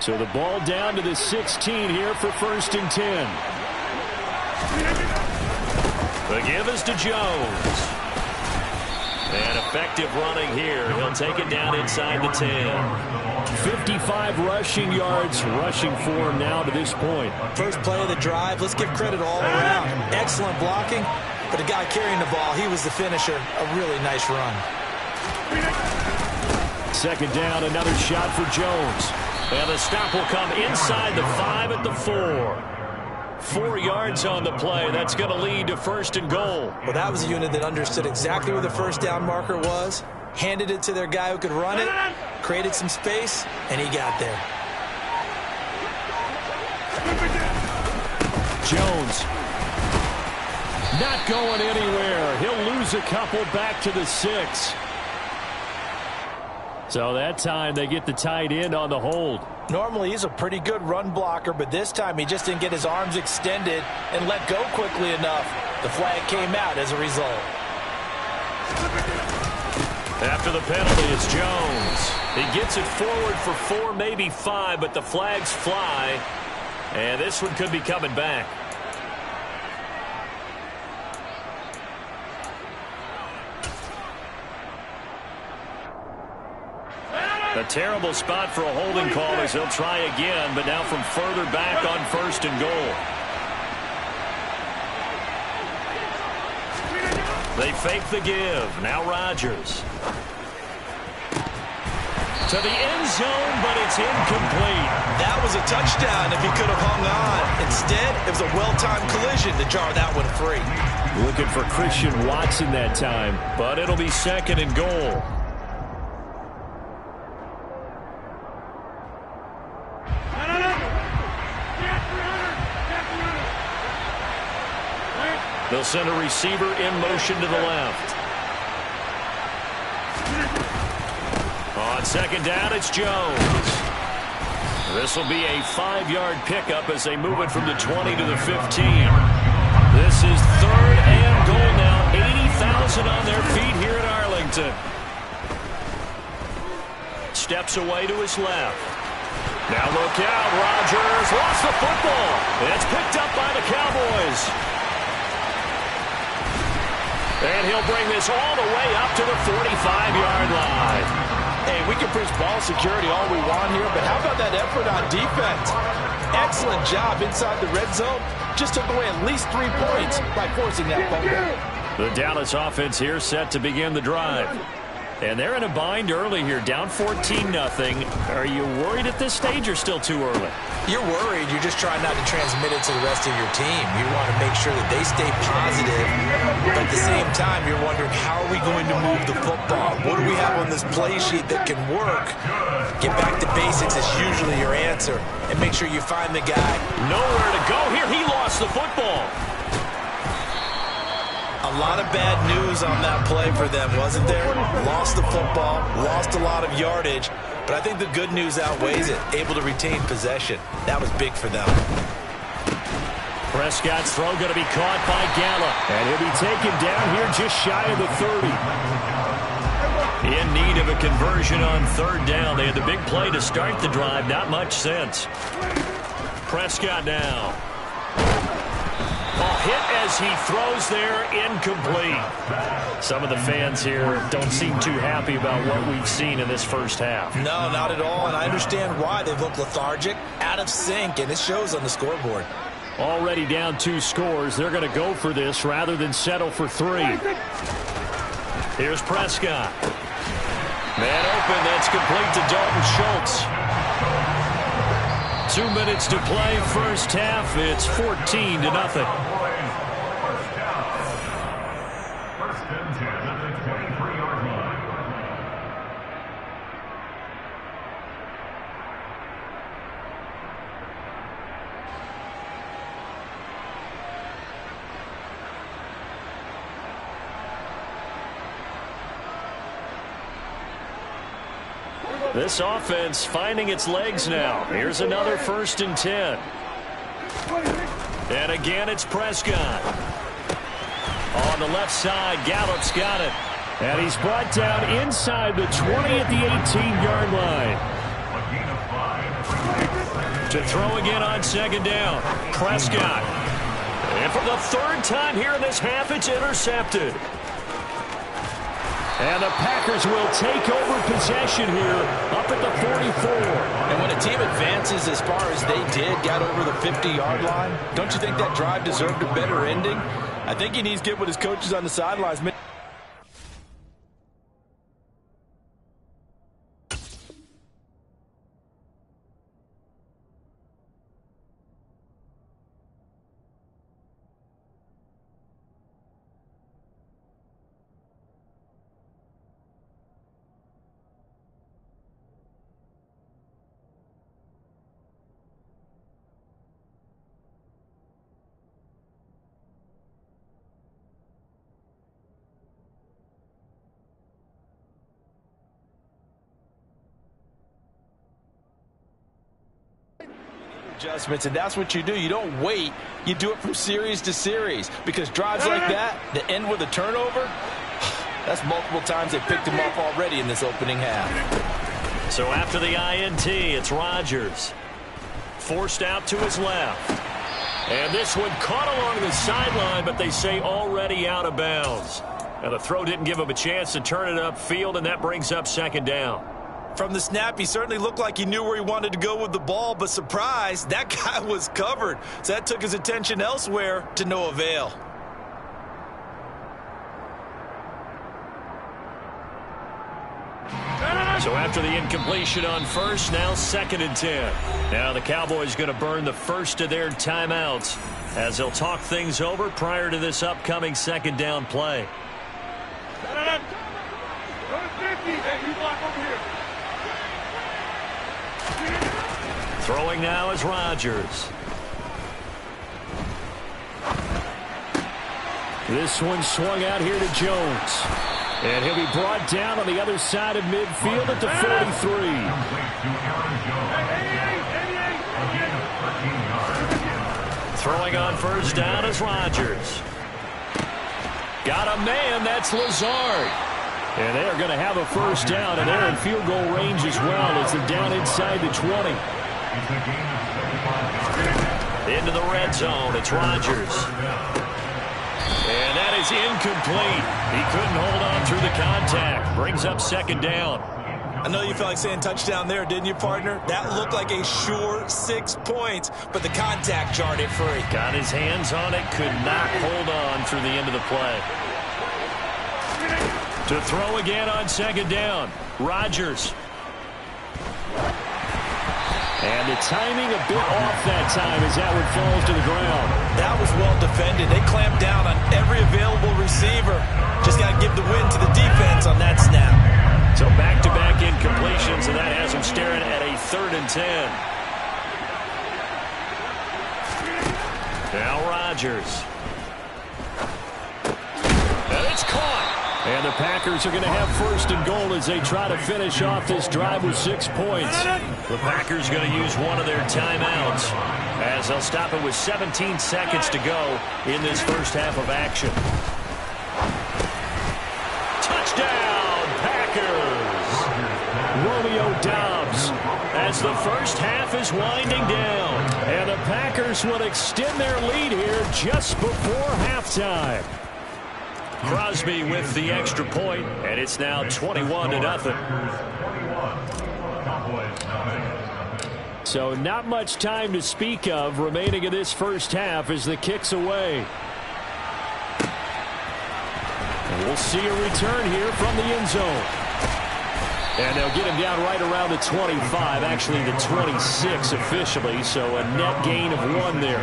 So the ball down to the 16 here for 1st and 10. The give is to Jones. And effective running here. He'll take it down inside the 10. 55 rushing yards rushing for him now to this point. First play of the drive. Let's give credit all around. Excellent blocking. But the guy carrying the ball, he was the finisher. A really nice run. Second down, another shot for Jones. And the stop will come inside the 5 at the 4. 4 yards on the play. That's going to lead to 1st and goal. Well, that was a unit that understood exactly where the first down marker was, handed it to their guy who could run it, created some space, and he got there. Jones not going anywhere. He'll lose a couple back to the 6. So that time they get the tight end on the hold. Normally he's a pretty good run blocker, but this time he just didn't get his arms extended and let go quickly enough. The flag came out as a result. After the penalty, it's Jones. He gets it forward for 4, maybe 5, but the flags fly. And this one could be coming back. A terrible spot for a holding call as he'll try again, but now from further back on 1st and goal. They fake the give. Now Rodgers. To the end zone, but it's incomplete. That was a touchdown if he could have hung on. Instead, it was a well-timed collision to jar that one free. Looking for Christian Watson that time, but it'll be 2nd and goal. They'll send a receiver in motion to the left. On 2nd down, it's Jones. This will be a 5-yard pickup as they move it from the 20 to the 15. This is 3rd and goal now. 80,000 on their feet here at Arlington. Steps away to his left. Now look out. Rodgers lost the football. It's picked up by the Cowboys. And he'll bring this all the way up to the 45-yard line. Hey, we can preach ball security all we want here, but how about that effort on defense? Excellent job inside the red zone. Just took away at least 3 points by forcing that fumble. The Dallas offense here set to begin the drive. And they're in a bind early here, down 14-0. Are you worried at this stage or still too early? You're worried. You're just trying not to transmit it to the rest of your team. You want to make sure that they stay positive, but at the same time, you're wondering, how are we going to move the football? What do we have on this play sheet that can work? Get back to basics is usually your answer, and make sure you find the guy. Nowhere to go here. He lost the football. A lot of bad news on that play for them, wasn't there? Lost the football, lost a lot of yardage, but I think the good news outweighs it. Able to retain possession. That was big for them. Prescott's throw going to be caught by Gallup. And he'll be taken down here just shy of the 30. In need of a conversion on third down. They had the big play to start the drive. Not much sense. Prescott now. A hit as he throws there, incomplete. Some of the fans here don't seem too happy about what we've seen in this first half. No, not at all, and I understand why. They look lethargic, out of sync, and it shows on the scoreboard. Already down 2 scores. They're going to go for this rather than settle for 3. Here's Prescott. Man open, that's complete to Dalton Schultz. 2 minutes to play, first half. It's 14-0. First and 10 at the 23-yard line. This offense finding its legs now. Here's another first and 10. And again, it's Prescott. On the left side, Gallup's got it. And he's brought down inside the 20 at the 18-yard line. To throw again on second down. Prescott. And for the third time here in this half, it's intercepted. And the Packers will take over possession here up at the 44. And when a team advances as far as they did, got over the 50-yard line, don't you think that drive deserved a better ending? I think he needs to get with his coaches on the sidelines. Adjustments, and that's what you do. You don't wait. You do it from series to series, because drives like that end with a turnover, that's multiple times they picked him off already in this opening half. So after the INT, it's Rodgers. Forced out to his left. And this one caught along the sideline, but they say already out of bounds. Now the throw didn't give him a chance to turn it upfield, and that brings up second down. From the snap, he certainly looked like he knew where he wanted to go with the ball, but surprise, that guy was covered. So that took his attention elsewhere to no avail. So after the incompletion on first, now second and 10. Now the Cowboys going to burn the first of their timeouts as they'll talk things over prior to this upcoming second down play. Throwing now is Rodgers. This one swung out here to Jones. And he'll be brought down on the other side of midfield at the 43. Throwing on first down is Rodgers. Got a man, that's Lazard. And they are going to have a first down, and they're in field goal range as well as they're down inside the 20. Into the red zone, it's Rodgers. And that is incomplete. He couldn't hold on through the contact. Brings up second down. I know you felt like saying touchdown there, didn't you, partner? That looked like a sure 6 points, but the contact jarred it free. Got his hands on it, could not hold on through the end of the play. To throw again on second down. Rodgers. And the timing a bit off that time as that one falls to the ground. That was well defended. They clamped down on every available receiver. Just got to give the win to the defense on that snap. So back-to-back incompletions, and that has them staring at a 3rd and 10. Now Rodgers. And it's caught. And the Packers are going to have 1st and goal as they try to finish off this drive with 6 points. The Packers going to use one of their timeouts as they'll stop it with 17 seconds to go in this first half of action. Touchdown, Packers! Romeo Doubs as the first half is winding down. And the Packers will extend their lead here just before halftime. Crosby with the extra point, and it's now 21-0. So not much time to speak of remaining in this first half as the kick's away. And we'll see a return here from the end zone. And they'll get him down right around the 25, actually the 26 officially, so a net gain of 1 there.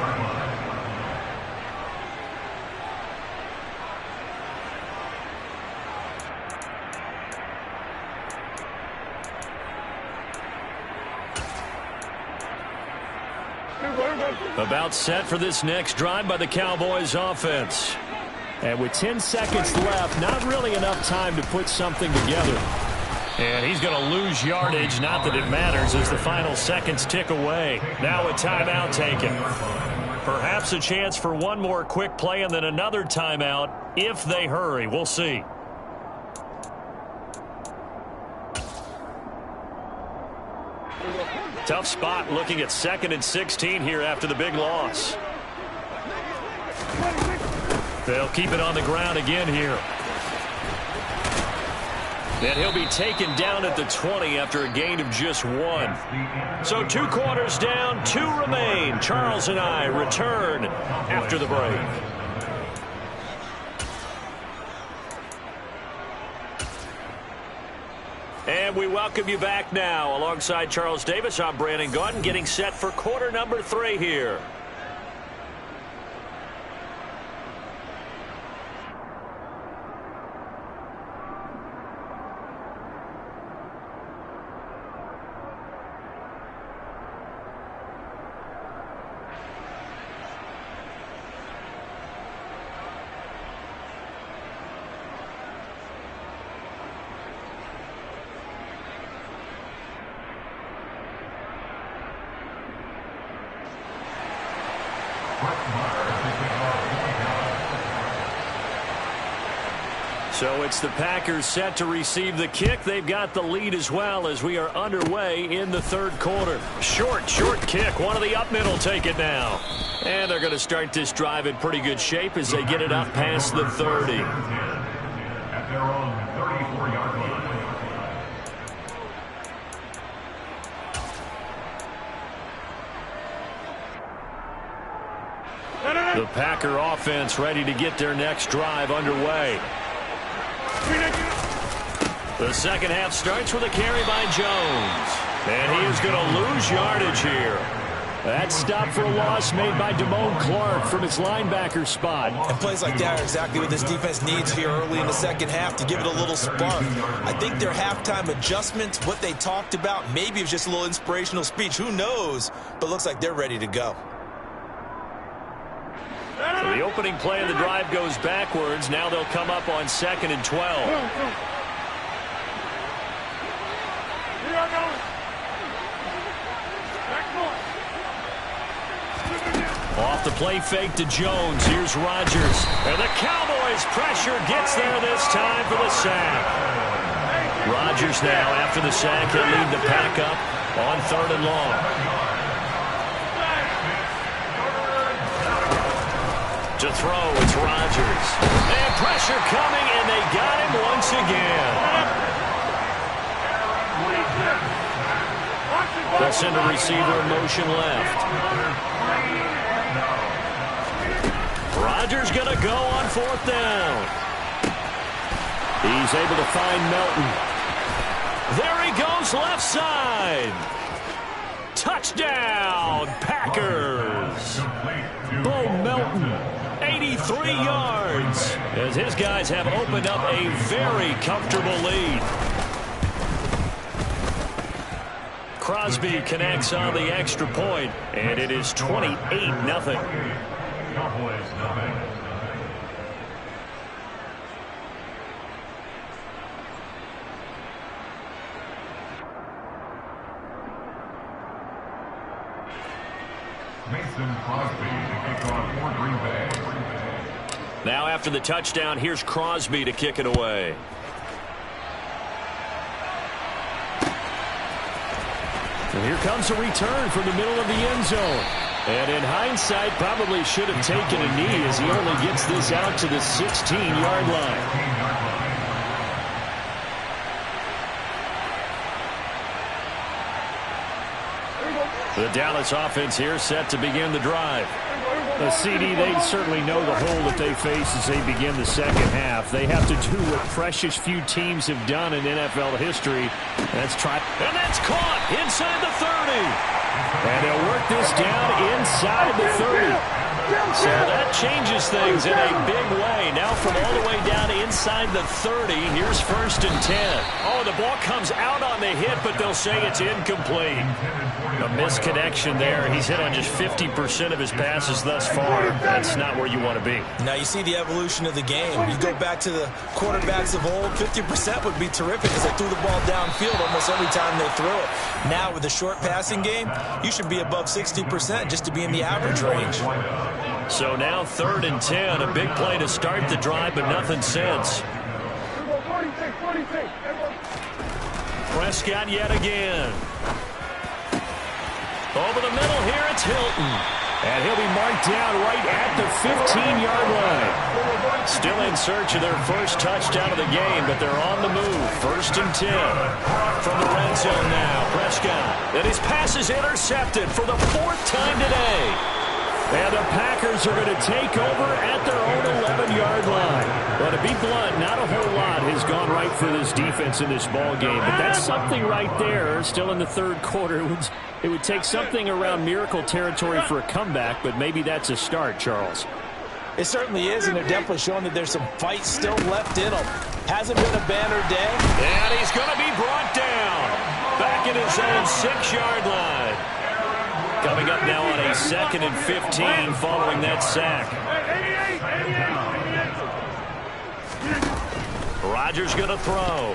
About set for this next drive by the Cowboys offense. And with 10 seconds left, not really enough time to put something together. And he's going to lose yardage, not that it matters, as the final seconds tick away. Now a timeout taken. Perhaps a chance for one more quick play and then another timeout if they hurry. We'll see. Tough spot looking at 2nd and 16 here after the big loss. They'll keep it on the ground again here. And he'll be taken down at the 20 after a gain of just 1. So 2 quarters down, 2 remain. Charles and I return after the break. And we welcome you back now. Alongside Charles Davis, I'm Brandon Gaudin, getting set for quarter number 3 here. So it's the Packers set to receive the kick. They've got the lead as well as we are underway in the 3rd quarter. Short kick. One of the up middle take it now. And they're going to start this drive in pretty good shape as they get it up past the 30. At their own 34-yard line. The Packer offense ready to get their next drive underway. The second half starts with a carry by Jones. And he is going to lose yardage here. That stop for a loss made by Damone Clark from his linebacker spot. And plays like that are exactly what this defense needs here early in the second half to give it a little spark. I think their halftime adjustments, what they talked about, maybe it was just a little inspirational speech. Who knows? But looks like they're ready to go. So the opening play of the drive goes backwards. Now they'll come up on 2nd and 12. Off the play fake to Jones. Here's Rodgers. And the Cowboys pressure gets there this time for the sack. Rodgers now after the sack. He'll lead the pack up on 3rd and long. To throw, it's Rodgers. And pressure coming, and they got him once again. They'll send a receiver in motion left. Rodgers going to go on 4th down. He's able to find Melton. There he goes left side. Touchdown, Packers. Bo Melton, 83 yards, as his guys have opened up a very comfortable lead. Crosby connects on the extra point, and it is 28-0. Cowboys nothing. Mason Crosby to kick off for Green Bay. Now after the touchdown, here's Crosby to kick it away. And here comes a return from the middle of the end zone. And in hindsight, probably should have taken a knee as he only gets this out to the 16-yard line. The Dallas offense here set to begin the drive. The CD, they certainly know the hole that they face as they begin the second half. They have to do what precious few teams have done in NFL history. That's try. And that's caught inside the 30. And they'll work this down inside the 30. So that changes things in a big way. Now from all the way down inside the 30, here's 1st and 10. Oh, the ball comes out on the hit, but they'll say it's incomplete. A misconnection there. He's hit on just 50% of his passes thus far. That's not where you want to be. Now you see the evolution of the game. You go back to the quarterbacks of old, 50% would be terrific because they threw the ball downfield almost every time they threw it. Now with the short passing game, you should be above 60% just to be in the average range. So now 3rd and 10, a big play to start the drive, but nothing since. Prescott yet again. Over the middle here, it's Hilton. And he'll be marked down right at the 15-yard line. Still in search of their first touchdown of the game, but they're on the move. 1st and 10 from the red zone now. Prescott, and his pass is intercepted for the 4th time today. And the Packers are going to take over at their own 11-yard line. Well, to be blunt, not a whole lot has gone right for this defense in this ball game, but that's something right there. Still in the 3rd quarter, it would take something around miracle territory for a comeback, but maybe that's a start, Charles. It certainly is, and they're definitely showing that there's some fight still left in them. Hasn't been a banner day. And he's going to be brought down back at his own 6-yard line. Coming up now on a 2nd and 15 following that sack. Rodgers going to throw.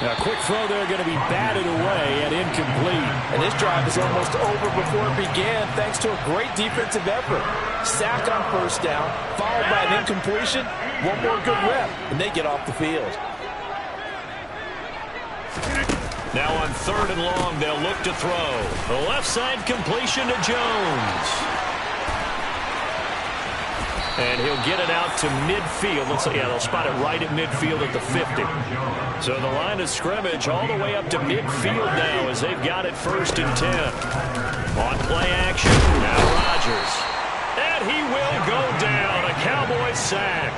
A quick throw there going to be batted away and incomplete. And this drive is almost over before it began thanks to a great defensive effort. Sack on 1st down, followed by an incompletion. One more good rep, and they get off the field. Now on 3rd and long, they'll look to throw. The left side completion to Jones. And he'll get it out to midfield. They'll spot it right at midfield at the 50. So the line of scrimmage all the way up to midfield now as they've got it 1st and 10. On play action, now Rodgers. And he will go down. A Cowboys sack.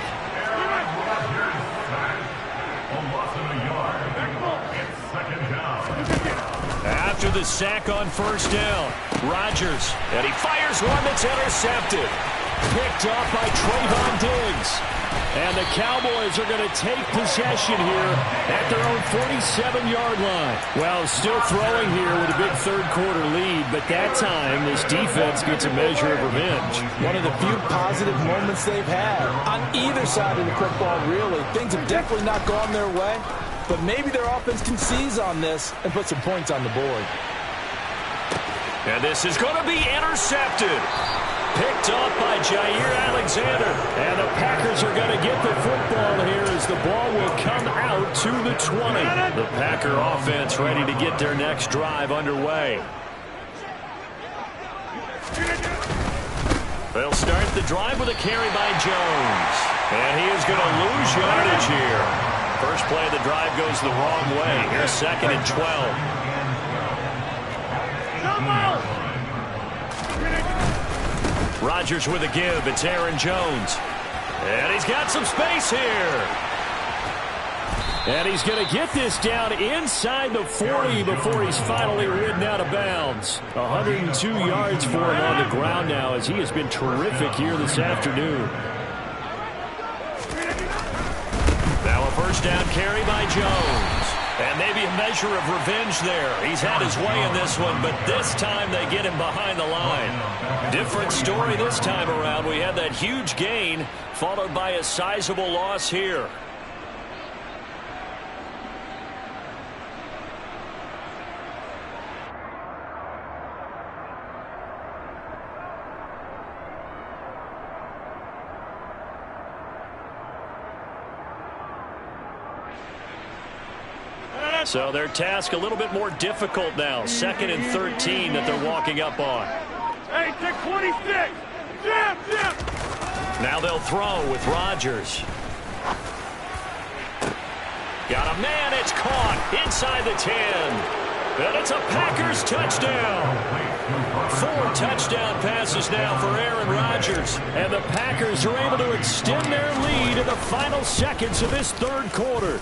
After the sack on 1st down, Rodgers, and he fires one that's intercepted. Picked off by Trayvon Diggs. And the Cowboys are going to take possession here at their own 47-yard line. Well, still throwing here with a big 3rd quarter lead, but that time this defense gets a measure of revenge. One of the few positive moments they've had on either side of the football, really. Things have definitely not gone their way. But maybe their offense can seize on this and put some points on the board. And this is going to be intercepted. Picked off by Jair Alexander. And the Packers are going to get the football here as the ball will come out to the 20. The Packer offense ready to get their next drive underway. They'll start the drive with a carry by Jones. And he is going to lose yardage here. First play of the drive goes the wrong way. Here's 2nd and 12. Rodgers with a give. It's Aaron Jones. And he's got some space here. And he's going to get this down inside the 40 before he's finally ridden out of bounds. 102 yards for him on the ground now as he has been terrific here this afternoon. Now a first down carry by Jones. And maybe a measure of revenge there. He's had his way in this one, but this time they get him behind the line. Different story this time around. We had that huge gain followed by a sizable loss here. So their task a little bit more difficult now. 2nd and 13 that they're walking up on. Hey, take 26. Jam. Now they'll throw with Rodgers. Got a man. It's caught inside the 10. And it's a Packers touchdown. 4 touchdown passes now for Aaron Rodgers. And the Packers are able to extend their lead in the final seconds of this third quarter.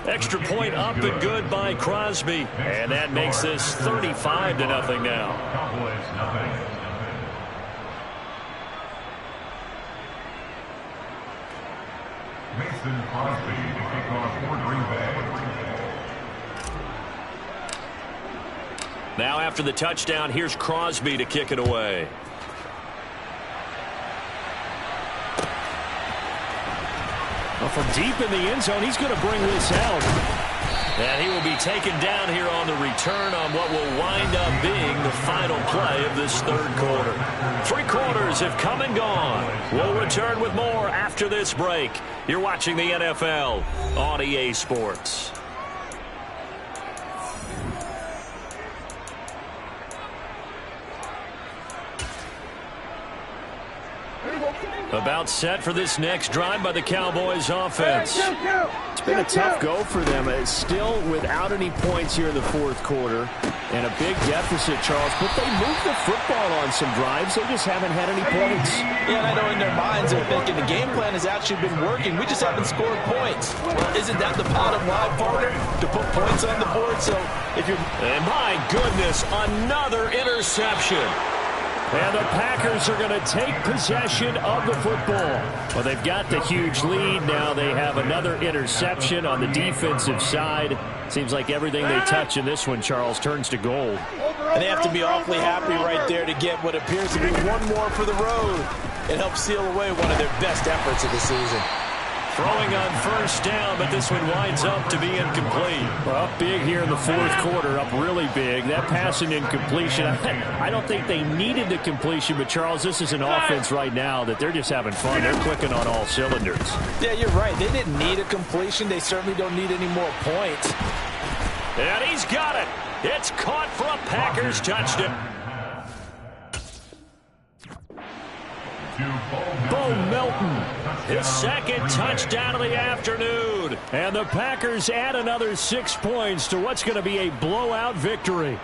Extra point up and good by Crosby. And that makes this 35-0 now. Cowboys, nothing. Mason Crosby to kick off for Green Bay. Now after the touchdown, here's Crosby to kick it away. Well, from deep in the end zone, he's going to bring this out. And he will be taken down here on the return on what will wind up being the final play of this third quarter. 3 quarters have come and gone. We'll return with more after this break. You're watching the NFL on EA Sports. About set for this next drive by the Cowboys offense. It's been a tough go for them. It's still without any points here in the fourth quarter. And a big deficit, Charles. But they moved the football on some drives. They just haven't had any points. Yeah, and I know in their minds they're thinking the game plan has actually been working. We just haven't scored points. Well, isn't that the bottom line, partner? To put points on the board. So if you're... And my goodness, another interception. And the Packers are going to take possession of the football. Well, they've got the huge lead. Now they have another interception on the defensive side. Seems like everything they touch in this one, Charles, turns to gold. And they have to be awfully happy right there to get what appears to be one more for the road. It helps seal away one of their best efforts of the season. Throwing on first down, but this one winds up to be incomplete. Well, up big here in the fourth quarter, up really big. That pass and incompletion, I don't think they needed the completion, but Charles, this is an offense right now that they're just having fun. They're clicking on all cylinders. Yeah, you're right. They didn't need a completion. They certainly don't need any more points. And he's got it. It's caught for a Packers touchdown. Bo Melton. His second touchdown of the afternoon. And the Packers add another 6 points to what's going to be a blowout victory.